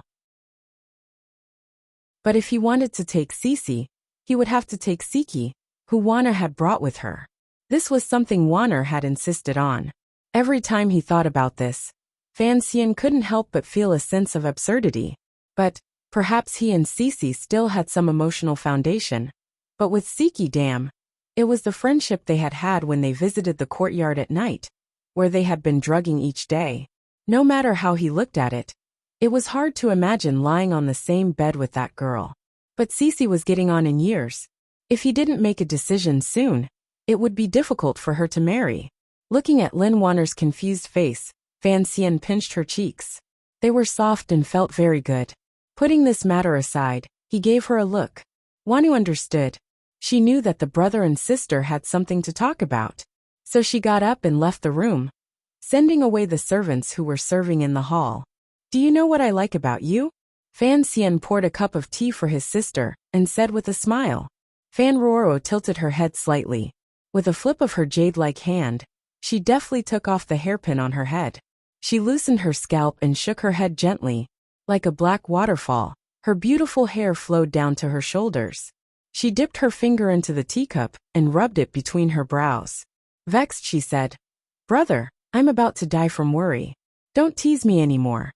But if he wanted to take Cici, he would have to take Siki, who Wanner had brought with her. This was something Wanner had insisted on. Every time he thought about this, Fan Xian couldn't help but feel a sense of absurdity. But perhaps he and Cici still had some emotional foundation. But with Siki, damn, it was the friendship they had had when they visited the courtyard at night, where they had been drugging each day. No matter how he looked at it, it was hard to imagine lying on the same bed with that girl. But Cici was getting on in years. If he didn't make a decision soon, it would be difficult for her to marry. Looking at Lin Wanner's confused face, Fan Xian pinched her cheeks. They were soft and felt very good. Putting this matter aside, he gave her a look. Wanu understood. She knew that the brother and sister had something to talk about. So she got up and left the room, sending away the servants who were serving in the hall. "Do you know what I like about you?" Fan Xian poured a cup of tea for his sister and said with a smile. Fan Ruoro tilted her head slightly. With a flip of her jade-like hand, she deftly took off the hairpin on her head. She loosened her scalp and shook her head gently. Like a black waterfall, her beautiful hair flowed down to her shoulders. She dipped her finger into the teacup and rubbed it between her brows. Vexed, she said, "Brother, I'm about to die from worry. Don't tease me anymore."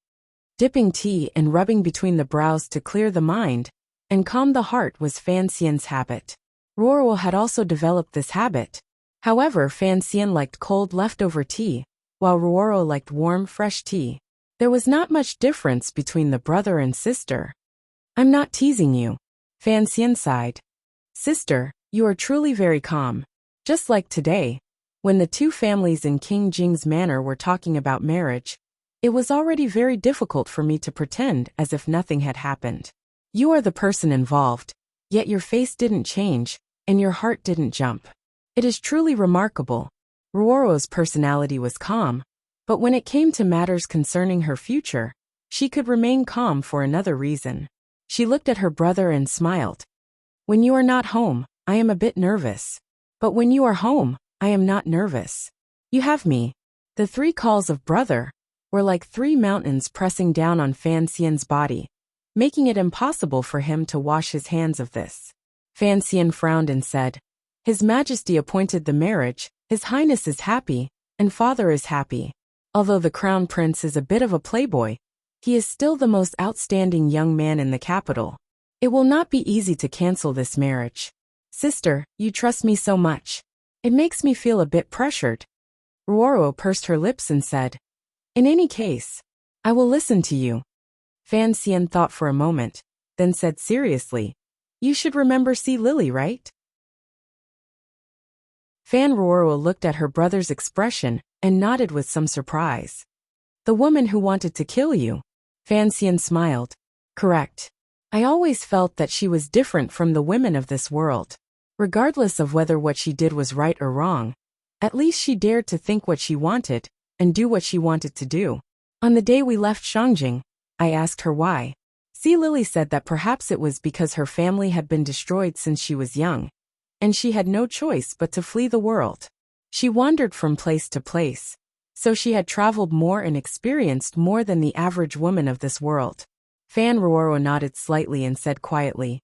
Dipping tea and rubbing between the brows to clear the mind and calm the heart was Fan Xian's habit. Ruoro had also developed this habit. However, Fan Xian liked cold leftover tea, while Ruoro liked warm, fresh tea. There was not much difference between the brother and sister. "I'm not teasing you," Fan Xian sighed. "Sister, you are truly very calm. Just like today, when the two families in King Jing's manor were talking about marriage, it was already very difficult for me to pretend as if nothing had happened. You are the person involved, yet your face didn't change, and your heart didn't jump. It is truly remarkable." Ruoro's personality was calm, but when it came to matters concerning her future, she could remain calm for another reason. She looked at her brother and smiled. "When you are not home, I am a bit nervous. But when you are home, I am not nervous. You have me." The three calls of brother were like three mountains pressing down on Fan Xian's body, making it impossible for him to wash his hands of this. Fan Xian frowned and said, "His Majesty appointed the marriage, His Highness is happy, and Father is happy. Although the Crown Prince is a bit of a playboy, he is still the most outstanding young man in the capital. It will not be easy to cancel this marriage. Sister, you trust me so much. It makes me feel a bit pressured." Ruoro pursed her lips and said, "In any case, I will listen to you." Fan Xian thought for a moment, then said seriously, "You should remember Sea Lily, right?" Fan Ruoro looked at her brother's expression and nodded with some surprise. "The woman who wanted to kill you?" Fan Xian smiled. "Correct. I always felt that she was different from the women of this world. Regardless of whether what she did was right or wrong, at least she dared to think what she wanted and do what she wanted to do. On the day we left Shangjing, I asked her why. Sea Lily said that perhaps it was because her family had been destroyed since she was young, and she had no choice but to flee the world. She wandered from place to place, so she had traveled more and experienced more than the average woman of this world." Fan Ruoro nodded slightly and said quietly,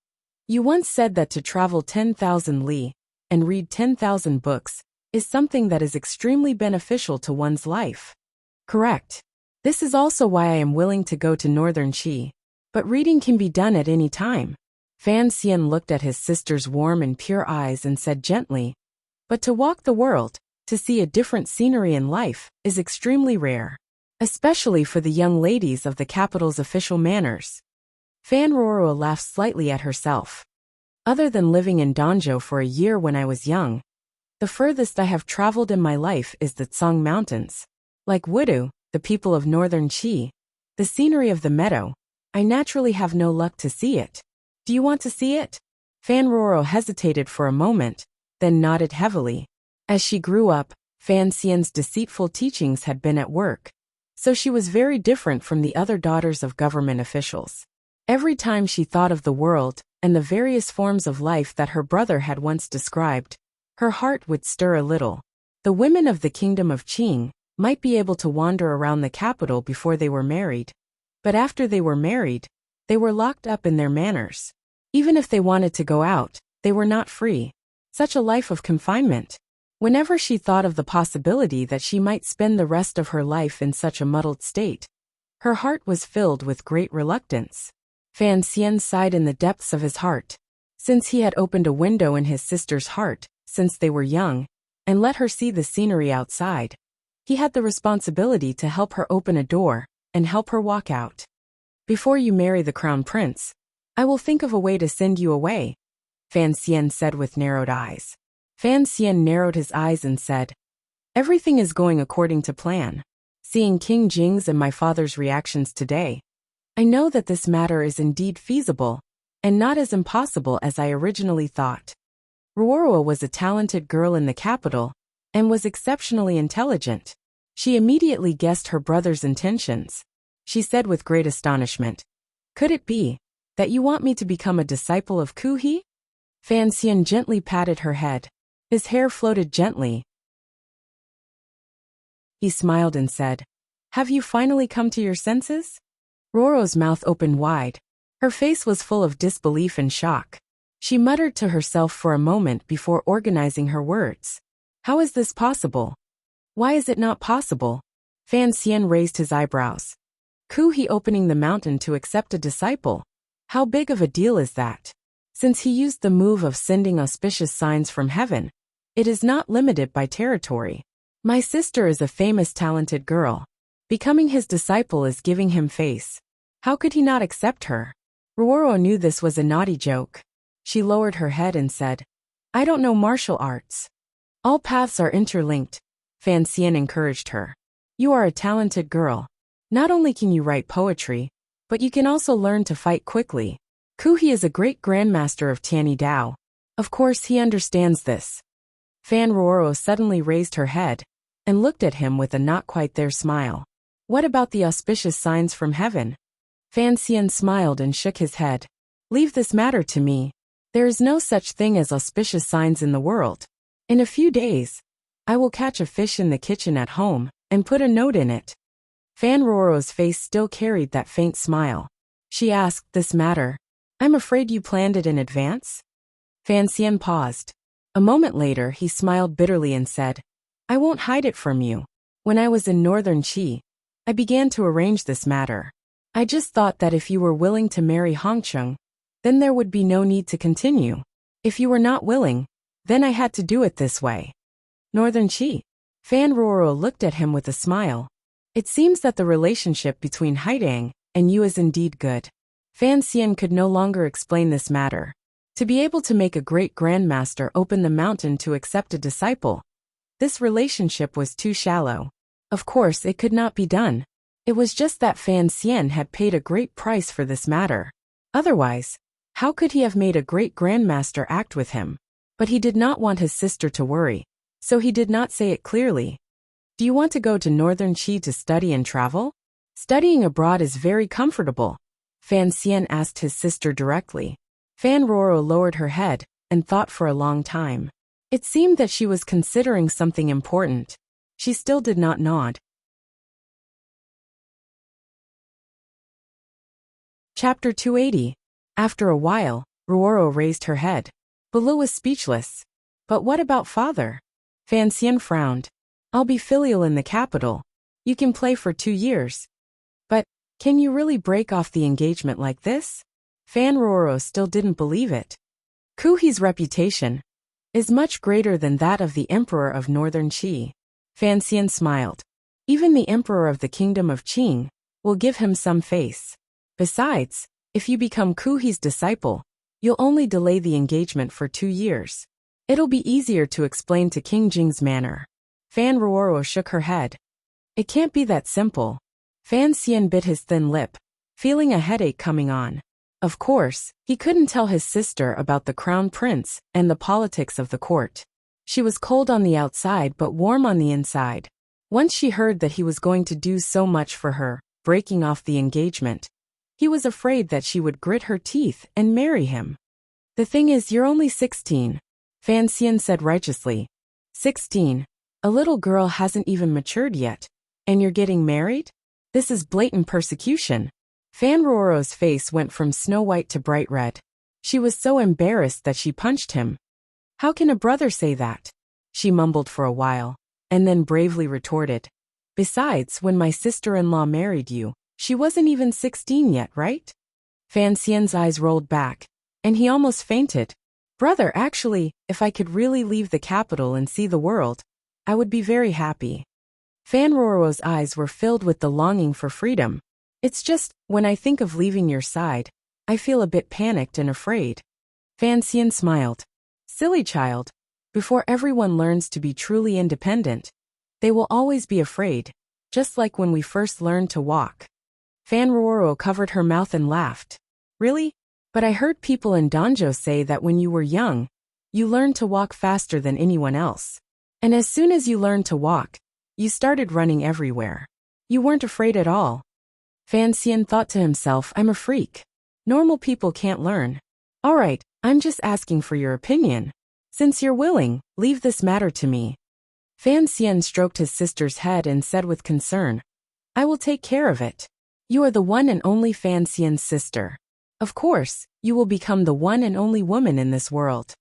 "You once said that to travel 10,000 li and read 10,000 books is something that is extremely beneficial to one's life." "Correct. This is also why I am willing to go to Northern Qi. But reading can be done at any time. Fan Xian looked at his sister's warm and pure eyes and said gently, but to walk the world, to see a different scenery in life, is extremely rare. Especially for the young ladies of the capital's official manners. Fan Ruoruo laughed slightly at herself. Other than living in Danzhou for a year when I was young, the furthest I have traveled in my life is the Tsang Mountains. Like Wudu, the people of Northern Qi, the scenery of the meadow, I naturally have no luck to see it. Do you want to see it? Fan Ruoruo hesitated for a moment, then nodded heavily. As she grew up, Fan Xian's deceitful teachings had been at work, so she was very different from the other daughters of government officials. Every time she thought of the world and the various forms of life that her brother had once described, her heart would stir a little. The women of the kingdom of Qing might be able to wander around the capital before they were married, but after they were married, they were locked up in their manors. Even if they wanted to go out, they were not free. Such a life of confinement. Whenever she thought of the possibility that she might spend the rest of her life in such a muddled state, her heart was filled with great reluctance. Fan Xian sighed in the depths of his heart. Since he had opened a window in his sister's heart, since they were young, and let her see the scenery outside, he had the responsibility to help her open a door and help her walk out. Before you marry the crown prince, I will think of a way to send you away, Fan Xian said with narrowed eyes. Fan Xian narrowed his eyes and said, everything is going according to plan. Seeing King Jing's and my father's reactions today, I know that this matter is indeed feasible, and not as impossible as I originally thought. Ruoruo was a talented girl in the capital, and was exceptionally intelligent. She immediately guessed her brother's intentions. She said with great astonishment, could it be that you want me to become a disciple of Ku He? Fan Xian gently patted her head. His hair floated gently. He smiled and said, have you finally come to your senses? Ruoruo's mouth opened wide. Her face was full of disbelief and shock. She muttered to herself for a moment before organizing her words. How is this possible? Why is it not possible? Fan Xian raised his eyebrows. Ku He opening the mountain to accept a disciple. How big of a deal is that? Since he used the move of sending auspicious signs from heaven, it is not limited by territory. My sister is a famous talented girl. Becoming his disciple is giving him face. How could he not accept her? Ruoruo knew this was a naughty joke. She lowered her head and said, I don't know martial arts. All paths are interlinked, Fan Xian encouraged her. You are a talented girl. Not only can you write poetry, but you can also learn to fight quickly. Ku He is a great grandmaster of Tianyi Dao. Of course he understands this. Fan Ruoruo suddenly raised her head and looked at him with a not quite there smile. What about the auspicious signs from heaven? Fan Xian smiled and shook his head. Leave this matter to me. There is no such thing as auspicious signs in the world. In a few days, I will catch a fish in the kitchen at home and put a note in it. Fan Ruoruo's face still carried that faint smile. She asked, this matter, I'm afraid you planned it in advance? Fan Xian paused. A moment later he smiled bitterly and said, I won't hide it from you. When I was in Northern Qi, I began to arrange this matter. I just thought that if you were willing to marry Hongcheng, then there would be no need to continue. If you were not willing, then I had to do it this way. Northern Qi. Fan Ruoruo looked at him with a smile. It seems that the relationship between Haidang and you is indeed good. Fan Xian could no longer explain this matter. To be able to make a great grandmaster open the mountain to accept a disciple, this relationship was too shallow. Of course it could not be done. It was just that Fan Xian had paid a great price for this matter. Otherwise, how could he have made a great grandmaster act with him? But he did not want his sister to worry, so he did not say it clearly. Do you want to go to Northern Qi to study and travel? Studying abroad is very comfortable, Fan Xian asked his sister directly. Fan Ruoruo lowered her head and thought for a long time. It seemed that she was considering something important. She still did not nod. Chapter 280. After a while, Ruoruo raised her head. Bulu was speechless. But what about father? Fan Xian frowned. I'll be filial in the capital. You can play for 2 years. But, can you really break off the engagement like this? Fan Roro still didn't believe it. Kuhi's reputation is much greater than that of the Emperor of Northern Qi. Fan Xian smiled. Even the Emperor of the Kingdom of Qing will give him some face. Besides, if you become Kuhi's disciple, you'll only delay the engagement for 2 years. It'll be easier to explain to King Jing's manner. Fan Roro shook her head. It can't be that simple. Fan Xian bit his thin lip, feeling a headache coming on. Of course, he couldn't tell his sister about the crown prince and the politics of the court. She was cold on the outside but warm on the inside. Once she heard that he was going to do so much for her, breaking off the engagement, he was afraid that she would grit her teeth and marry him. The thing is, you're only 16, Fan Xian said righteously. 16. A little girl hasn't even matured yet. And you're getting married? This is blatant persecution. Fan Roro's face went from snow white to bright red. She was so embarrassed that she punched him. How can a brother say that? She mumbled for a while, and then bravely retorted. Besides, when my sister-in-law married you, she wasn't even 16 yet, right? Fan Xian's eyes rolled back, and he almost fainted. Brother, actually, if I could really leave the capital and see the world, I would be very happy. Fan Roro's eyes were filled with the longing for freedom. It's just, when I think of leaving your side, I feel a bit panicked and afraid. Fan Xian smiled. Silly child. Before everyone learns to be truly independent, they will always be afraid, just like when we first learned to walk. Fan Roro covered her mouth and laughed. Really? But I heard people in Danjo say that when you were young, you learned to walk faster than anyone else. And as soon as you learned to walk, you started running everywhere. You weren't afraid at all. Fan Xian thought to himself, I'm a freak. Normal people can't learn. All right, I'm just asking for your opinion. Since you're willing, leave this matter to me. Fan Xian stroked his sister's head and said with concern, I will take care of it. You are the one and only Fan Xian's sister. Of course, you will become the one and only woman in this world.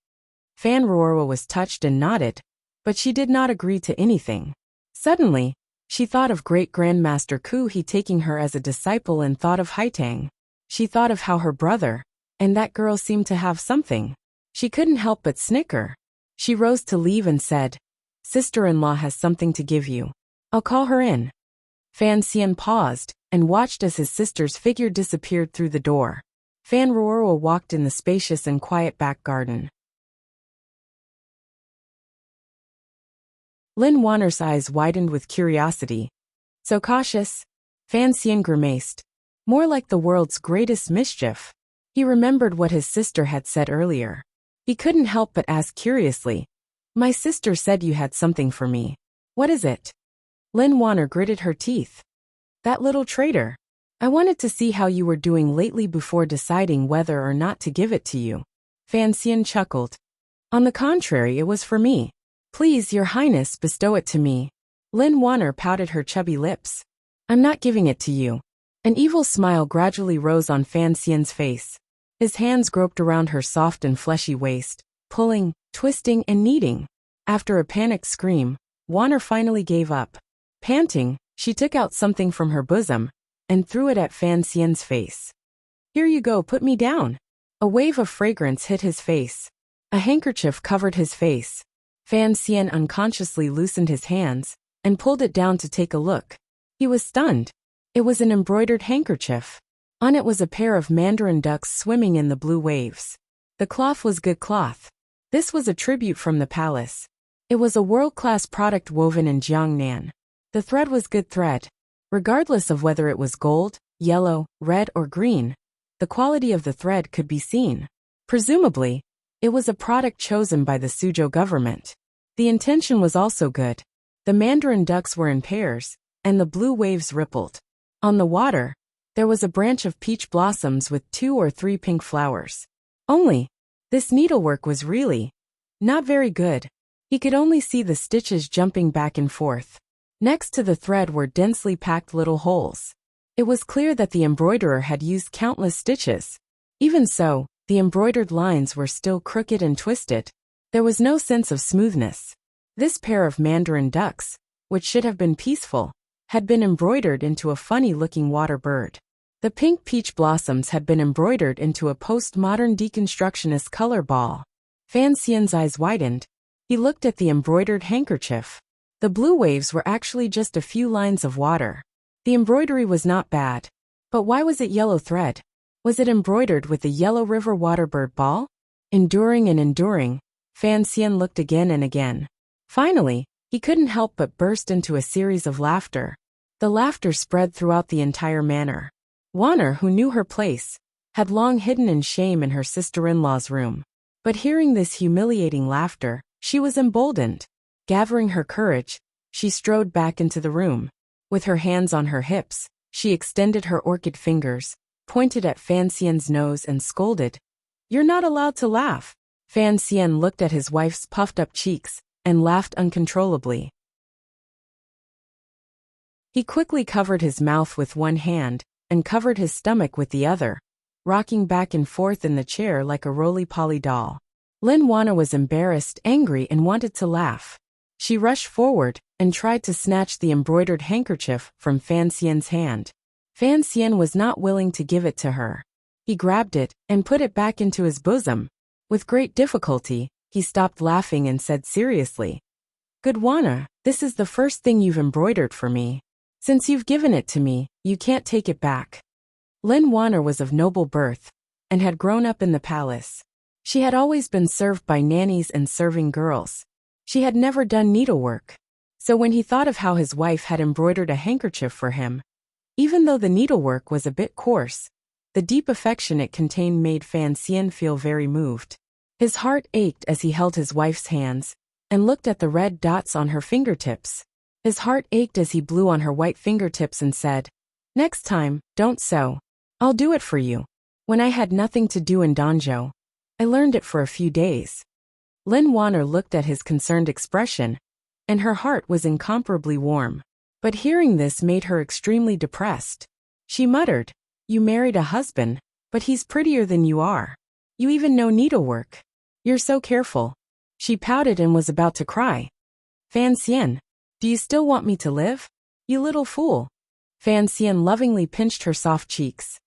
Fan Roro was touched and nodded, but she did not agree to anything. Suddenly, she thought of Great Grandmaster Kuhi taking her as a disciple and thought of Haitang. She thought of how her brother and that girl seemed to have something. She couldn't help but snicker. She rose to leave and said, Sister-in-law has something to give you. I'll call her in. Fan Xian paused and watched as his sister's figure disappeared through the door. Fan Roro walked in the spacious and quiet back garden. Lin Wanner's eyes widened with curiosity. So cautious? Fan Xian grimaced. More like the world's greatest mischief. He remembered what his sister had said earlier. He couldn't help but ask curiously. My sister said you had something for me. What is it? Lin Wanner gritted her teeth. That little traitor. I wanted to see how you were doing lately before deciding whether or not to give it to you. Fan Xian chuckled. On the contrary, it was for me. Please, Your Highness, bestow it to me. Lin Wanner pouted her chubby lips. I'm not giving it to you. An evil smile gradually rose on Fan Xian's face. His hands groped around her soft and fleshy waist, pulling, twisting, and kneading. After a panicked scream, Wanner finally gave up. Panting, she took out something from her bosom and threw it at Fan Xian's face. Here you go, put me down. A wave of fragrance hit his face. A handkerchief covered his face. Fan Xian unconsciously loosened his hands and pulled it down to take a look. He was stunned. It was an embroidered handkerchief. On it was a pair of mandarin ducks swimming in the blue waves. The cloth was good cloth. This was a tribute from the palace. It was a world-class product woven in Jiangnan. The thread was good thread. Regardless of whether it was gold, yellow, red, or green, the quality of the thread could be seen. Presumably, it was a product chosen by the Suzhou government. The intention was also good. The mandarin ducks were in pairs, and the blue waves rippled. On the water, there was a branch of peach blossoms with 2 or 3 pink flowers. Only, this needlework was really not very good. He could only see the stitches jumping back and forth. Next to the thread were densely packed little holes. It was clear that the embroiderer had used countless stitches. Even so, the embroidered lines were still crooked and twisted. There was no sense of smoothness. This pair of mandarin ducks, which should have been peaceful, had been embroidered into a funny-looking water bird. The pink peach blossoms had been embroidered into a postmodern deconstructionist color ball. Fan Xian's eyes widened. He looked at the embroidered handkerchief. The blue waves were actually just a few lines of water. The embroidery was not bad. But why was it yellow thread? Was it embroidered with the Yellow River Waterbird ball? Enduring and enduring, Fan Xian looked again and again. Finally, he couldn't help but burst into a series of laughter. The laughter spread throughout the entire manor. Wanner, who knew her place, had long hidden in shame in her sister-in-law's room. But hearing this humiliating laughter, she was emboldened. Gathering her courage, she strode back into the room. With her hands on her hips, she extended her orchid fingers, pointed at Fan Xian's nose and scolded, "You're not allowed to laugh." Fan Xian looked at his wife's puffed-up cheeks and laughed uncontrollably. He quickly covered his mouth with one hand and covered his stomach with the other, rocking back and forth in the chair like a roly-poly doll. Lin Wana was embarrassed, angry, and wanted to laugh. She rushed forward and tried to snatch the embroidered handkerchief from Fan Xian's hand. Fan Xian was not willing to give it to her. He grabbed it and put it back into his bosom. With great difficulty, he stopped laughing and said seriously, "Good Wana, this is the first thing you've embroidered for me. Since you've given it to me, you can't take it back." Lin Wanner was of noble birth and had grown up in the palace. She had always been served by nannies and serving girls. She had never done needlework. So when he thought of how his wife had embroidered a handkerchief for him, even though the needlework was a bit coarse, the deep affection it contained made Fan Xian feel very moved. His heart ached as he held his wife's hands and looked at the red dots on her fingertips. His heart ached as he blew on her white fingertips and said, "Next time, don't sew. I'll do it for you. When I had nothing to do in Danzhou, I learned it for a few days." Lin Wanner looked at his concerned expression, and her heart was incomparably warm. But hearing this made her extremely depressed. She muttered, "You married a husband, but he's prettier than you are. You even know needlework. You're so careful." She pouted and was about to cry. "Fan Xian, do you still want me to live? You little fool." Fan Xian lovingly pinched her soft cheeks.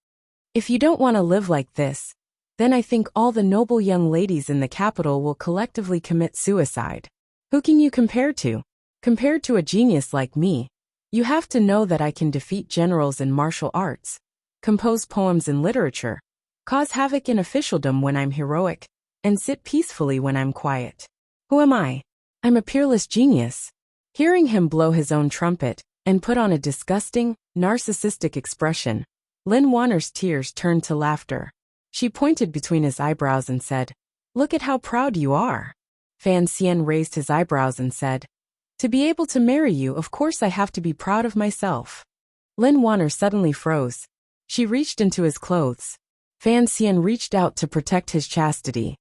"If you don't want to live like this, then I think all the noble young ladies in the capital will collectively commit suicide. Who can you compare to? Compared to a genius like me, you have to know that I can defeat generals in martial arts, compose poems in literature, cause havoc in officialdom when I'm heroic, and sit peacefully when I'm quiet. Who am I? I'm a peerless genius." Hearing him blow his own trumpet and put on a disgusting, narcissistic expression, Lin Wanner's tears turned to laughter. She pointed between his eyebrows and said, "Look at how proud you are." Fan Xian raised his eyebrows and said, "To be able to marry you, of course I have to be proud of myself." Lin Wanner suddenly froze. She reached into his clothes. Fan Xian reached out to protect his chastity.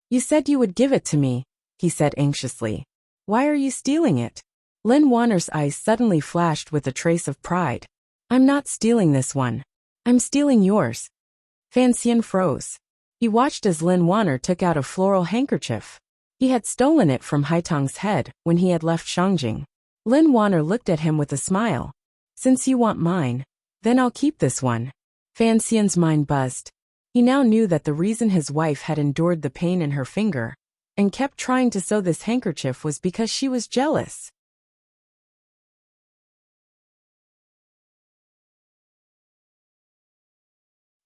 "You said you would give it to me," he said anxiously. "Why are you stealing it?" Lin Wanner's eyes suddenly flashed with a trace of pride. "I'm not stealing this one. I'm stealing yours." Fan Xian froze. He watched as Lin Wanner took out a floral handkerchief. He had stolen it from Haitong's head when he had left Shangjing. Lin Wanner looked at him with a smile. "Since you want mine, then I'll keep this one." Fan Xian's mind buzzed. He now knew that the reason his wife had endured the pain in her finger and kept trying to sew this handkerchief was because she was jealous.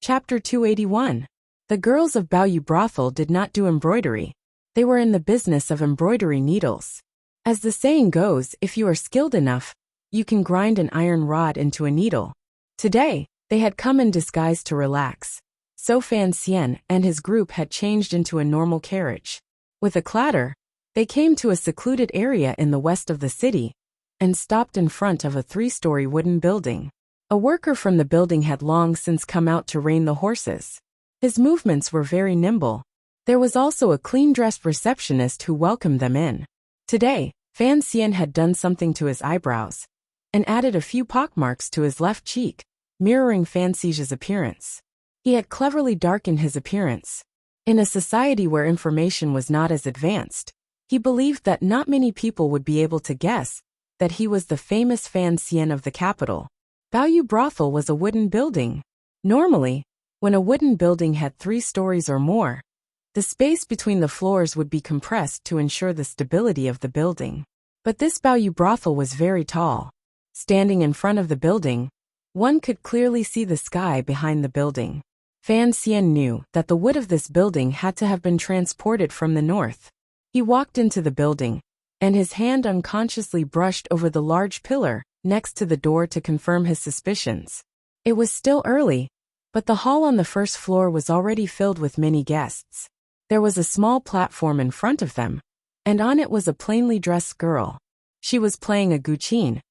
Chapter 281. The girls of Baoyu Brothel did not do embroidery. They were in the business of embroidery needles. As the saying goes, if you are skilled enough, you can grind an iron rod into a needle. Today, they had come in disguise to relax. So Fan Xian and his group had changed into a normal carriage. With a clatter, they came to a secluded area in the west of the city and stopped in front of a 3-story wooden building. A worker from the building had long since come out to rein the horses. His movements were very nimble. There was also a clean-dressed receptionist who welcomed them in. Today, Fan Xian had done something to his eyebrows and added a few pockmarks to his left cheek, mirroring Fan Xi's appearance. He had cleverly darkened his appearance. In a society where information was not as advanced, he believed that not many people would be able to guess that he was the famous Fan Sien of the capital. Baoyu Brothel was a wooden building. Normally, when a wooden building had 3 stories or more, the space between the floors would be compressed to ensure the stability of the building. But this Baoyu Brothel was very tall. Standing in front of the building, one could clearly see the sky behind the building. Fan Sien knew that the wood of this building had to have been transported from the north. He walked into the building, and his hand unconsciously brushed over the large pillar next to the door to confirm his suspicions. It was still early, but the hall on the first floor was already filled with many guests. There was a small platform in front of them, and on it was a plainly dressed girl. She was playing a guqin,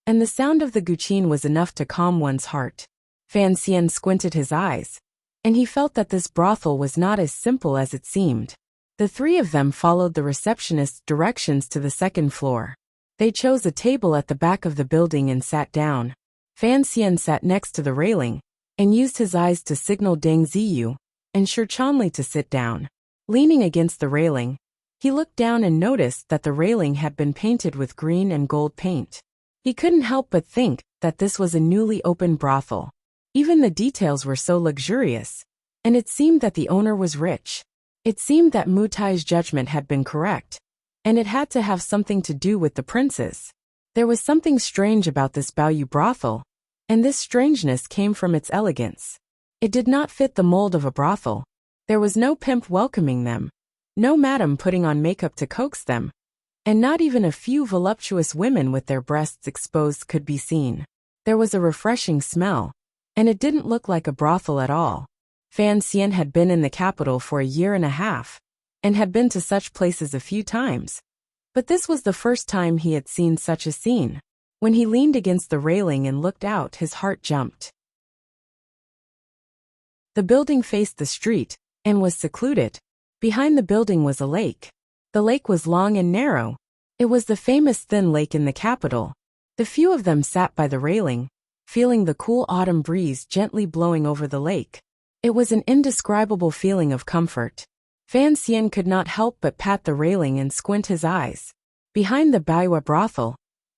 and the sound of the guqin was enough to calm one's heart. Fan Sien squinted his eyes, and he felt that this brothel was not as simple as it seemed. The 3 of them followed the receptionist's directions to the second floor. They chose a table at the back of the building and sat down. Fan Sien sat next to the railing, and used his eyes to signal Deng Ziyu and Shi Chanli to sit down. Leaning against the railing, he looked down and noticed that the railing had been painted with green and gold paint. He couldn't help but think that this was a newly opened brothel. Even the details were so luxurious, and it seemed that the owner was rich. It seemed that Mutai's judgment had been correct, and it had to have something to do with the princes. There was something strange about this Baoyu brothel, and this strangeness came from its elegance. It did not fit the mold of a brothel. There was no pimp welcoming them, no madam putting on makeup to coax them, and not even a few voluptuous women with their breasts exposed could be seen. There was a refreshing smell, and it didn't look like a brothel at all. Fan Sien had been in the capital for a year and a half, and had been to such places a few times. But this was the first time he had seen such a scene. When he leaned against the railing and looked out, his heart jumped. The building faced the street, and was secluded. Behind the building was a lake. The lake was long and narrow. It was the famous thin lake in the capital. The few of them sat by the railing, feeling the cool autumn breeze gently blowing over the lake. It was an indescribable feeling of comfort. Fan Sien could not help but pat the railing and squint his eyes. Behind the Baoyu brothel,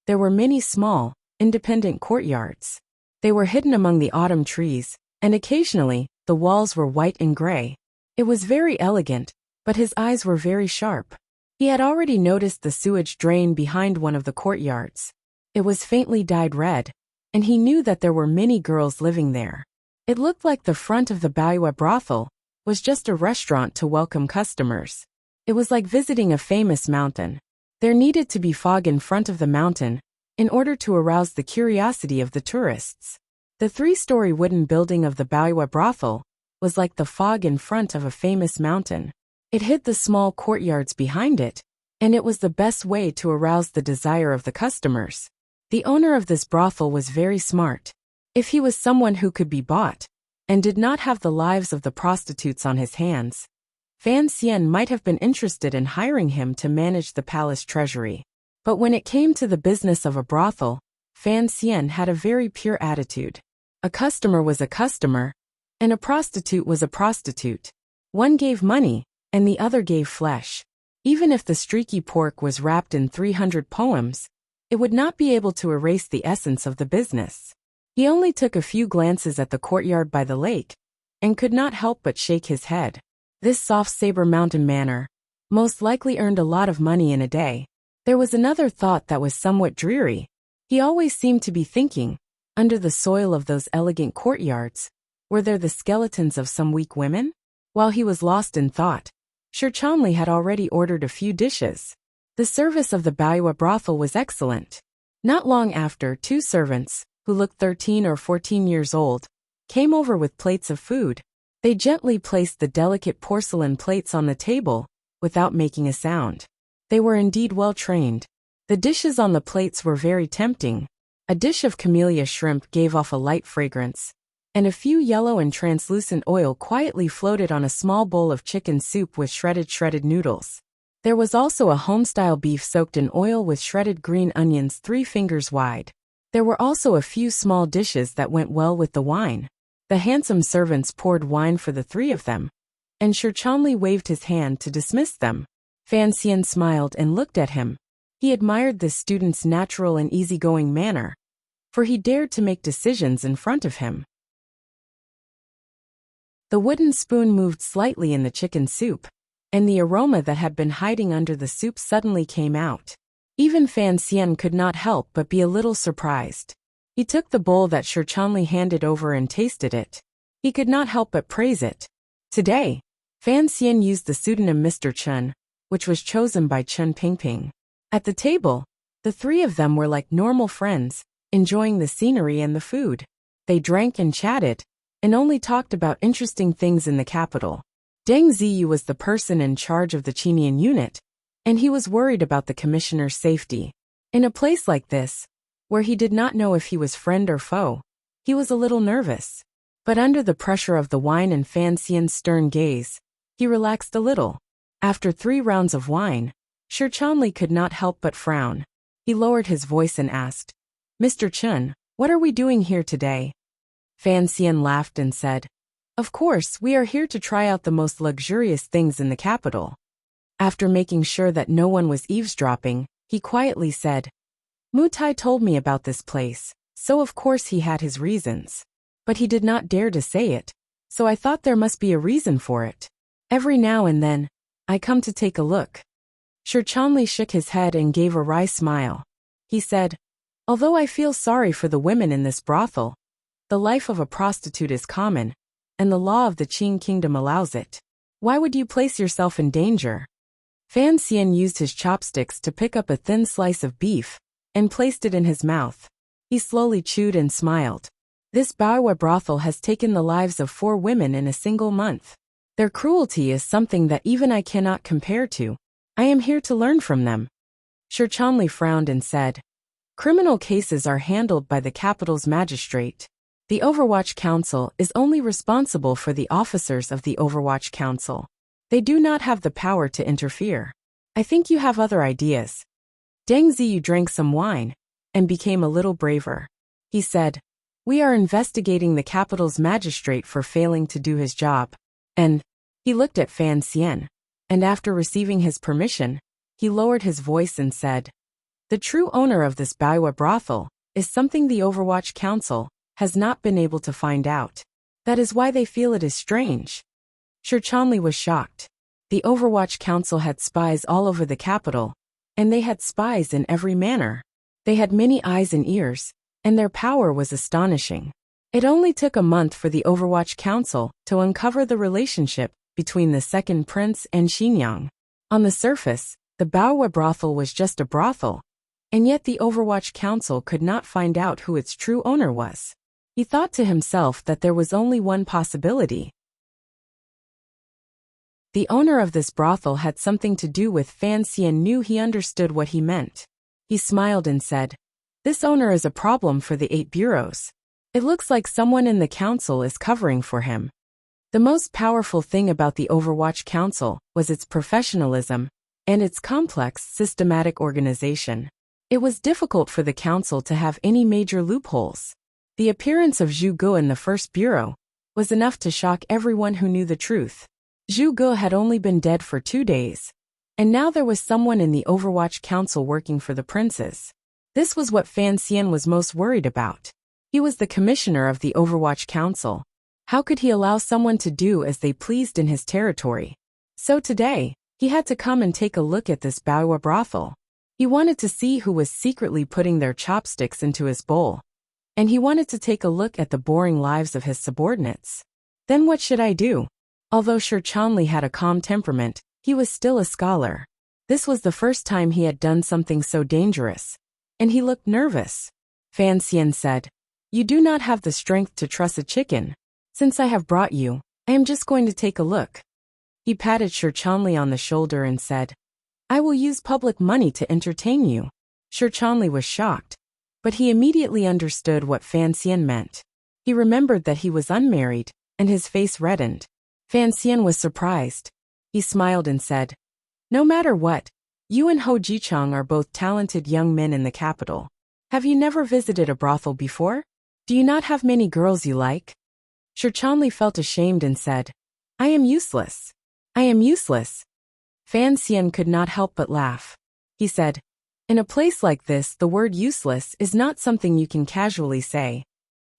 there were many small, independent courtyards. They were hidden among the autumn trees, and occasionally, the walls were white and gray. It was very elegant, but his eyes were very sharp. He had already noticed the sewage drain behind one of the courtyards. It was faintly dyed red, and he knew that there were many girls living there. It looked like the front of the Baoyu brothel was just a restaurant to welcome customers. It was like visiting a famous mountain. There needed to be fog in front of the mountain in order to arouse the curiosity of the tourists. The 3-story wooden building of the Baoyu brothel was like the fog in front of a famous mountain. It hid the small courtyards behind it, and it was the best way to arouse the desire of the customers. The owner of this brothel was very smart. If he was someone who could be bought, and did not have the lives of the prostitutes on his hands, Fan Sien might have been interested in hiring him to manage the palace treasury. But when it came to the business of a brothel, Fan Sien had a very pure attitude. A customer was a customer, and a prostitute was a prostitute. One gave money, and the other gave flesh. Even if the streaky pork was wrapped in 300 poems, it would not be able to erase the essence of the business. He only took a few glances at the courtyard by the lake, and could not help but shake his head. This soft Saber Mountain manor most likely earned a lot of money in a day. There was another thought that was somewhat dreary. He always seemed to be thinking, under the soil of those elegant courtyards, were there the skeletons of some weak women? While he was lost in thought, Shi Chanli had already ordered a few dishes. The service of the Baoyu brothel was excellent. Not long after, 2 servants, who looked 13 or 14 years old, came over with plates of food. They gently placed the delicate porcelain plates on the table, without making a sound. They were indeed well trained. The dishes on the plates were very tempting. A dish of camellia shrimp gave off a light fragrance, and a few yellow and translucent oil quietly floated on a small bowl of chicken soup with shredded noodles. There was also a home-style beef soaked in oil with shredded green onions 3 fingers wide. There were also a few small dishes that went well with the wine. The handsome servants poured wine for the 3 of them, and Shi Chanli waved his hand to dismiss them. Fan Sien smiled and looked at him. He admired this student's natural and easygoing manner, for he dared to make decisions in front of him. The wooden spoon moved slightly in the chicken soup, and the aroma that had been hiding under the soup suddenly came out. Even Fan Xian could not help but be a little surprised. He took the bowl that Shi Chanli handed over and tasted it. He could not help but praise it. Today, Fan Xian used the pseudonym Mr. Chen, which was chosen by Chen Pingping. At the table, the three of them were like normal friends, enjoying the scenery and the food. They drank and chatted, and only talked about interesting things in the capital. Deng Ziyu was the person in charge of the Qinian unit, and he was worried about the commissioner's safety. In a place like this, where he did not know if he was friend or foe, he was a little nervous. But under the pressure of the wine and Fan Xian's stern gaze, he relaxed a little. After 3 rounds of wine, Shi Chanli could not help but frown. He lowered his voice and asked, "Mr. Chen, what are we doing here today?" Fan Xian laughed and said, "Of course, we are here to try out the most luxurious things in the capital." After making sure that no one was eavesdropping, he quietly said, "Mu Tai told me about this place, so of course he had his reasons. But he did not dare to say it, so I thought there must be a reason for it. Every now and then, I come to take a look." Shi Chanli shook his head and gave a wry smile. He said, "Although I feel sorry for the women in this brothel, the life of a prostitute is common, and the law of the Qing kingdom allows it. Why would you place yourself in danger?" Fan Xian used his chopsticks to pick up a thin slice of beef and placed it in his mouth. He slowly chewed and smiled. "This Baowa brothel has taken the lives of 4 women in a single month. Their cruelty is something that even I cannot compare to. I am here to learn from them." Shi Chanli frowned and said, "Criminal cases are handled by the capital's magistrate. The Overwatch Council is only responsible for the officers of the Overwatch Council. They do not have the power to interfere. I think you have other ideas." Deng Ziyu drank some wine and became a little braver. He said, "We are investigating the capital's magistrate for failing to do his job." And he looked at Fan Xian, and after receiving his permission, he lowered his voice and said, "The true owner of this Baiwa brothel is something the Overwatch Council has not been able to find out. That is why they feel it is strange." Shi Chanli was shocked. The Overwatch Council had spies all over the capital, and they had spies in every manner. They had many eyes and ears, and their power was astonishing. It only took a month for the Overwatch Council to uncover the relationship between the second prince and Xinyang. On the surface, the Baowa brothel was just a brothel, and yet the Overwatch Council could not find out who its true owner was. He thought to himself that there was only one possibility. The owner of this brothel had something to do with Fan Xian. Knew he understood what he meant. He smiled and said, "This owner is a problem for the 8 bureaus. It looks like someone in the council is covering for him." The most powerful thing about the Overwatch Council was its professionalism and its complex, systematic organization. It was difficult for the council to have any major loopholes. The appearance of Zhu Ge in the first bureau was enough to shock everyone who knew the truth. Zhu Ge had only been dead for 2 days, and now there was someone in the Overwatch Council working for the princes. This was what Fan Xian was most worried about. He was the commissioner of the Overwatch Council. How could he allow someone to do as they pleased in his territory? So today, he had to come and take a look at this Baowa brothel. He wanted to see who was secretly putting their chopsticks into his bowl. And he wanted to take a look at the boring lives of his subordinates. Then what should I do? Although Shi Chanli had a calm temperament, he was still a scholar. This was the first time he had done something so dangerous, and he looked nervous. Fan Xian said, "You do not have the strength to truss a chicken. Since I have brought you, I am just going to take a look." He patted Shi Chanli on the shoulder and said, "I will use public money to entertain you." Shi Chanli was shocked, but he immediately understood what Fan Xian meant. He remembered that he was unmarried, and his face reddened. Fan Xian was surprised. He smiled and said, "No matter what, you and Ho Jichang are both talented young men in the capital. Have you never visited a brothel before? Do you not have many girls you like?" Shi Chanli felt ashamed and said, "I am useless. I am useless." Fan Xian could not help but laugh. He said, In a place like this, the word useless is not something you can casually say.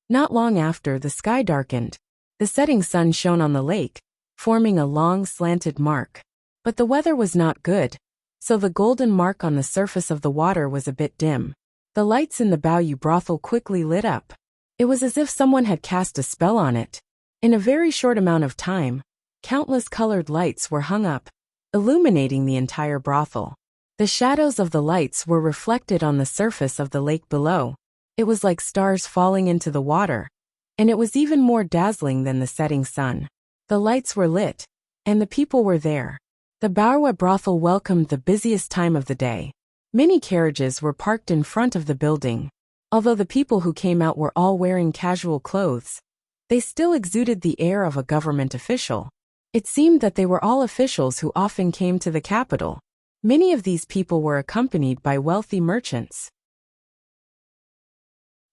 Not long after, the sky darkened. The setting sun shone on the lake, forming a long, slanted mark. But the weather was not good, so the golden mark on the surface of the water was a bit dim. The lights in the Bayou brothel quickly lit up. It was as if someone had cast a spell on it. In a very short amount of time, countless colored lights were hung up, illuminating the entire brothel. The shadows of the lights were reflected on the surface of the lake below. It was like stars falling into the water, and it was even more dazzling than the setting sun. The lights were lit, and the people were there. The Bayou brothel welcomed the busiest time of the day. Many carriages were parked in front of the building. Although the people who came out were all wearing casual clothes, they still exuded the air of a government official. It seemed that they were all officials who often came to the capital. Many of these people were accompanied by wealthy merchants.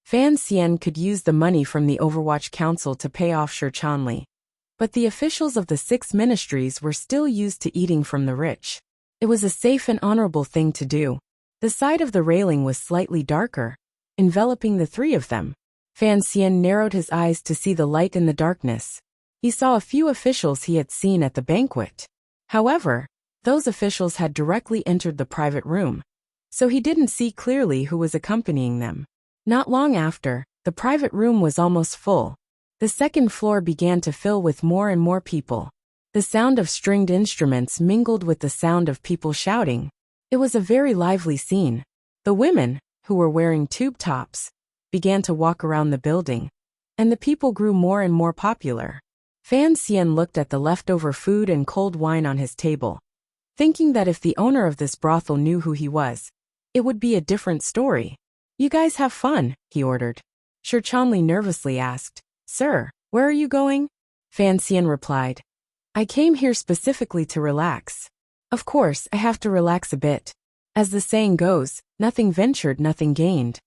Fan Xian could use the money from the Overwatch Council to pay off Shi Chanli. But the officials of the 6 ministries were still used to eating from the rich. It was a safe and honorable thing to do. The side of the railing was slightly darker, enveloping the 3 of them. Fan Xian narrowed his eyes to see the light in the darkness. He saw a few officials he had seen at the banquet. However, those officials had directly entered the private room, so he didn't see clearly who was accompanying them. Not long after, the private room was almost full. The second floor began to fill with more and more people. The sound of stringed instruments mingled with the sound of people shouting. It was a very lively scene. The women, who were wearing tube tops, began to walk around the building, and the people grew more and more popular. Fan Xian looked at the leftover food and cold wine on his table, thinking that if the owner of this brothel knew who he was, it would be a different story. "You guys have fun," he ordered. Shi Chanli nervously asked, "Sir, where are you going?" Fan Xian replied, "I came here specifically to relax. Of course, I have to relax a bit. As the saying goes, nothing ventured, nothing gained."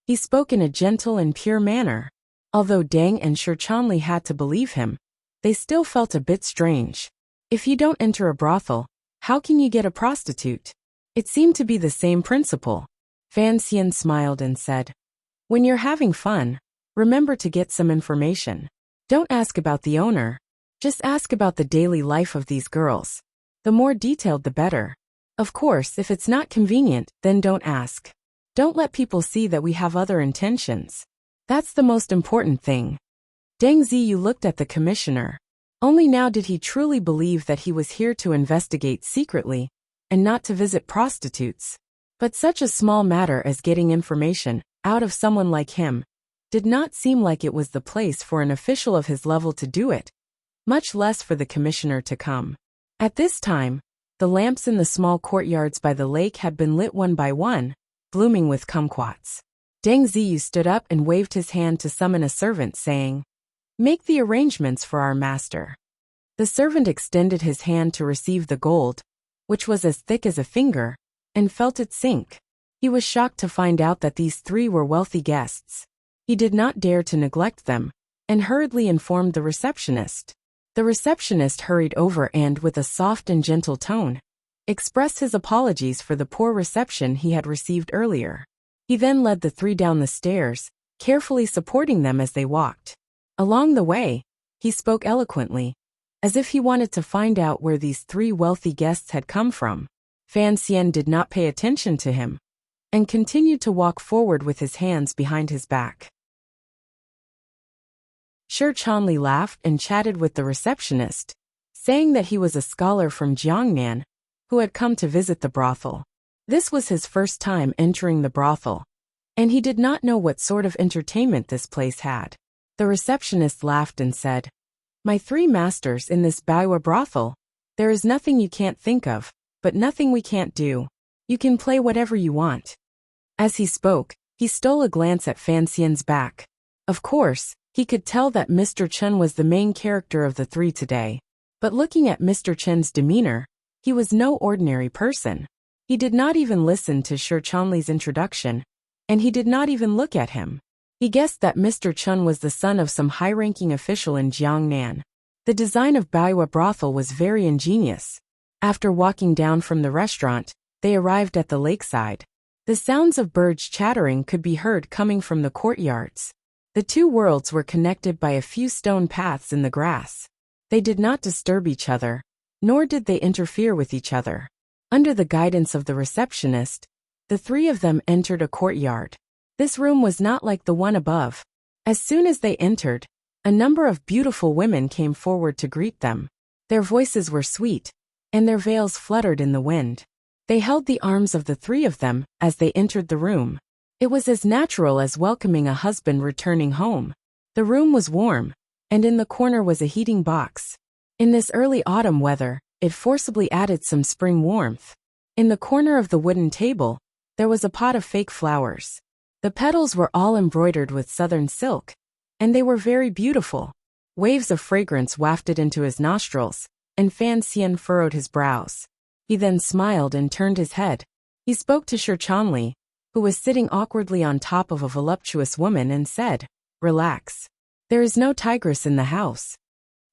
He spoke in a gentle and pure manner. Although Deng and Shi Chanli had to believe him, they still felt a bit strange. If you don't enter a brothel, how can you get a prostitute? It seemed to be the same principle. Fan Xian smiled and said, "When you're having fun, remember to get some information. Don't ask about the owner. Just ask about the daily life of these girls. The more detailed, the better. Of course, if it's not convenient, then don't ask. Don't let people see that we have other intentions. That's the most important thing." Deng Ziyu looked at the commissioner. Only now did he truly believe that he was here to investigate secretly, and not to visit prostitutes. But such a small matter as getting information out of someone like him did not seem like it was the place for an official of his level to do it, much less for the commissioner to come. At this time, the lamps in the small courtyards by the lake had been lit one by one, blooming with kumquats. Deng Ziyu stood up and waved his hand to summon a servant, saying, "Make the arrangements for our master." The servant extended his hand to receive the gold, which was as thick as a finger, and felt it sink. He was shocked to find out that these 3 were wealthy guests. He did not dare to neglect them, and hurriedly informed the receptionist. The receptionist hurried over and, with a soft and gentle tone, expressed his apologies for the poor reception he had received earlier. He then led the 3 down the stairs, carefully supporting them as they walked. Along the way, he spoke eloquently, as if he wanted to find out where these 3 wealthy guests had come from. Fan Xian did not pay attention to him, and continued to walk forward with his hands behind his back. Shi Chanli laughed and chatted with the receptionist, saying that he was a scholar from Jiangnan who had come to visit the brothel. This was his first time entering the brothel, and he did not know what sort of entertainment this place had. The receptionist laughed and said, "My 3 masters in this Bayou brothel, there is nothing you can't think of, but nothing we can't do. You can play whatever you want." As he spoke, he stole a glance at Fan Xian's back. Of course, he could tell that Mr. Chen was the main character of the 3 today. But looking at Mr. Chen's demeanor, he was no ordinary person. He did not even listen to Shi Chanli's introduction, and he did not even look at him. He guessed that Mr. Chen was the son of some high-ranking official in Jiangnan. The design of Bayou brothel was very ingenious. After walking down from the restaurant, they arrived at the lakeside. The sounds of birds chattering could be heard coming from the courtyards. The two worlds were connected by a few stone paths in the grass. They did not disturb each other, nor did they interfere with each other. Under the guidance of the receptionist, the three of them entered a courtyard. This room was not like the one above. As soon as they entered, a number of beautiful women came forward to greet them. Their voices were sweet, and their veils fluttered in the wind. They held the arms of the three of them as they entered the room. It was as natural as welcoming a husband returning home. The room was warm, and in the corner was a heating box. In this early autumn weather, it forcibly added some spring warmth. In the corner of the wooden table, there was a pot of fake flowers. The petals were all embroidered with southern silk, and they were very beautiful. Waves of fragrance wafted into his nostrils, and Fan Xian furrowed his brows. He then smiled and turned his head. He spoke to Shi Chanli, who was sitting awkwardly on top of a voluptuous woman, and said, "Relax. There is no tigress in the house."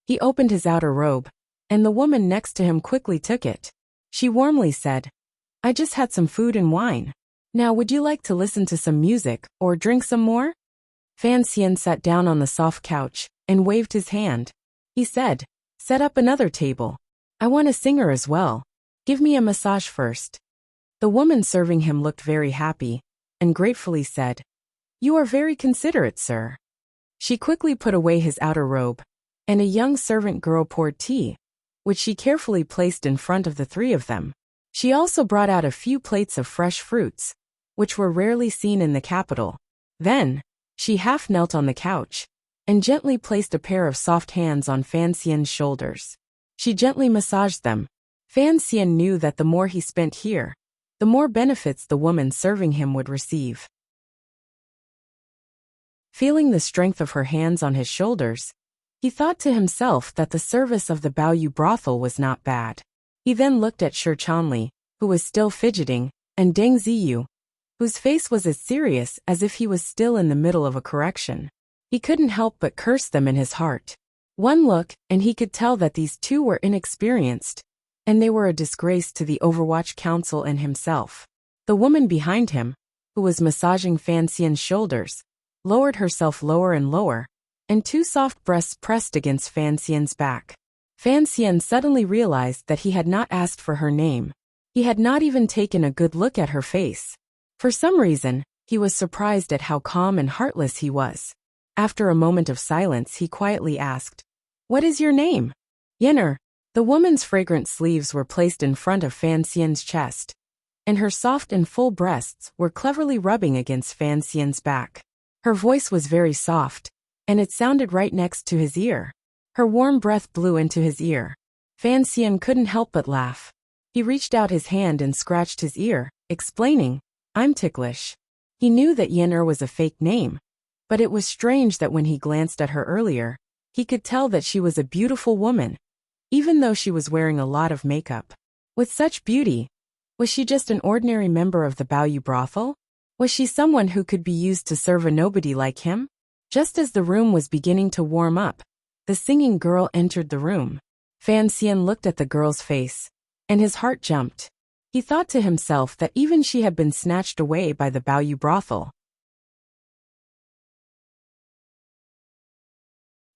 He opened his outer robe, and the woman next to him quickly took it. She warmly said, "I just had some food and wine. Now would you like to listen to some music or drink some more?" Fan Xian sat down on the soft couch and waved his hand. He said, "Set up another table. I want a singer as well. Give me a massage first." The woman serving him looked very happy, and gratefully said, "You are very considerate, sir." She quickly put away his outer robe, and a young servant girl poured tea, which she carefully placed in front of the three of them. She also brought out a few plates of fresh fruits, which were rarely seen in the capital. Then, she half knelt on the couch, and gently placed a pair of soft hands on Fan Xian's shoulders. She gently massaged them. Fan Xian knew that the more he spent here, the more benefits the woman serving him would receive. Feeling the strength of her hands on his shoulders, he thought to himself that the service of the Baoyu brothel was not bad. He then looked at Shi Chanli, who was still fidgeting, and Deng Ziyu, whose face was as serious as if he was still in the middle of a correction. He couldn't help but curse them in his heart. One look, and he could tell that these two were inexperienced, and they were a disgrace to the Overwatch Council and himself. The woman behind him, who was massaging Fan Xian's shoulders, lowered herself lower and lower, and two soft breasts pressed against Fan Xian's back. Fan Xian suddenly realized that he had not asked for her name. He had not even taken a good look at her face. For some reason, he was surprised at how calm and heartless he was. After a moment of silence, he quietly asked, "What is your name?" "Yenner." The woman's fragrant sleeves were placed in front of Fan Xian's chest, and her soft and full breasts were cleverly rubbing against Fan Xian's back. Her voice was very soft, and it sounded right next to his ear. Her warm breath blew into his ear. Fan Xian couldn't help but laugh. He reached out his hand and scratched his ear, explaining, "I'm ticklish." He knew that Yenner was a fake name, but it was strange that when he glanced at her earlier, he could tell that she was a beautiful woman, even though she was wearing a lot of makeup. With such beauty, was she just an ordinary member of the Baoyu brothel? Was she someone who could be used to serve a nobody like him? Just as the room was beginning to warm up, the singing girl entered the room. Fan Xian looked at the girl's face, and his heart jumped. He thought to himself that even she had been snatched away by the Baoyu brothel.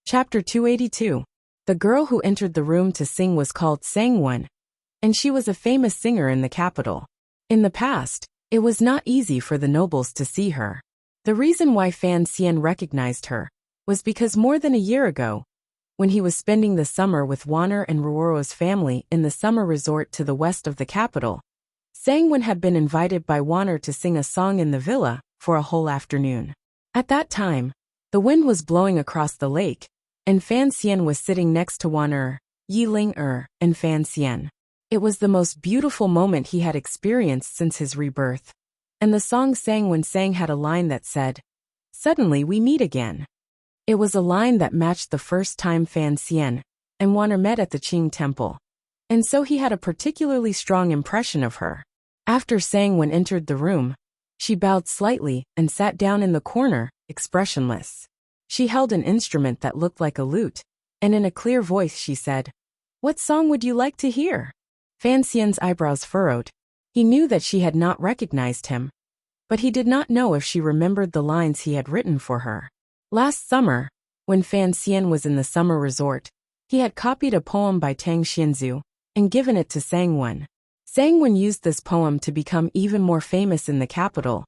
Chapter 282. The girl who entered the room to sing was called Sangwon, and she was a famous singer in the capital. In the past, it was not easy for the nobles to see her. The reason why Fan Xian recognized her was because more than a year ago, when he was spending the summer with Wanner and Ruoro's family in the summer resort to the west of the capital, Sangwon had been invited by Wanner to sing a song in the villa for a whole afternoon. At that time, the wind was blowing across the lake, and Fan Xian was sitting next to Wanner, Yi Ling and Fan Xian. It was the most beautiful moment he had experienced since his rebirth. And the song Sangwon sang had a line that said, "Suddenly we meet again." It was a line that matched the first time Fan Xian and Wanner met at the Qing temple, and so he had a particularly strong impression of her. After Sangwon entered the room, she bowed slightly and sat down in the corner, expressionless. She held an instrument that looked like a lute, and in a clear voice she said, "What song would you like to hear?" Fan Xian's eyebrows furrowed. He knew that she had not recognized him, but he did not know if she remembered the lines he had written for her. Last summer, when Fan Xian was in the summer resort, he had copied a poem by Tang Xianzu and given it to Sangwon. Sangwon used this poem to become even more famous in the capital,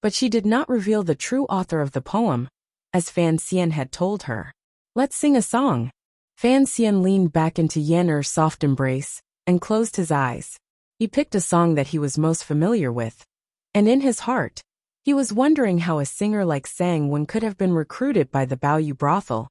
but she did not reveal the true author of the poem, as Fan Xian had told her. "Let's sing a song." Fan Xian leaned back into Yenner's soft embrace and closed his eyes. He picked a song that he was most familiar with, and in his heart, he was wondering how a singer like Sangwon could have been recruited by the Baoyu brothel,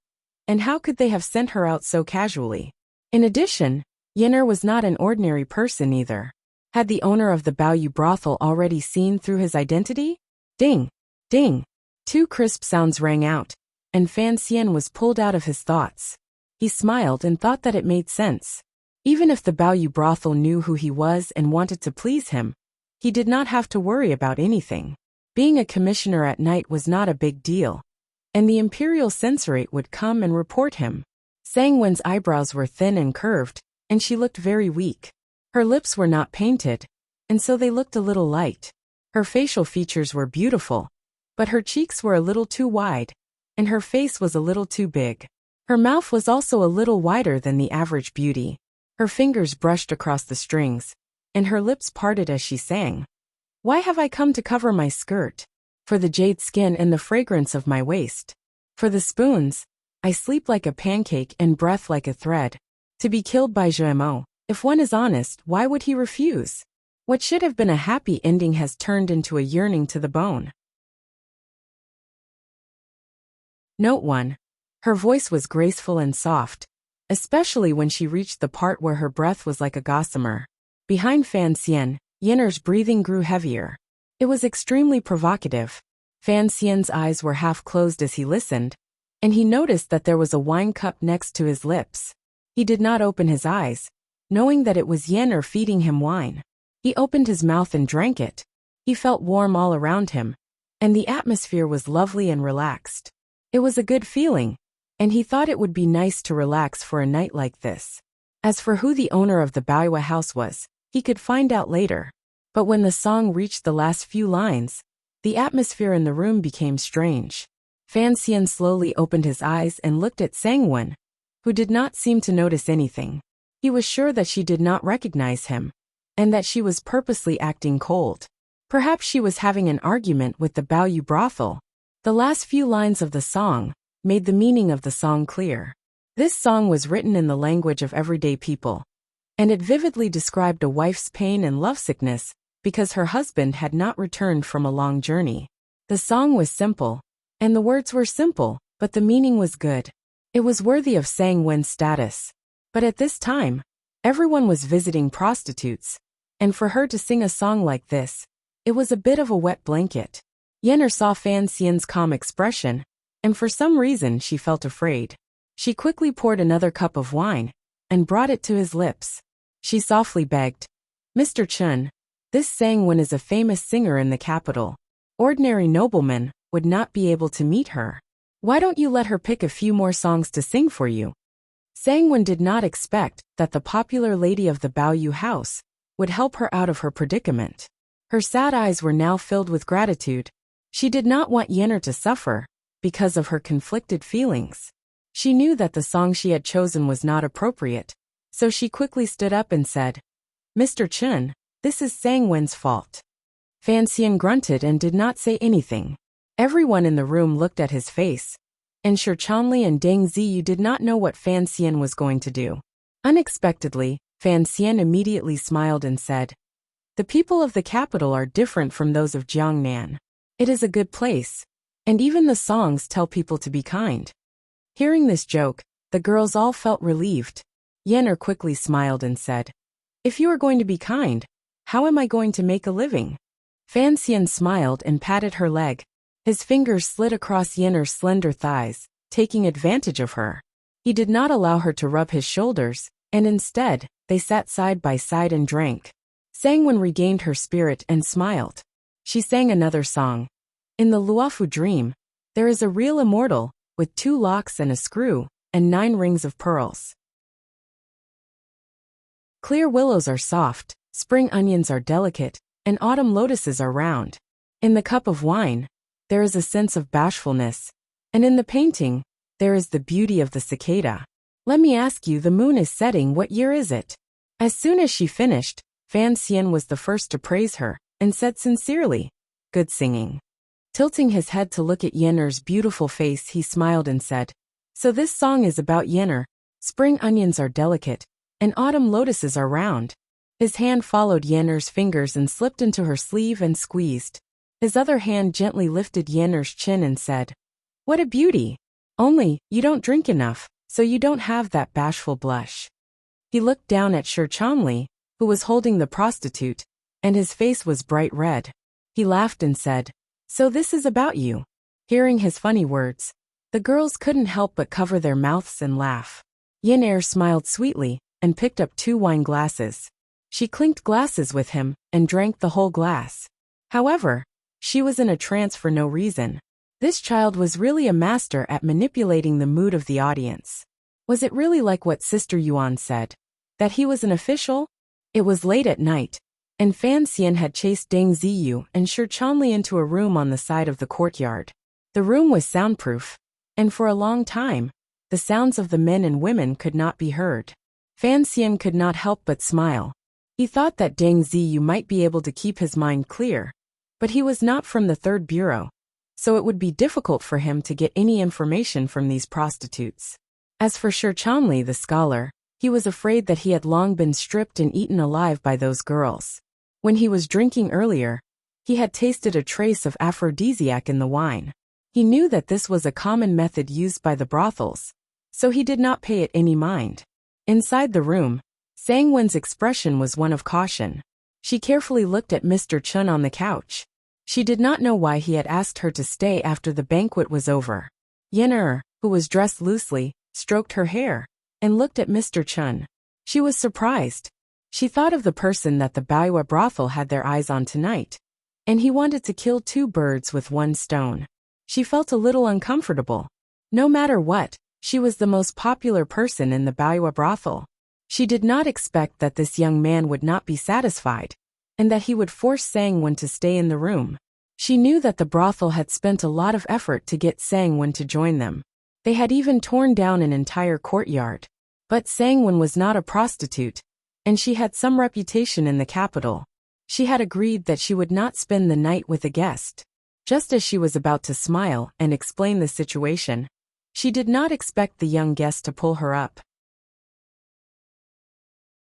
and how could they have sent her out so casually. In addition, Yenner was not an ordinary person either. Had the owner of the Baoyu brothel already seen through his identity? Ding! Ding! 2 crisp sounds rang out, and Fan Xian was pulled out of his thoughts. He smiled and thought that it made sense. Even if the Baoyu brothel knew who he was and wanted to please him, he did not have to worry about anything. Being a commissioner at night was not a big deal, and the imperial censorate would come and report him. Sangwon's eyebrows were thin and curved, and she looked very weak. Her lips were not painted, and so they looked a little light. Her facial features were beautiful, but her cheeks were a little too wide, and her face was a little too big. Her mouth was also a little wider than the average beauty. Her fingers brushed across the strings, and her lips parted as she sang. "Why have I come to cover my skirt? For the jade skin and the fragrance of my waist. For the spoons, I sleep like a pancake and breath like a thread. To be killed by GMO, if one is honest, why would he refuse? What should have been a happy ending has turned into a yearning to the bone." Note 1. Her voice was graceful and soft, especially when she reached the part where her breath was like a gossamer. Behind Fan Xian, Yenner's breathing grew heavier. It was extremely provocative. Fan Xian's eyes were half closed as he listened, and he noticed that there was a wine cup next to his lips. He did not open his eyes, knowing that it was Yenner feeding him wine. He opened his mouth and drank it. He felt warm all around him, and the atmosphere was lovely and relaxed. It was a good feeling, and he thought it would be nice to relax for a night like this. As for who the owner of the Baoyu house was, he could find out later. But when the song reached the last few lines, the atmosphere in the room became strange. Fan Xian slowly opened his eyes and looked at Sangwon, who did not seem to notice anything. He was sure that she did not recognize him, and that she was purposely acting cold. Perhaps she was having an argument with the Baoyu brothel. The last few lines of the song made the meaning of the song clear. This song was written in the language of everyday people, and it vividly described a wife's pain and lovesickness because her husband had not returned from a long journey. The song was simple, and the words were simple, but the meaning was good. It was worthy of Sangwon's status. But at this time, everyone was visiting prostitutes, and for her to sing a song like this, it was a bit of a wet blanket. Yenner saw Fan Xian's calm expression, and for some reason she felt afraid. She quickly poured another cup of wine and brought it to his lips. She softly begged, "Mr. Chun, this Sangwon is a famous singer in the capital. Ordinary noblemen would not be able to meet her. Why don't you let her pick a few more songs to sing for you?" Sangwon did not expect that the popular lady of the Baoyu house would help her out of her predicament. Her sad eyes were now filled with gratitude. She did not want Yenner to suffer because of her conflicted feelings. She knew that the song she had chosen was not appropriate, so she quickly stood up and said, "Mr. Chun, this is Sangwon's fault." Fan Xian grunted and did not say anything. Everyone in the room looked at his face, and Shi Chanli and Deng Ziyu did not know what Fan Xian was going to do. Unexpectedly, Fan Xian immediately smiled and said, "The people of the capital are different from those of Jiangnan. It is a good place, and even the songs tell people to be kind." Hearing this joke, the girls all felt relieved. Yenner quickly smiled and said, "If you are going to be kind, how am I going to make a living?" Fan Xian smiled and patted her leg. His fingers slid across Yenner's slender thighs, taking advantage of her. He did not allow her to rub his shoulders, and instead, they sat side by side and drank. Sangwon regained her spirit and smiled. She sang another song. In the Luofu dream, there is a real immortal, with 2 locks and a screw, and 9 rings of pearls. Clear willows are soft, spring onions are delicate, and autumn lotuses are round. In the cup of wine, there is a sense of bashfulness, and in the painting, there is the beauty of the cicada. Let me ask you, the moon is setting, what year is it? As soon as she finished, Fan Xian was the first to praise her, and said sincerely, "Good singing." Tilting his head to look at Yenner's beautiful face, he smiled and said, "So this song is about Yenner. Spring onions are delicate, and autumn lotuses are round." His hand followed Yenner's fingers and slipped into her sleeve and squeezed. His other hand gently lifted Yenner's chin and said, "What a beauty! Only, you don't drink enough, so you don't have that bashful blush." He looked down at Shi Chanli, who was holding the prostitute, and his face was bright red. He laughed and said, "So this is about you." Hearing his funny words, the girls couldn't help but cover their mouths and laugh. Yenner smiled sweetly and picked up 2 wine glasses. She clinked glasses with him and drank the whole glass. However, she was in a trance for no reason. This child was really a master at manipulating the mood of the audience. Was it really like what Sister Yuan said, that he was an official? It was late at night, and Fan Xian had chased Deng Ziyu and Shi Chanli into a room on the side of the courtyard. The room was soundproof, and for a long time, the sounds of the men and women could not be heard. Fan Xian could not help but smile. He thought that Deng Ziyu might be able to keep his mind clear, but he was not from the Third Bureau, so it would be difficult for him to get any information from these prostitutes. As for Shi Chanli the scholar, he was afraid that he had long been stripped and eaten alive by those girls. When he was drinking earlier, he had tasted a trace of aphrodisiac in the wine. He knew that this was a common method used by the brothels, so he did not pay it any mind. Inside the room, Sang Wen's expression was one of caution. She carefully looked at Mr. Chun on the couch. She did not know why he had asked her to stay after the banquet was over. Yenner, who was dressed loosely, stroked her hair and looked at Mr. Chun. She was surprised. She thought of the person that the Baiwa brothel had their eyes on tonight, and he wanted to kill 2 birds with 1 stone. She felt a little uncomfortable. No matter what, she was the most popular person in the Baiwa brothel. She did not expect that this young man would not be satisfied, and that he would force Sang Wen to stay in the room. She knew that the brothel had spent a lot of effort to get Sang Wen to join them. They had even torn down an entire courtyard. But Sang Wen was not a prostitute, and she had some reputation in the capital. She had agreed that she would not spend the night with a guest. Just as she was about to smile and explain the situation, she did not expect the young guest to pull her up.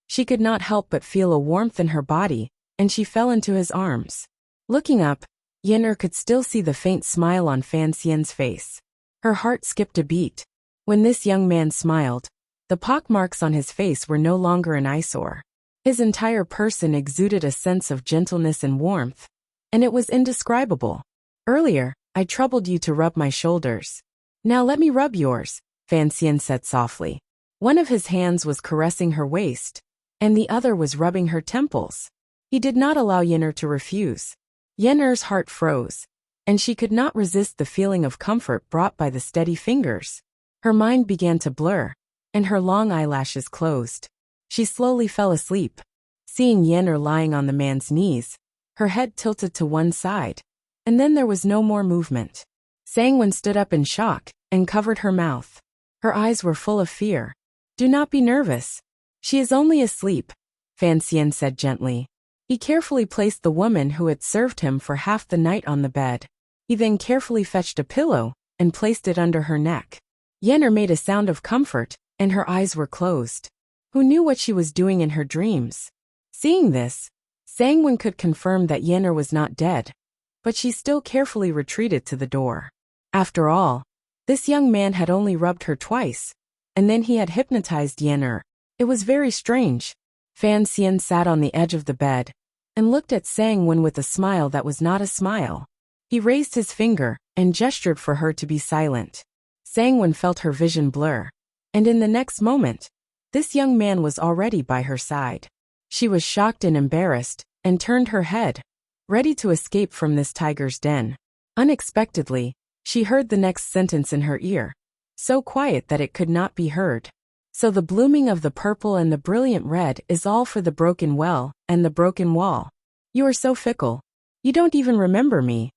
She could not help but feel a warmth in her body, and she fell into his arms. Looking up, Yenner could still see the faint smile on Fan Xian's face. Her heart skipped a beat. When this young man smiled, the pockmarks on his face were no longer an eyesore. His entire person exuded a sense of gentleness and warmth, and it was indescribable. "Earlier, I troubled you to rub my shoulders. Now let me rub yours," Fan Xian said softly. One of his hands was caressing her waist, and the other was rubbing her temples. He did not allow Yenner to refuse. Yenner's heart froze, and she could not resist the feeling of comfort brought by the steady fingers. Her mind began to blur, and her long eyelashes closed. She slowly fell asleep. Seeing Yenner lying on the man's knees, her head tilted to one side, and then there was no more movement. Sang Wen stood up in shock and covered her mouth. Her eyes were full of fear. "Do not be nervous. She is only asleep," Fan Xian said gently. He carefully placed the woman who had served him for half the night on the bed. He then carefully fetched a pillow and placed it under her neck. Yenner made a sound of comfort, and her eyes were closed. Who knew what she was doing in her dreams? Seeing this, Sang Wen could confirm that Yenner was not dead, but she still carefully retreated to the door. After all, this young man had only rubbed her twice, and then he had hypnotized Yenner. It was very strange. Fan Xian sat on the edge of the bed and looked at Sang Wen with a smile that was not a smile. He raised his finger and gestured for her to be silent. Sang Wen felt her vision blur, and in the next moment, this young man was already by her side. She was shocked and embarrassed, and turned her head, ready to escape from this tiger's den. Unexpectedly, she heard the next sentence in her ear, so quiet that it could not be heard. "So the blooming of the purple and the brilliant red is all for the broken well and the broken wall. You are so fickle. You don't even remember me.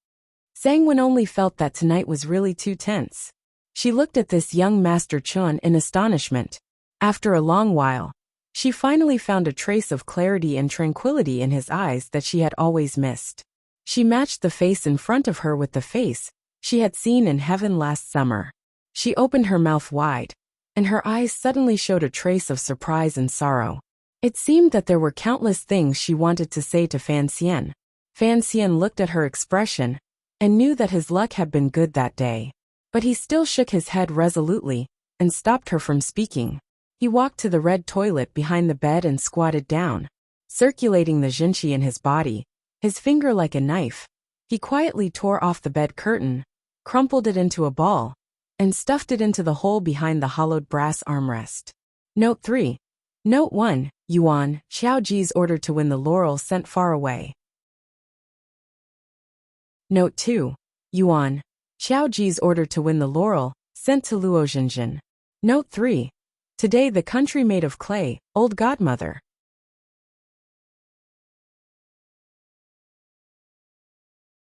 Sangwon only felt that tonight was really too tense. She looked at this young Master Chun in astonishment. After a long while, she finally found a trace of clarity and tranquility in his eyes that she had always missed. She matched the face in front of her with the face she had seen in heaven last summer. She opened her mouth wide, and her eyes suddenly showed a trace of surprise and sorrow. It seemed that there were countless things she wanted to say to Fan Xian. Fan Xian looked at her expression and knew that his luck had been good that day. But he still shook his head resolutely and stopped her from speaking. He walked to the red toilet behind the bed and squatted down, circulating the jinqi in his body, his finger like a knife. He quietly tore off the bed curtain, crumpled it into a ball, and stuffed it into the hole behind the hollowed brass armrest. Note 3. Note 1. Yuan, Xiao Ji's order to win the laurel sent far away. Note 2. Yuan, Xiao Ji's order to win the laurel, sent to Luo Zhenjin. Note 3. Today the country made of clay, old godmother.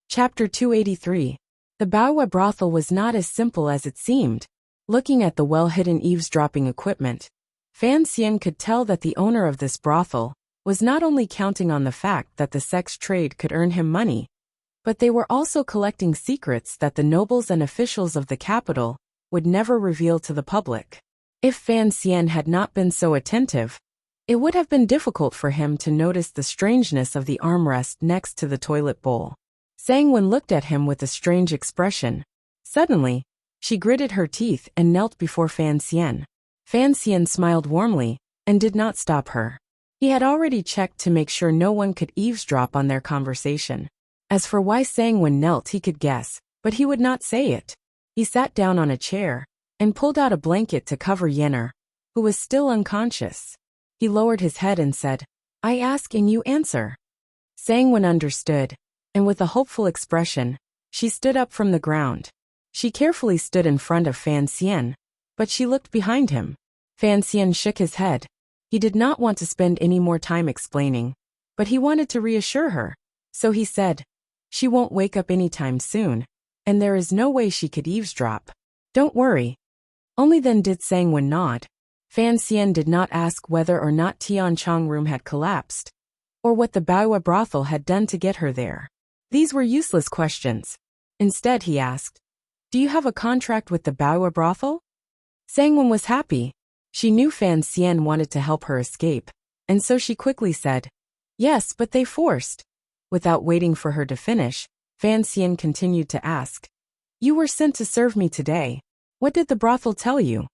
Chapter 283. The Baowa brothel was not as simple as it seemed. Looking at the well-hidden eavesdropping equipment, Fan Xian could tell that the owner of this brothel was not only counting on the fact that the sex trade could earn him money, but they were also collecting secrets that the nobles and officials of the capital would never reveal to the public. If Fan Xian had not been so attentive, it would have been difficult for him to notice the strangeness of the armrest next to the toilet bowl. Sangwon looked at him with a strange expression. Suddenly, she gritted her teeth and knelt before Fan Xian. Fan Xian smiled warmly and did not stop her. He had already checked to make sure no one could eavesdrop on their conversation. As for why Sangwon knelt, he could guess, but he would not say it. He sat down on a chair and pulled out a blanket to cover Yenner, who was still unconscious. He lowered his head and said, "I ask and you answer." Sangwon understood, and with a hopeful expression, she stood up from the ground. She carefully stood in front of Fan Xian, but she looked behind him. Fan Xian shook his head. He did not want to spend any more time explaining, but he wanted to reassure her. So he said, "She won't wake up anytime soon, and there is no way she could eavesdrop. Don't worry." Only then did Sangwon nod. Fan Xian did not ask whether or not Tianchong room had collapsed, or what the Baowa brothel had done to get her there. These were useless questions. Instead he asked, "Do you have a contract with the Baowa brothel?" Sangwon was happy. She knew Fan Xian wanted to help her escape, and so she quickly said, "Yes, but they forced." Without waiting for her to finish, Fan Xian continued to ask, "You were sent to serve me today. What did the brothel tell you?"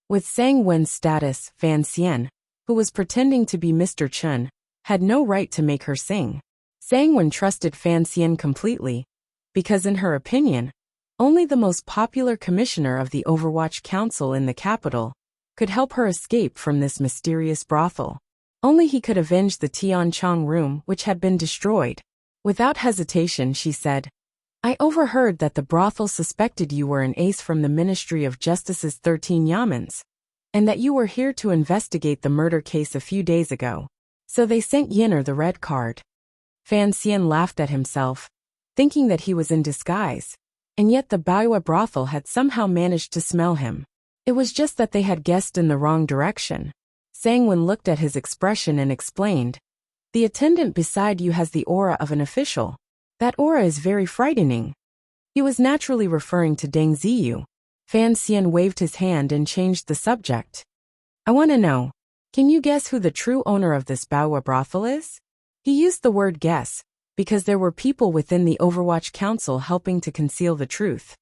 With Sangwon's status, Fan Xian, who was pretending to be Mr. Chun, had no right to make her sing. Sangwon trusted Fan Xian completely, because in her opinion, only the most popular commissioner of the Overwatch Council in the capital could help her escape from this mysterious brothel. Only he could avenge the Tianchong room which had been destroyed. Without hesitation she said, "I overheard that the brothel suspected you were an ace from the Ministry of Justice's 13 yamens, and that you were here to investigate the murder case a few days ago. So they sent Yenner the red card." Fan Xian laughed at himself, thinking that he was in disguise, and yet the Baowa brothel had somehow managed to smell him. It was just that they had guessed in the wrong direction. Sangwon looked at his expression and explained, "The attendant beside you has the aura of an official. That aura is very frightening." He was naturally referring to Deng Ziyu. Fan Xian waved his hand and changed the subject. "I want to know, can you guess who the true owner of this Baowa brothel is?" He used the word guess, because there were people within the Overwatch Council helping to conceal the truth.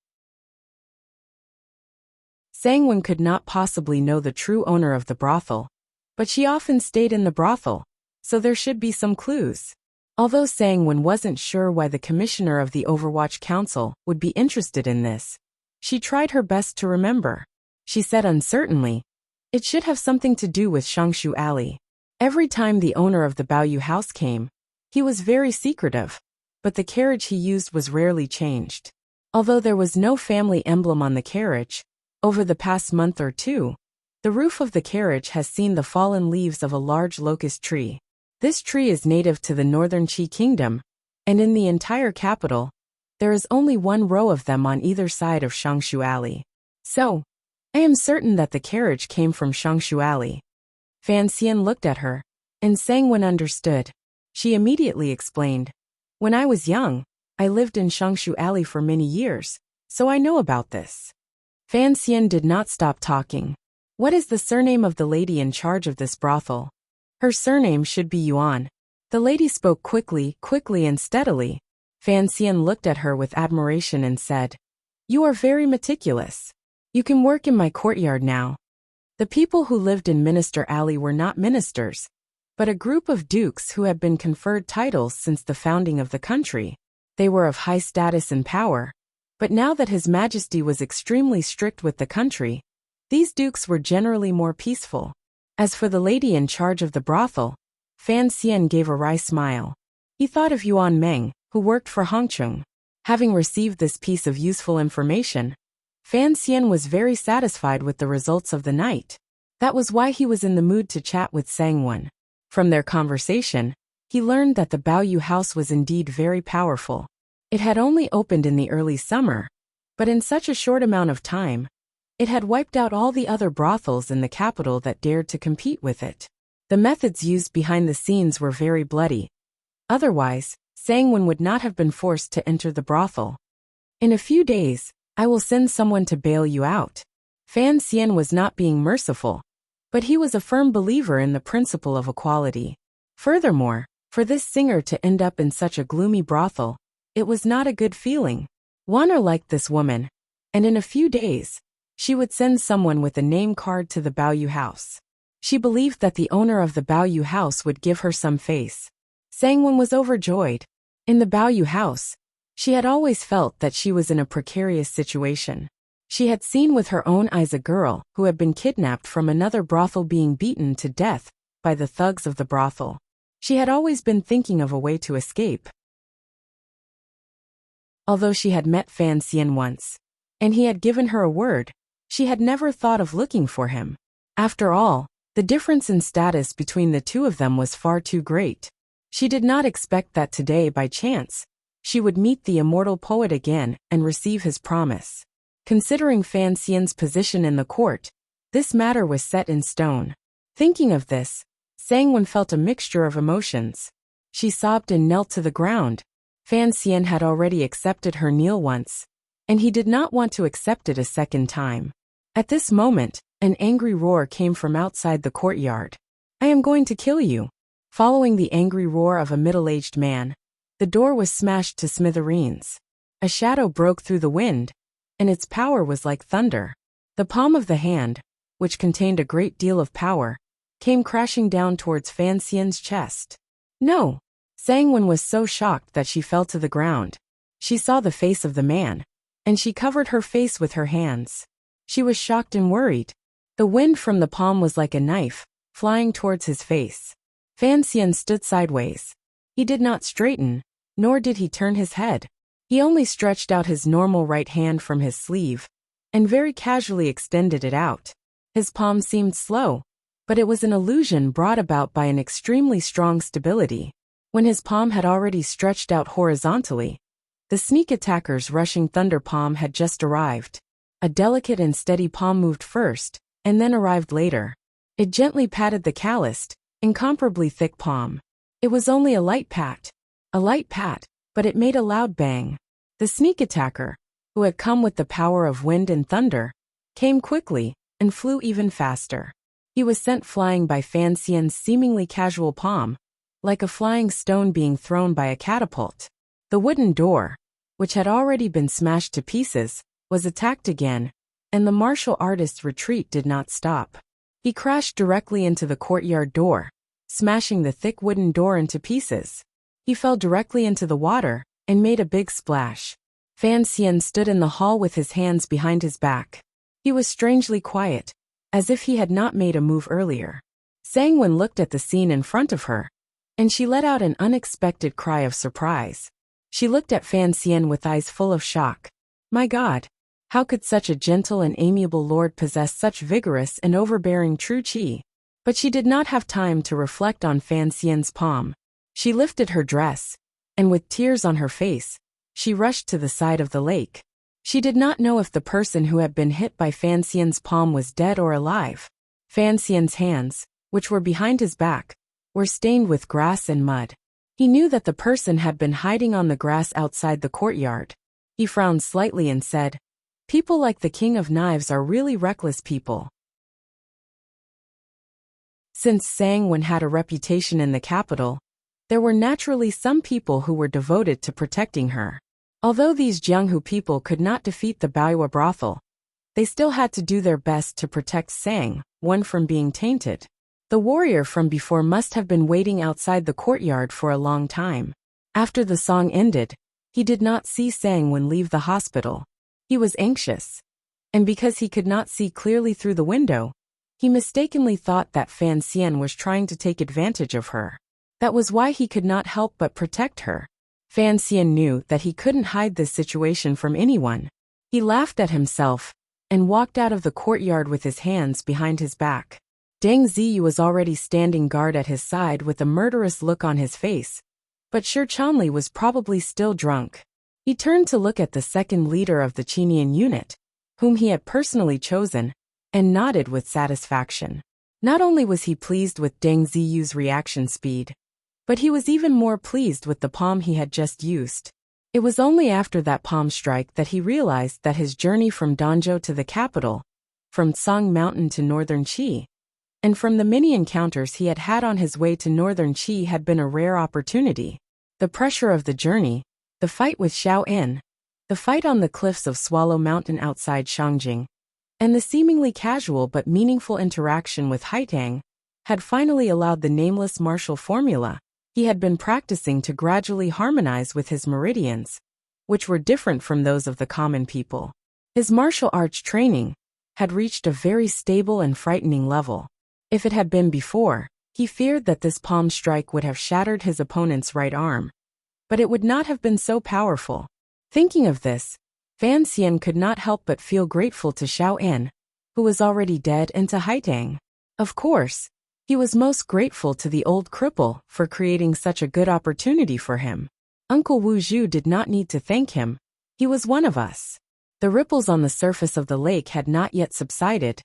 Sangwon could not possibly know the true owner of the brothel, but she often stayed in the brothel, so there should be some clues. Although Sangwon wasn't sure why the commissioner of the Overwatch Council would be interested in this, she tried her best to remember. She said uncertainly, "It should have something to do with Shangshu Alley." Every time the owner of the Baoyu house came, he was very secretive, but the carriage he used was rarely changed. Although there was no family emblem on the carriage, over the past month or two, the roof of the carriage has seen the fallen leaves of a large locust tree. This tree is native to the northern Qi kingdom, and in the entire capital, there is only one row of them on either side of Shangshu Alley. So, I am certain that the carriage came from Shangshu Alley. Fan Xian looked at her, and Sangwon understood. She immediately explained, "When I was young, I lived in Shangshu Alley for many years, so I know about this." Fan Xian did not stop talking. "What is the surname of the lady in charge of this brothel?" "Her surname should be Yuan." The lady spoke quickly and steadily. Fan Xian looked at her with admiration and said, "You are very meticulous. You can work in my courtyard now." The people who lived in Minister Alley were not ministers, but a group of dukes who had been conferred titles since the founding of the country. They were of high status and power, but now that His Majesty was extremely strict with the country, these dukes were generally more peaceful. As for the lady in charge of the brothel, Fan Xian gave a wry smile. He thought of Yuan Meng, who worked for Hongcheng. Having received this piece of useful information, Fan Xian was very satisfied with the results of the night. That was why he was in the mood to chat with Sangwon. From their conversation, he learned that the Baoyu house was indeed very powerful. It had only opened in the early summer, but in such a short amount of time, it had wiped out all the other brothels in the capital that dared to compete with it. The methods used behind the scenes were very bloody. Otherwise, Sangwon would not have been forced to enter the brothel. "In a few days, I will send someone to bail you out." Fan Xian was not being merciful, but he was a firm believer in the principle of equality. Furthermore, for this singer to end up in such a gloomy brothel, it was not a good feeling. Wanner liked this woman, and in a few days, she would send someone with a name card to the Baoyu house. She believed that the owner of the Baoyu house would give her some face. Sangwon was overjoyed. In the Baoyu house, she had always felt that she was in a precarious situation. She had seen with her own eyes a girl who had been kidnapped from another brothel being beaten to death by the thugs of the brothel. She had always been thinking of a way to escape. Although she had met Fan Xian once, and he had given her a word, she had never thought of looking for him. After all, the difference in status between the two of them was far too great. She did not expect that today, by chance, she would meet the immortal poet again and receive his promise. Considering Fan Xian's position in the court, this matter was set in stone. Thinking of this, Sangwon felt a mixture of emotions. She sobbed and knelt to the ground. Fan Xian had already accepted her kneel once, and he did not want to accept it a second time. At this moment, an angry roar came from outside the courtyard. "I am going to kill you." Following the angry roar of a middle-aged man, the door was smashed to smithereens. A shadow broke through the wind, and its power was like thunder. The palm of the hand, which contained a great deal of power, came crashing down towards Fan Xian's chest. "No!" Sangwon was so shocked that she fell to the ground. She saw the face of the man, and she covered her face with her hands. She was shocked and worried. The wind from the palm was like a knife, flying towards his face. Fan Xian stood sideways. He did not straighten, nor did he turn his head. He only stretched out his normal right hand from his sleeve, and very casually extended it out. His palm seemed slow, but it was an illusion brought about by an extremely strong stability. When his palm had already stretched out horizontally, the sneak attacker's rushing thunder palm had just arrived. A delicate and steady palm moved first, and then arrived later. It gently patted the calloused, incomparably thick palm. It was only a light pat, but it made a loud bang. The sneak attacker, who had come with the power of wind and thunder, came quickly and flew even faster. He was sent flying by Fan Xian's seemingly casual palm, like a flying stone being thrown by a catapult. The wooden door, which had already been smashed to pieces, was attacked again, and the martial artist's retreat did not stop. He crashed directly into the courtyard door, smashing the thick wooden door into pieces. He fell directly into the water and made a big splash. Fan Xian stood in the hall with his hands behind his back. He was strangely quiet, as if he had not made a move earlier. Sangwon looked at the scene in front of her, and she let out an unexpected cry of surprise. She looked at Fan Xian with eyes full of shock. My God! How could such a gentle and amiable lord possess such vigorous and overbearing true qi? But she did not have time to reflect on Fan Xian's palm. She lifted her dress, and with tears on her face, she rushed to the side of the lake. She did not know if the person who had been hit by Fan Xian's palm was dead or alive. Fan Xian's hands, which were behind his back, were stained with grass and mud. He knew that the person had been hiding on the grass outside the courtyard. He frowned slightly and said, "People like the King of Knives are really reckless people." Since Sang Wen had a reputation in the capital, there were naturally some people who were devoted to protecting her. Although these Jianghu people could not defeat the Baoyue brothel, they still had to do their best to protect Sang Wen from being tainted. The warrior from before must have been waiting outside the courtyard for a long time. After the song ended, he did not see Sang Wen leave the hospital. He was anxious, and because he could not see clearly through the window, he mistakenly thought that Fan Xian was trying to take advantage of her. That was why he could not help but protect her. Fan Xian knew that he couldn't hide this situation from anyone. He laughed at himself and walked out of the courtyard with his hands behind his back. Deng Ziyu was already standing guard at his side with a murderous look on his face, but Shi Chanli was probably still drunk. He turned to look at the second leader of the Qinian unit, whom he had personally chosen, and nodded with satisfaction. Not only was he pleased with Deng Ziyu's reaction speed, but he was even more pleased with the palm he had just used. It was only after that palm strike that he realized that his journey from Danzhou to the capital, from Tsang Mountain to northern Qi, and from the many encounters he had had on his way to northern Qi had been a rare opportunity. The pressure of the journey, the fight with Xiao En, the fight on the cliffs of Swallow Mountain outside Shangjing, and the seemingly casual but meaningful interaction with Haitang, had finally allowed the nameless martial formula he had been practicing to gradually harmonize with his meridians, which were different from those of the common people. His martial arts training had reached a very stable and frightening level. If it had been before, he feared that this palm strike would have shattered his opponent's right arm, but it would not have been so powerful. Thinking of this, Fan Xian could not help but feel grateful to Xiao En, who was already dead, and to Haitang. Of course, he was most grateful to the old cripple for creating such a good opportunity for him. Uncle Wu Zhu did not need to thank him. He was one of us. The ripples on the surface of the lake had not yet subsided,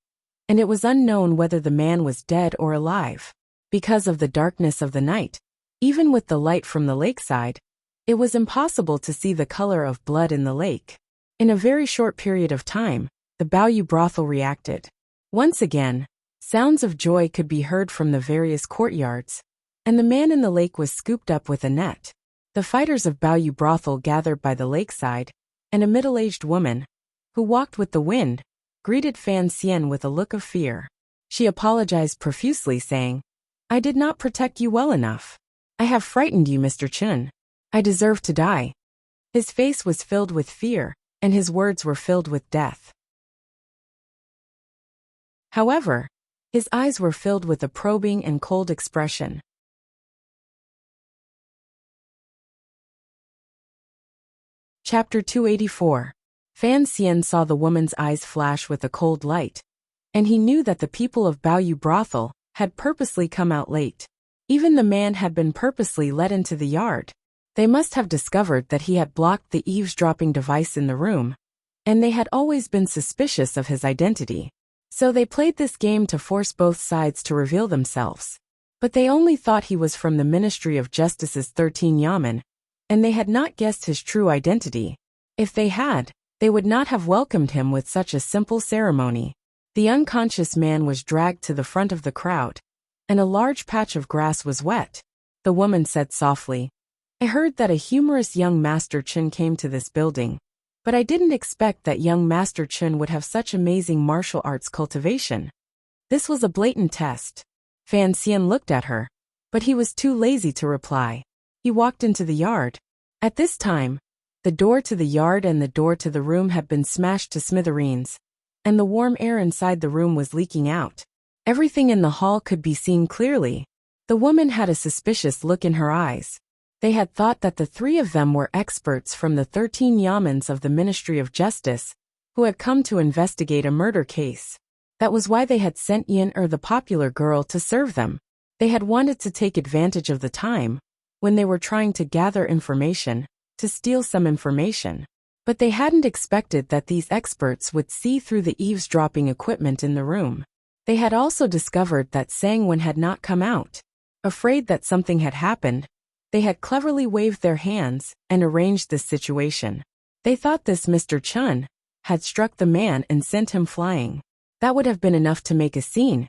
and it was unknown whether the man was dead or alive. Because of the darkness of the night, even with the light from the lakeside, it was impossible to see the color of blood in the lake. In a very short period of time, the Baoyue brothel reacted. Once again, sounds of joy could be heard from the various courtyards, and the man in the lake was scooped up with a net. The fighters of Baoyue brothel gathered by the lakeside, and a middle-aged woman, who walked with the wind, greeted Fan Xian with a look of fear. She apologized profusely, saying, "I did not protect you well enough. I have frightened you, Mr. Chun. I deserve to die." His face was filled with fear, and his words were filled with death. However, his eyes were filled with a probing and cold expression. Chapter 284. Fan Xian saw the woman's eyes flash with a cold light, and he knew that the people of Baoyue brothel had purposely come out late. Even the man had been purposely let into the yard. They must have discovered that he had blocked the eavesdropping device in the room, and they had always been suspicious of his identity. So they played this game to force both sides to reveal themselves. But they only thought he was from the Ministry of Justice's 13 Yamen, and they had not guessed his true identity. If they had, they would not have welcomed him with such a simple ceremony. The unconscious man was dragged to the front of the crowd, and a large patch of grass was wet. The woman said softly, "I heard that a humorous young Master Chun came to this building, but I didn't expect that young Master Chun would have such amazing martial arts cultivation." This was a blatant test. Fan Xian looked at her, but he was too lazy to reply. He walked into the yard. At this time, the door to the yard and the door to the room had been smashed to smithereens, and the warm air inside the room was leaking out. Everything in the hall could be seen clearly. The woman had a suspicious look in her eyes. They had thought that the three of them were experts from the 13 Yamens of the Ministry of Justice, who had come to investigate a murder case. That was why they had sent Yin the popular girl to serve them. They had wanted to take advantage of the time, when they were trying to gather information, to steal some information. But they hadn't expected that these experts would see through the eavesdropping equipment in the room. They had also discovered that Sang-Wen had not come out. Afraid that something had happened, they had cleverly waved their hands and arranged this situation. They thought this Mr. Chun had struck the man and sent him flying. That would have been enough to make a scene,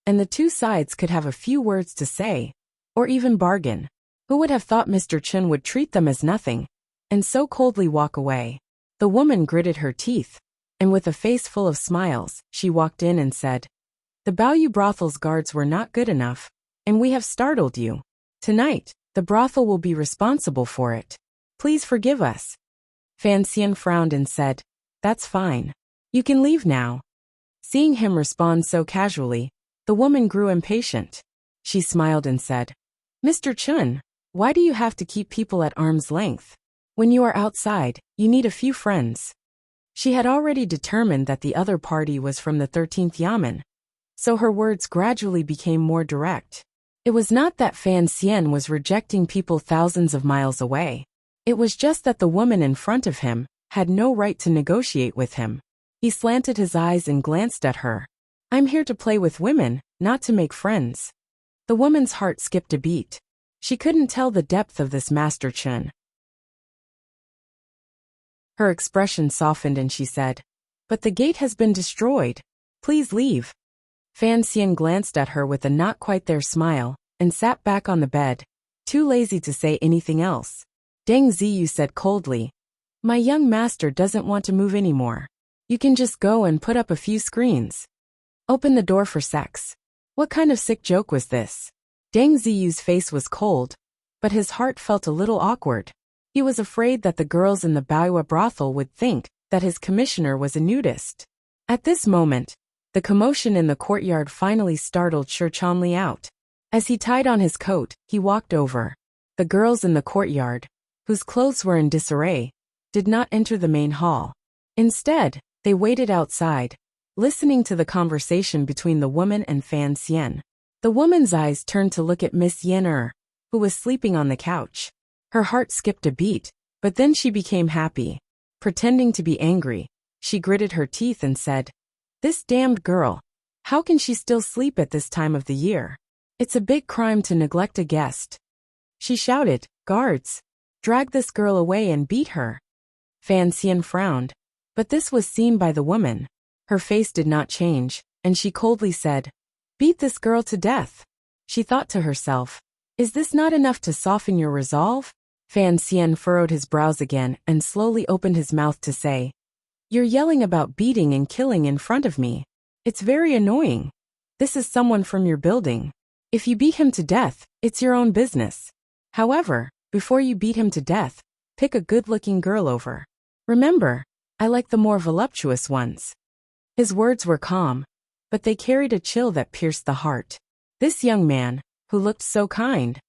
and the two sides could have a few words to say, or even bargain. Who would have thought Mr. Chun would treat them as nothing, and so coldly walk away? The woman gritted her teeth, and with a face full of smiles, she walked in and said, "The Baoyu brothel's guards were not good enough, and we have startled you. Tonight, the brothel will be responsible for it. Please forgive us." Fan Xian frowned and said, "That's fine. You can leave now." Seeing him respond so casually, the woman grew impatient. She smiled and said, "Mr. Chun, why do you have to keep people at arm's length? When you are outside, you need a few friends." She had already determined that the other party was from the 13th Yamen, so her words gradually became more direct. It was not that Fan Xian was rejecting people thousands of miles away. It was just that the woman in front of him had no right to negotiate with him. He slanted his eyes and glanced at her. "I'm here to play with women, not to make friends." The woman's heart skipped a beat. She couldn't tell the depth of this Master Chun. Her expression softened and she said, "But the gate has been destroyed. Please leave." Fan Xian glanced at her with a not quite there smile, and sat back on the bed, too lazy to say anything else. Deng Ziyu said coldly, "My young master doesn't want to move anymore. You can just go and put up a few screens. Open the door for sex." What kind of sick joke was this? Deng Ziyu's face was cold, but his heart felt a little awkward. He was afraid that the girls in the Baoyu brothel would think that his commissioner was a nudist. At this moment, the commotion in the courtyard finally startled Shi Chanli out. As he tied on his coat, he walked over. The girls in the courtyard, whose clothes were in disarray, did not enter the main hall. Instead, they waited outside, listening to the conversation between the woman and Fan Xian. The woman's eyes turned to look at Miss Yen, who was sleeping on the couch. Her heart skipped a beat, but then she became happy. Pretending to be angry, she gritted her teeth and said, "This damned girl. How can she still sleep at this time of the year? It's a big crime to neglect a guest." She shouted, "Guards! Drag this girl away and beat her." Fan Xian frowned, but this was seen by the woman. Her face did not change, and she coldly said, "Beat this girl to death." She thought to herself, "Is this not enough to soften your resolve?" Fan Xian furrowed his brows again and slowly opened his mouth to say, "You're yelling about beating and killing in front of me. It's very annoying. This is someone from your building. If you beat him to death, it's your own business. However, before you beat him to death, pick a good-looking girl over. Remember, I like the more voluptuous ones." His words were calm, but they carried a chill that pierced the heart. This young man, who looked so kind,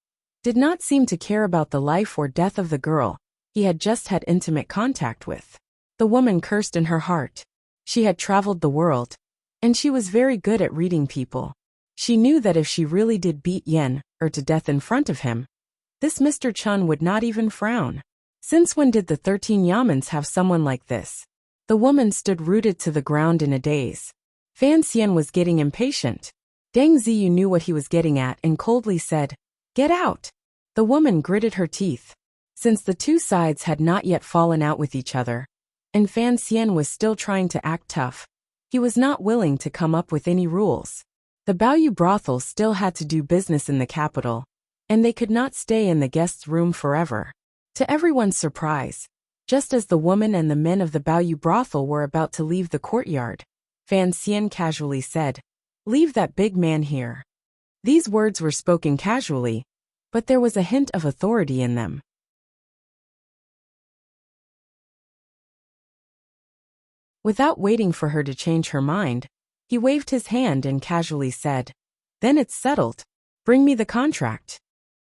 did not seem to care about the life or death of the girl he had just had intimate contact with. The woman cursed in her heart. She had traveled the world, and she was very good at reading people. She knew that if she really did beat Yen to death in front of him, this Mr. Chun would not even frown. Since when did the 13 Yamens have someone like this? The woman stood rooted to the ground in a daze. Fan Xian was getting impatient. Deng Ziyu knew what he was getting at and coldly said, "Get out." The woman gritted her teeth. Since the two sides had not yet fallen out with each other, and Fan Xian was still trying to act tough, he was not willing to come up with any rules. The Baoyu brothel still had to do business in the capital, and they could not stay in the guest's room forever. To everyone's surprise, just as the woman and the men of the Baoyu brothel were about to leave the courtyard, Fan Xian casually said, "Leave that big man here." These words were spoken casually, but there was a hint of authority in them. Without waiting for her to change her mind, he waved his hand and casually said, "Then it's settled. Bring me the contract."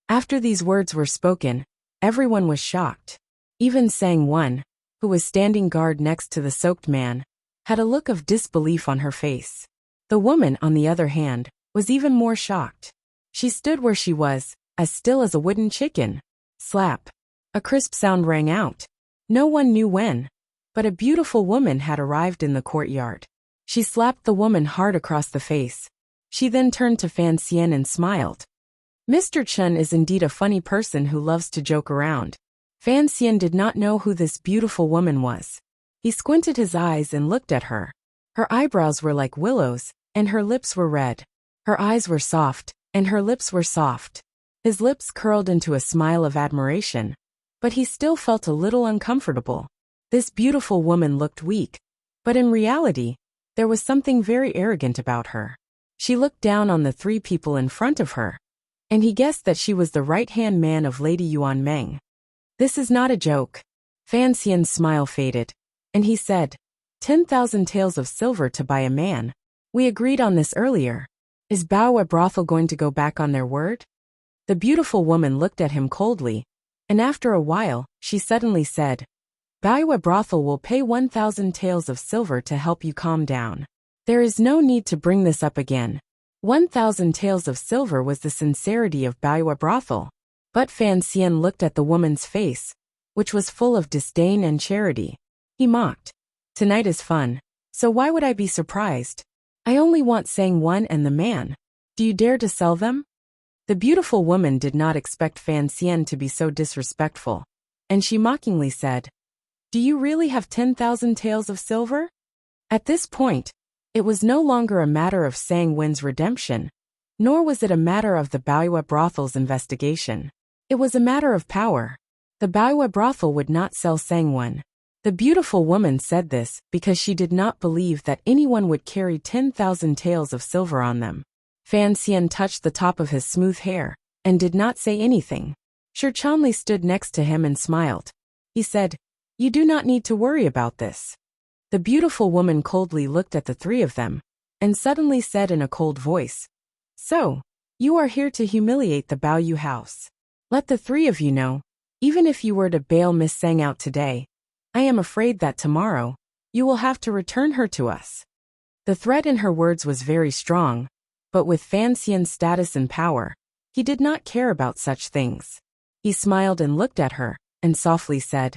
After these words were spoken, everyone was shocked. Even Sang-Wen, who was standing guard next to the soaked man, had a look of disbelief on her face. The woman, on the other hand, was even more shocked. She stood where she was, as still as a wooden chicken. Slap. A crisp sound rang out. No one knew when, but a beautiful woman had arrived in the courtyard. She slapped the woman hard across the face. She then turned to Fan Xian and smiled. Mr. Chen is indeed a funny person who loves to joke around. Fan Xian did not know who this beautiful woman was. He squinted his eyes and looked at her. Her eyebrows were like willows, and her lips were red. Her eyes were soft, and her lips were soft. His lips curled into a smile of admiration, but he still felt a little uncomfortable. This beautiful woman looked weak, but in reality, there was something very arrogant about her. She looked down on the three people in front of her, and he guessed that she was the right-hand man of Lady Yuan Meng. This is not a joke. Fan Xian's smile faded, and he said, 10,000 taels of silver to buy a man. We agreed on this earlier. Is Bao'e brothel going to go back on their word? The beautiful woman looked at him coldly, and after a while, she suddenly said, Bao'e brothel will pay 1,000 taels of silver to help you calm down. There is no need to bring this up again. 1,000 taels of silver was the sincerity of Bao'e brothel. But Fan Xian looked at the woman's face, which was full of disdain and charity. He mocked. Tonight is fun, so why would I be surprised? I only want Sang Wen and the man. Do you dare to sell them? The beautiful woman did not expect Fan Xian to be so disrespectful, and she mockingly said, Do you really have 10,000 taels of silver? At this point, it was no longer a matter of Sang Wen's redemption, nor was it a matter of the Bao'e brothel's investigation. It was a matter of power. The Bao'e brothel would not sell Sang Wen. The beautiful woman said this because she did not believe that anyone would carry 10,000 taels of silver on them. Fan Xian touched the top of his smooth hair and did not say anything. Shi Chanli stood next to him and smiled. He said, You do not need to worry about this. The beautiful woman coldly looked at the three of them and suddenly said in a cold voice, So, you are here to humiliate the Baoyu house. Let the three of you know, even if you were to bail Miss Sang out today, I am afraid that tomorrow, you will have to return her to us. The threat in her words was very strong, but with Fan Xian's status and power, he did not care about such things. He smiled and looked at her, and softly said,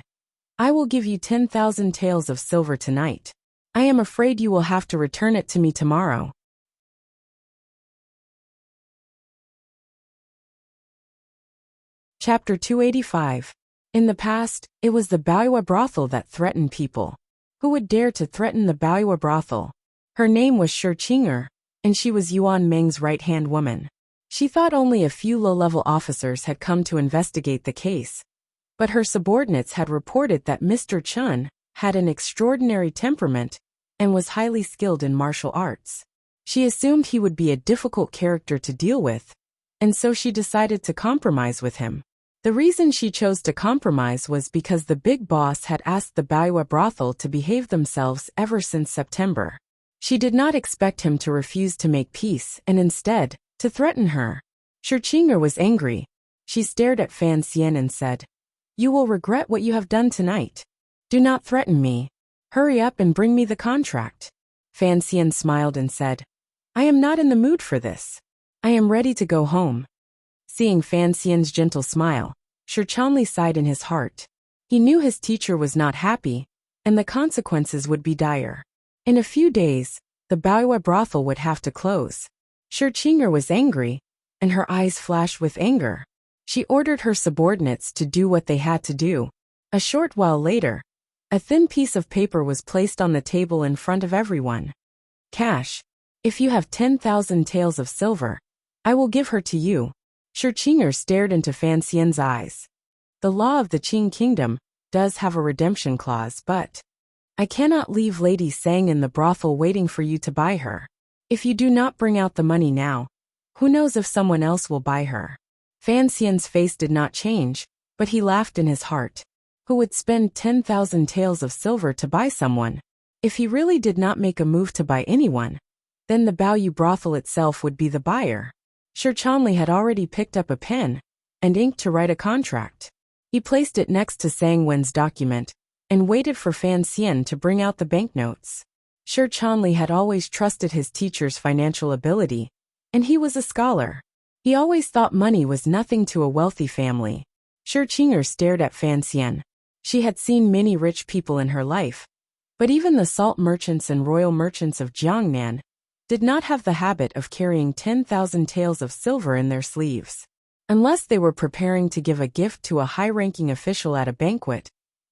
I will give you 10,000 taels of silver tonight. I am afraid you will have to return it to me tomorrow. Chapter 285. In the past, it was the Bao'e brothel that threatened people. Who would dare to threaten the Bao'e brothel? Her name was Shi Qing'er, and she was Yuan Meng's right-hand woman. She thought only a few low-level officers had come to investigate the case, but her subordinates had reported that Mr. Chen had an extraordinary temperament and was highly skilled in martial arts. She assumed he would be a difficult character to deal with, and so she decided to compromise with him. The reason she chose to compromise was because the big boss had asked the Bao'e brothel to behave themselves ever since September. She did not expect him to refuse to make peace and instead, to threaten her. Shi Qing'er was angry. She stared at Fan Xian and said, You will regret what you have done tonight. Do not threaten me. Hurry up and bring me the contract. Fan Xian smiled and said, I am not in the mood for this. I am ready to go home. Seeing Fan Xian's gentle smile, Shi Chanli sighed in his heart. He knew his teacher was not happy, and the consequences would be dire. In a few days, the Bao'e brothel would have to close. Shi Qing'er was angry, and her eyes flashed with anger. She ordered her subordinates to do what they had to do. A short while later, a thin piece of paper was placed on the table in front of everyone. Cash. If you have 10,000 taels of silver, I will give her to you. Shi Qing'er stared into Fan Xian's eyes. The law of the Qing kingdom does have a redemption clause, but I cannot leave Lady Sang in the brothel waiting for you to buy her. If you do not bring out the money now, who knows if someone else will buy her? Fan Xian's face did not change, but he laughed in his heart. Who would spend 10,000 taels of silver to buy someone? If he really did not make a move to buy anyone, then the Baoyu brothel itself would be the buyer. Shi Chanli had already picked up a pen and ink to write a contract. He placed it next to Sang Wen's document and waited for Fan Xian to bring out the banknotes. Shi Chanli had always trusted his teacher's financial ability, and he was a scholar. He always thought money was nothing to a wealthy family. Shi Qing'er stared at Fan Xian. She had seen many rich people in her life, but even the salt merchants and royal merchants of Jiangnan did not have the habit of carrying 10,000 taels of silver in their sleeves. Unless they were preparing to give a gift to a high-ranking official at a banquet,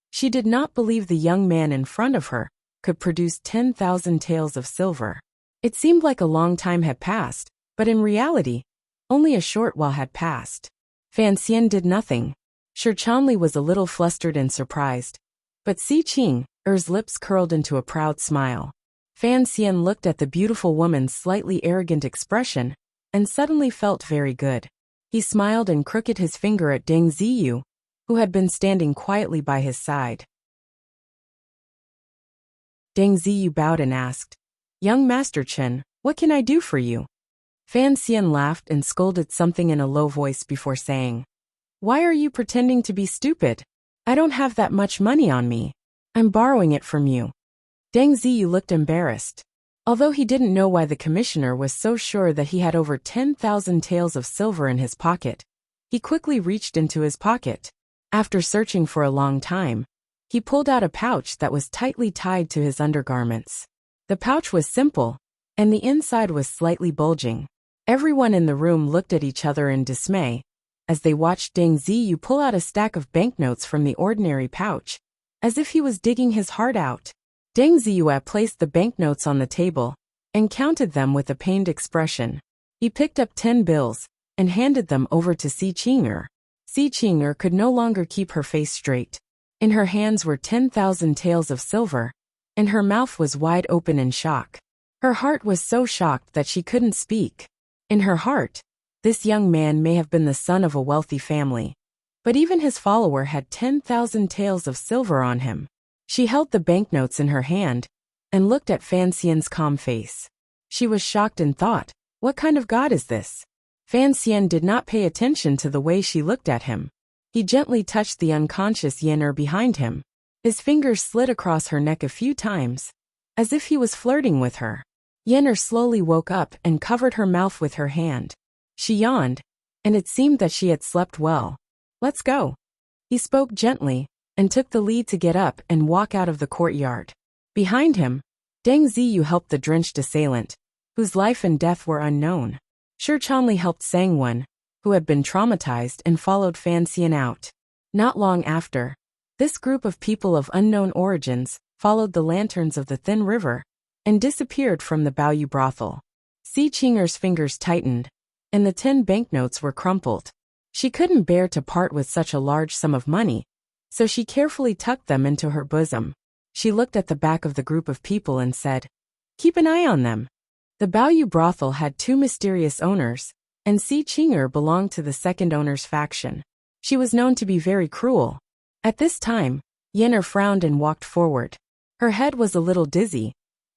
she did not believe the young man in front of her could produce 10,000 taels of silver. It seemed like a long time had passed, but in reality, only a short while had passed. Fan Xian did nothing. Shi Chanli was a little flustered and surprised, but Si Qing'er's lips curled into a proud smile. Fan Xian looked at the beautiful woman's slightly arrogant expression and suddenly felt very good. He smiled and crooked his finger at Deng Ziyu, who had been standing quietly by his side. Deng Ziyu bowed and asked, "Young Master Chen, what can I do for you?" Fan Xian laughed and scolded something in a low voice before saying, "Why are you pretending to be stupid? I don't have that much money on me. I'm borrowing it from you." Deng Ziyu looked embarrassed. Although he didn't know why the commissioner was so sure that he had over 10,000 taels of silver in his pocket, he quickly reached into his pocket. After searching for a long time, he pulled out a pouch that was tightly tied to his undergarments. The pouch was simple, and the inside was slightly bulging. Everyone in the room looked at each other in dismay as they watched Deng Ziyu pull out a stack of banknotes from the ordinary pouch, as if he was digging his heart out. Deng Ziyu placed the banknotes on the table and counted them with a pained expression. He picked up 10 bills and handed them over to Si Qing'er. Si Qing'er could no longer keep her face straight. In her hands were 10,000 taels of silver, and her mouth was wide open in shock. Her heart was so shocked that she couldn't speak. In her heart, this young man may have been the son of a wealthy family, but even his follower had 10,000 taels of silver on him. She held the banknotes in her hand and looked at Fan Xian's calm face. She was shocked and thought, what kind of god is this? Fan Xian did not pay attention to the way she looked at him. He gently touched the unconscious Yen'er behind him. His fingers slid across her neck a few times, as if he was flirting with her. Yen'er slowly woke up and covered her mouth with her hand. She yawned, and it seemed that she had slept well. "Let's go." He spoke gently and took the lead to get up and walk out of the courtyard. Behind him, Deng Ziyu helped the drenched assailant, whose life and death were unknown. Shi Chanli helped Sangwon, who had been traumatized, and followed Fan Xian out. Not long after, this group of people of unknown origins followed the lanterns of the thin river and disappeared from the Baoyu brothel. Si Qing'er's fingers tightened, and the 10 banknotes were crumpled. She couldn't bear to part with such a large sum of money, so she carefully tucked them into her bosom. She looked at the back of the group of people and said, "Keep an eye on them." The Baoyu brothel had 2 mysterious owners, and Si Qing'er belonged to the second owner's faction. She was known to be very cruel. At this time, Yen'er frowned and walked forward. Her head was a little dizzy,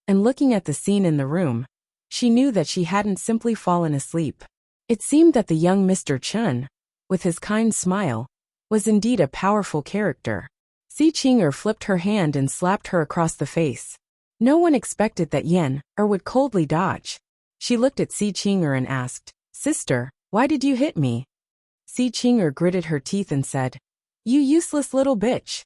and looking at the scene in the room, she knew that she hadn't simply fallen asleep. It seemed that the young Mr. Chen, with his kind smile, was indeed a powerful character. Si Qing'er flipped her hand and slapped her across the face. No one expected that Yen'er would coldly dodge. She looked at Si Qing'er and asked, "Sister, why did you hit me?" Si Qing'er gritted her teeth and said, "You useless little bitch.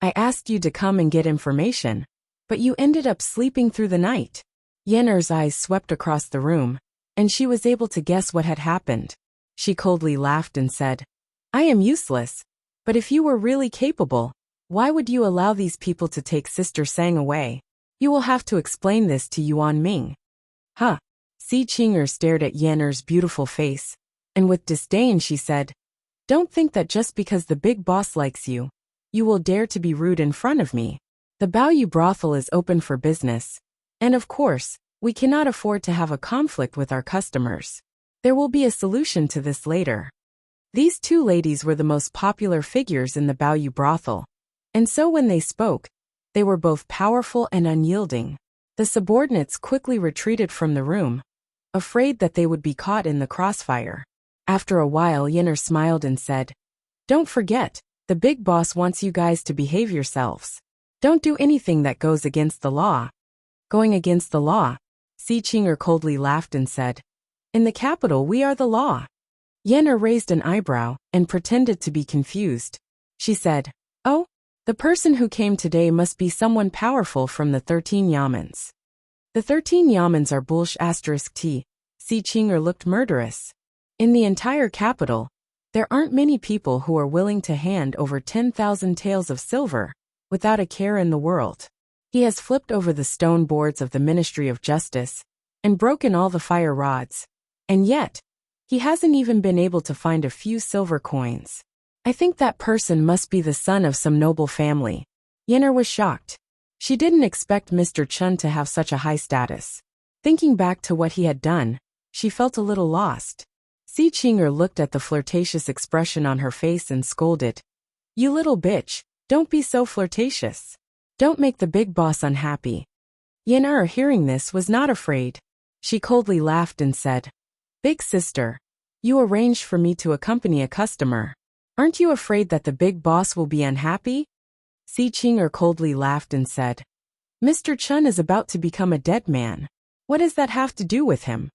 I asked you to come and get information, but you ended up sleeping through the night." Yen'er's eyes swept across the room, and she was able to guess what had happened. She coldly laughed and said, "I am useless, but if you were really capable, why would you allow these people to take Sister Sang away? You will have to explain this to Yuan Ming." "Huh." Si Qing'er stared at Yen'er's beautiful face, and with disdain she said, "Don't think that just because the big boss likes you, you will dare to be rude in front of me. The Baoyu brothel is open for business, and of course, we cannot afford to have a conflict with our customers. There will be a solution to this later." These 2 ladies were the most popular figures in the Baoyu brothel, and so when they spoke, they were both powerful and unyielding. The subordinates quickly retreated from the room, afraid that they would be caught in the crossfire. After a while, Yen'er smiled and said, "Don't forget, the big boss wants you guys to behave yourselves. Don't do anything that goes against the law." "Going against the law?" Si Qing'er coldly laughed and said, In the capital we are the law. Yenna raised an eyebrow and pretended to be confused. She said, "Oh, the person who came today must be someone powerful from the 13 yamens." The 13 yamens are Bulsh *T. Si Chinger looked murderous. In the entire capital, there aren't many people who are willing to hand over 10,000 taels of silver without a care in the world. He has flipped over the stone boards of the Ministry of Justice and broken all the fire rods, and yet, he hasn't even been able to find a few silver coins. I think that person must be the son of some noble family. Yenner was shocked. She didn't expect Mr. Chun to have such a high status. Thinking back to what he had done, she felt a little lost. Si Chinger looked at the flirtatious expression on her face and scolded. "You little bitch, don't be so flirtatious. Don't make the big boss unhappy." Yenner, hearing this, was not afraid. She coldly laughed and said, "Big sister, you arranged for me to accompany a customer. Aren't you afraid that the big boss will be unhappy?" Si Chinger coldly laughed and said, "Mr. Chun is about to become a dead man. What does that have to do with him?"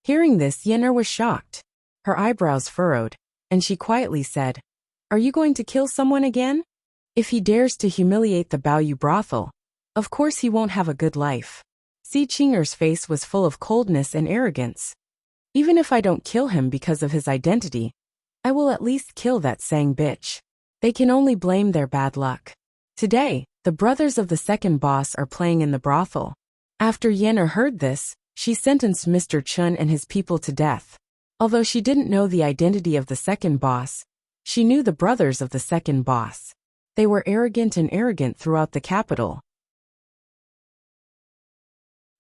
Hearing this, Yenner was shocked. Her eyebrows furrowed, and she quietly said, "Are you going to kill someone again? If he dares to humiliate the Baoyu brothel, of course he won't have a good life." Si Chinger's face was full of coldness and arrogance. "Even if I don't kill him because of his identity, I will at least kill that Sang bitch. They can only blame their bad luck." Today, the brothers of the second boss are playing in the brothel. After Yenner heard this, she sentenced Mr. Chun and his people to death. Although she didn't know the identity of the second boss, she knew the brothers of the second boss. They were arrogant throughout the capital.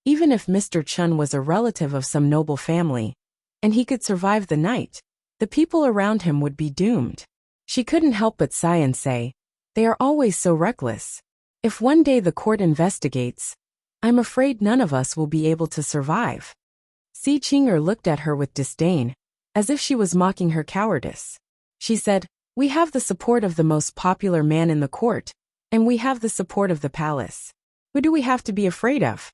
Even if Mr. Chun was a relative of some noble family, and he could survive the night, the people around him would be doomed. She couldn't help but sigh and say, "They are always so reckless. If one day the court investigates, I'm afraid none of us will be able to survive." Si Chinger looked at her with disdain, as if she was mocking her cowardice. She said, "We have the support of the most popular man in the court, and we have the support of the palace. Who do we have to be afraid of?"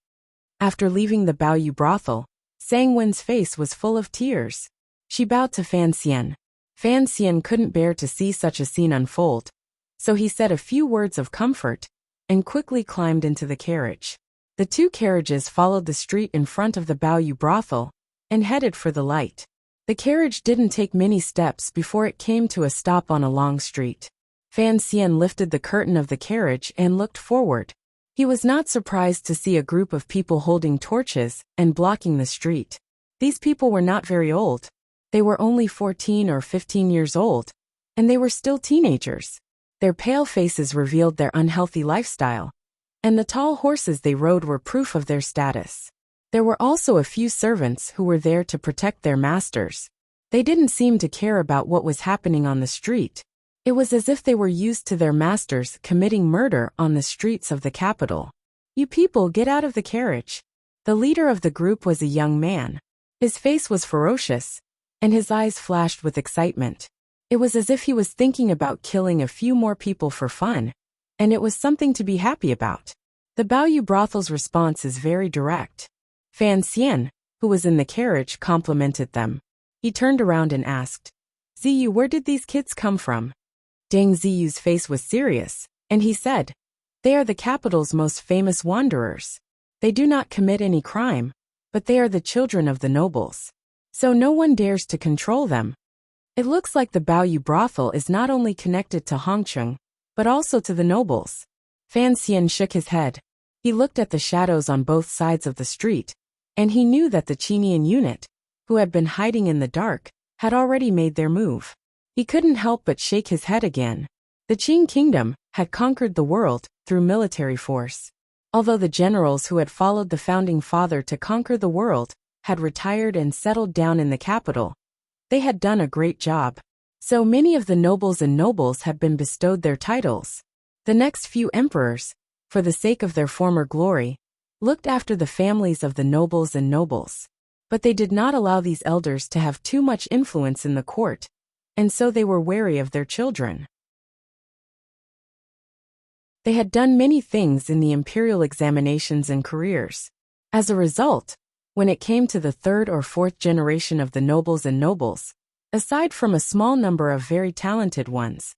After leaving the Baoyu brothel, Sang Wen's face was full of tears. She bowed to Fan Xian. Fan Xian couldn't bear to see such a scene unfold, so he said a few words of comfort and quickly climbed into the carriage. The two carriages followed the street in front of the Baoyu brothel and headed for the light. The carriage didn't take many steps before it came to a stop on a long street. Fan Xian lifted the curtain of the carriage and looked forward. He was not surprised to see a group of people holding torches and blocking the street. These people were not very old. They were only 14 or 15 years old, and they were still teenagers. Their pale faces revealed their unhealthy lifestyle, and the tall horses they rode were proof of their status. There were also a few servants who were there to protect their masters. They didn't seem to care about what was happening on the street. It was as if they were used to their masters committing murder on the streets of the capital. "You people, get out of the carriage." The leader of the group was a young man. His face was ferocious, and his eyes flashed with excitement. It was as if he was thinking about killing a few more people for fun, and it was something to be happy about. The Baoyu brothel's response is very direct. Fan Xian, who was in the carriage, complimented them. He turned around and asked, "Ziyu, where did these kids come from?" Deng Ziyu's face was serious, and he said, "They are the capital's most famous wanderers. They do not commit any crime, but they are the children of the nobles. So no one dares to control them. It looks like the Baoyu brothel is not only connected to Hongcheng, but also to the nobles." Fan Xian shook his head. He looked at the shadows on both sides of the street, and he knew that the Qinian unit, who had been hiding in the dark, had already made their move. He couldn't help but shake his head again. The Qing kingdom had conquered the world through military force. Although the generals who had followed the founding father to conquer the world had retired and settled down in the capital, they had done a great job. So many of the nobles had been bestowed their titles. The next few emperors, for the sake of their former glory, looked after the families of the nobles. But they did not allow these elders to have too much influence in the court, and so they were wary of their children. They had done many things in the imperial examinations and careers. As a result, When it came to the third or fourth generation of the nobles and nobles, aside from a small number of very talented ones,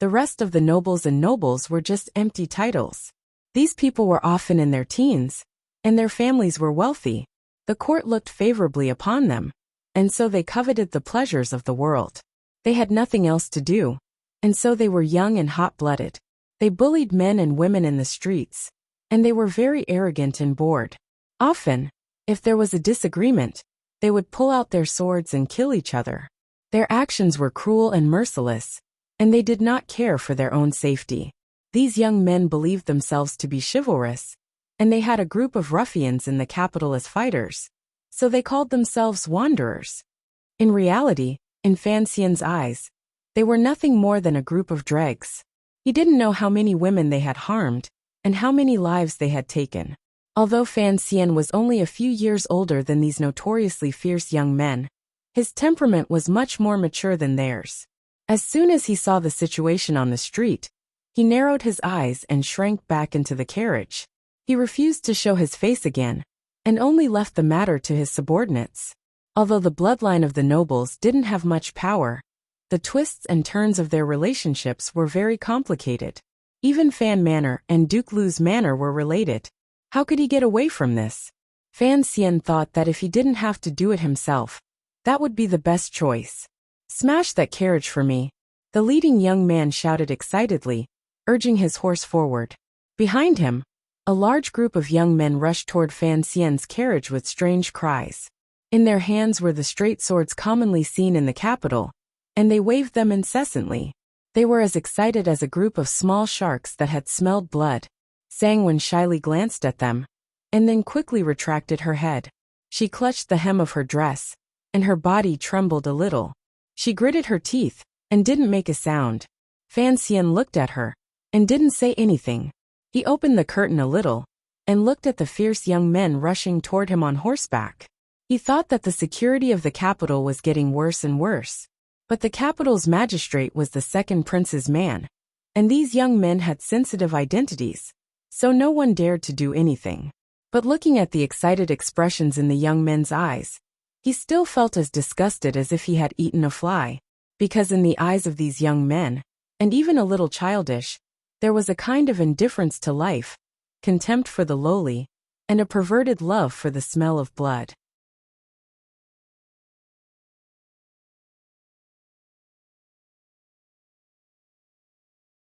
the rest of the nobles and nobles were just empty titles. These people were often in their teens, and their families were wealthy. The court looked favorably upon them, and so they coveted the pleasures of the world. They had nothing else to do, and so they were young and hot-blooded. They bullied men and women in the streets, and they were very arrogant and bored. Often, if there was a disagreement, they would pull out their swords and kill each other. Their actions were cruel and merciless, and they did not care for their own safety. These young men believed themselves to be chivalrous, and they had a group of ruffians in the capital as fighters, so they called themselves wanderers. In reality, in Fan Xian's eyes, they were nothing more than a group of dregs. He didn't know how many women they had harmed, and how many lives they had taken. Although Fan Xian was only a few years older than these notoriously fierce young men, his temperament was much more mature than theirs. As soon as he saw the situation on the street, he narrowed his eyes and shrank back into the carriage. He refused to show his face again, and only left the matter to his subordinates. Although the bloodline of the nobles didn't have much power, the twists and turns of their relationships were very complicated. Even Fan Manor and Duke Lu's manor were related. How could he get away from this? Fan Xian thought that if he didn't have to do it himself, that would be the best choice. "Smash that carriage for me," the leading young man shouted excitedly, urging his horse forward. Behind him, a large group of young men rushed toward Fan Xian's carriage with strange cries. In their hands were the straight swords commonly seen in the capital, and they waved them incessantly. They were as excited as a group of small sharks that had smelled blood. Sangwen shyly glanced at them, and then quickly retracted her head. She clutched the hem of her dress, and her body trembled a little. She gritted her teeth, and didn't make a sound. Fan Xian looked at her, and didn't say anything. He opened the curtain a little, and looked at the fierce young men rushing toward him on horseback. He thought that the security of the capital was getting worse and worse. But the capital's magistrate was the second prince's man, and these young men had sensitive identities, so no one dared to do anything. But looking at the excited expressions in the young men's eyes, he still felt as disgusted as if he had eaten a fly, because in the eyes of these young men, and even a little childish, there was a kind of indifference to life, contempt for the lowly, and a perverted love for the smell of blood.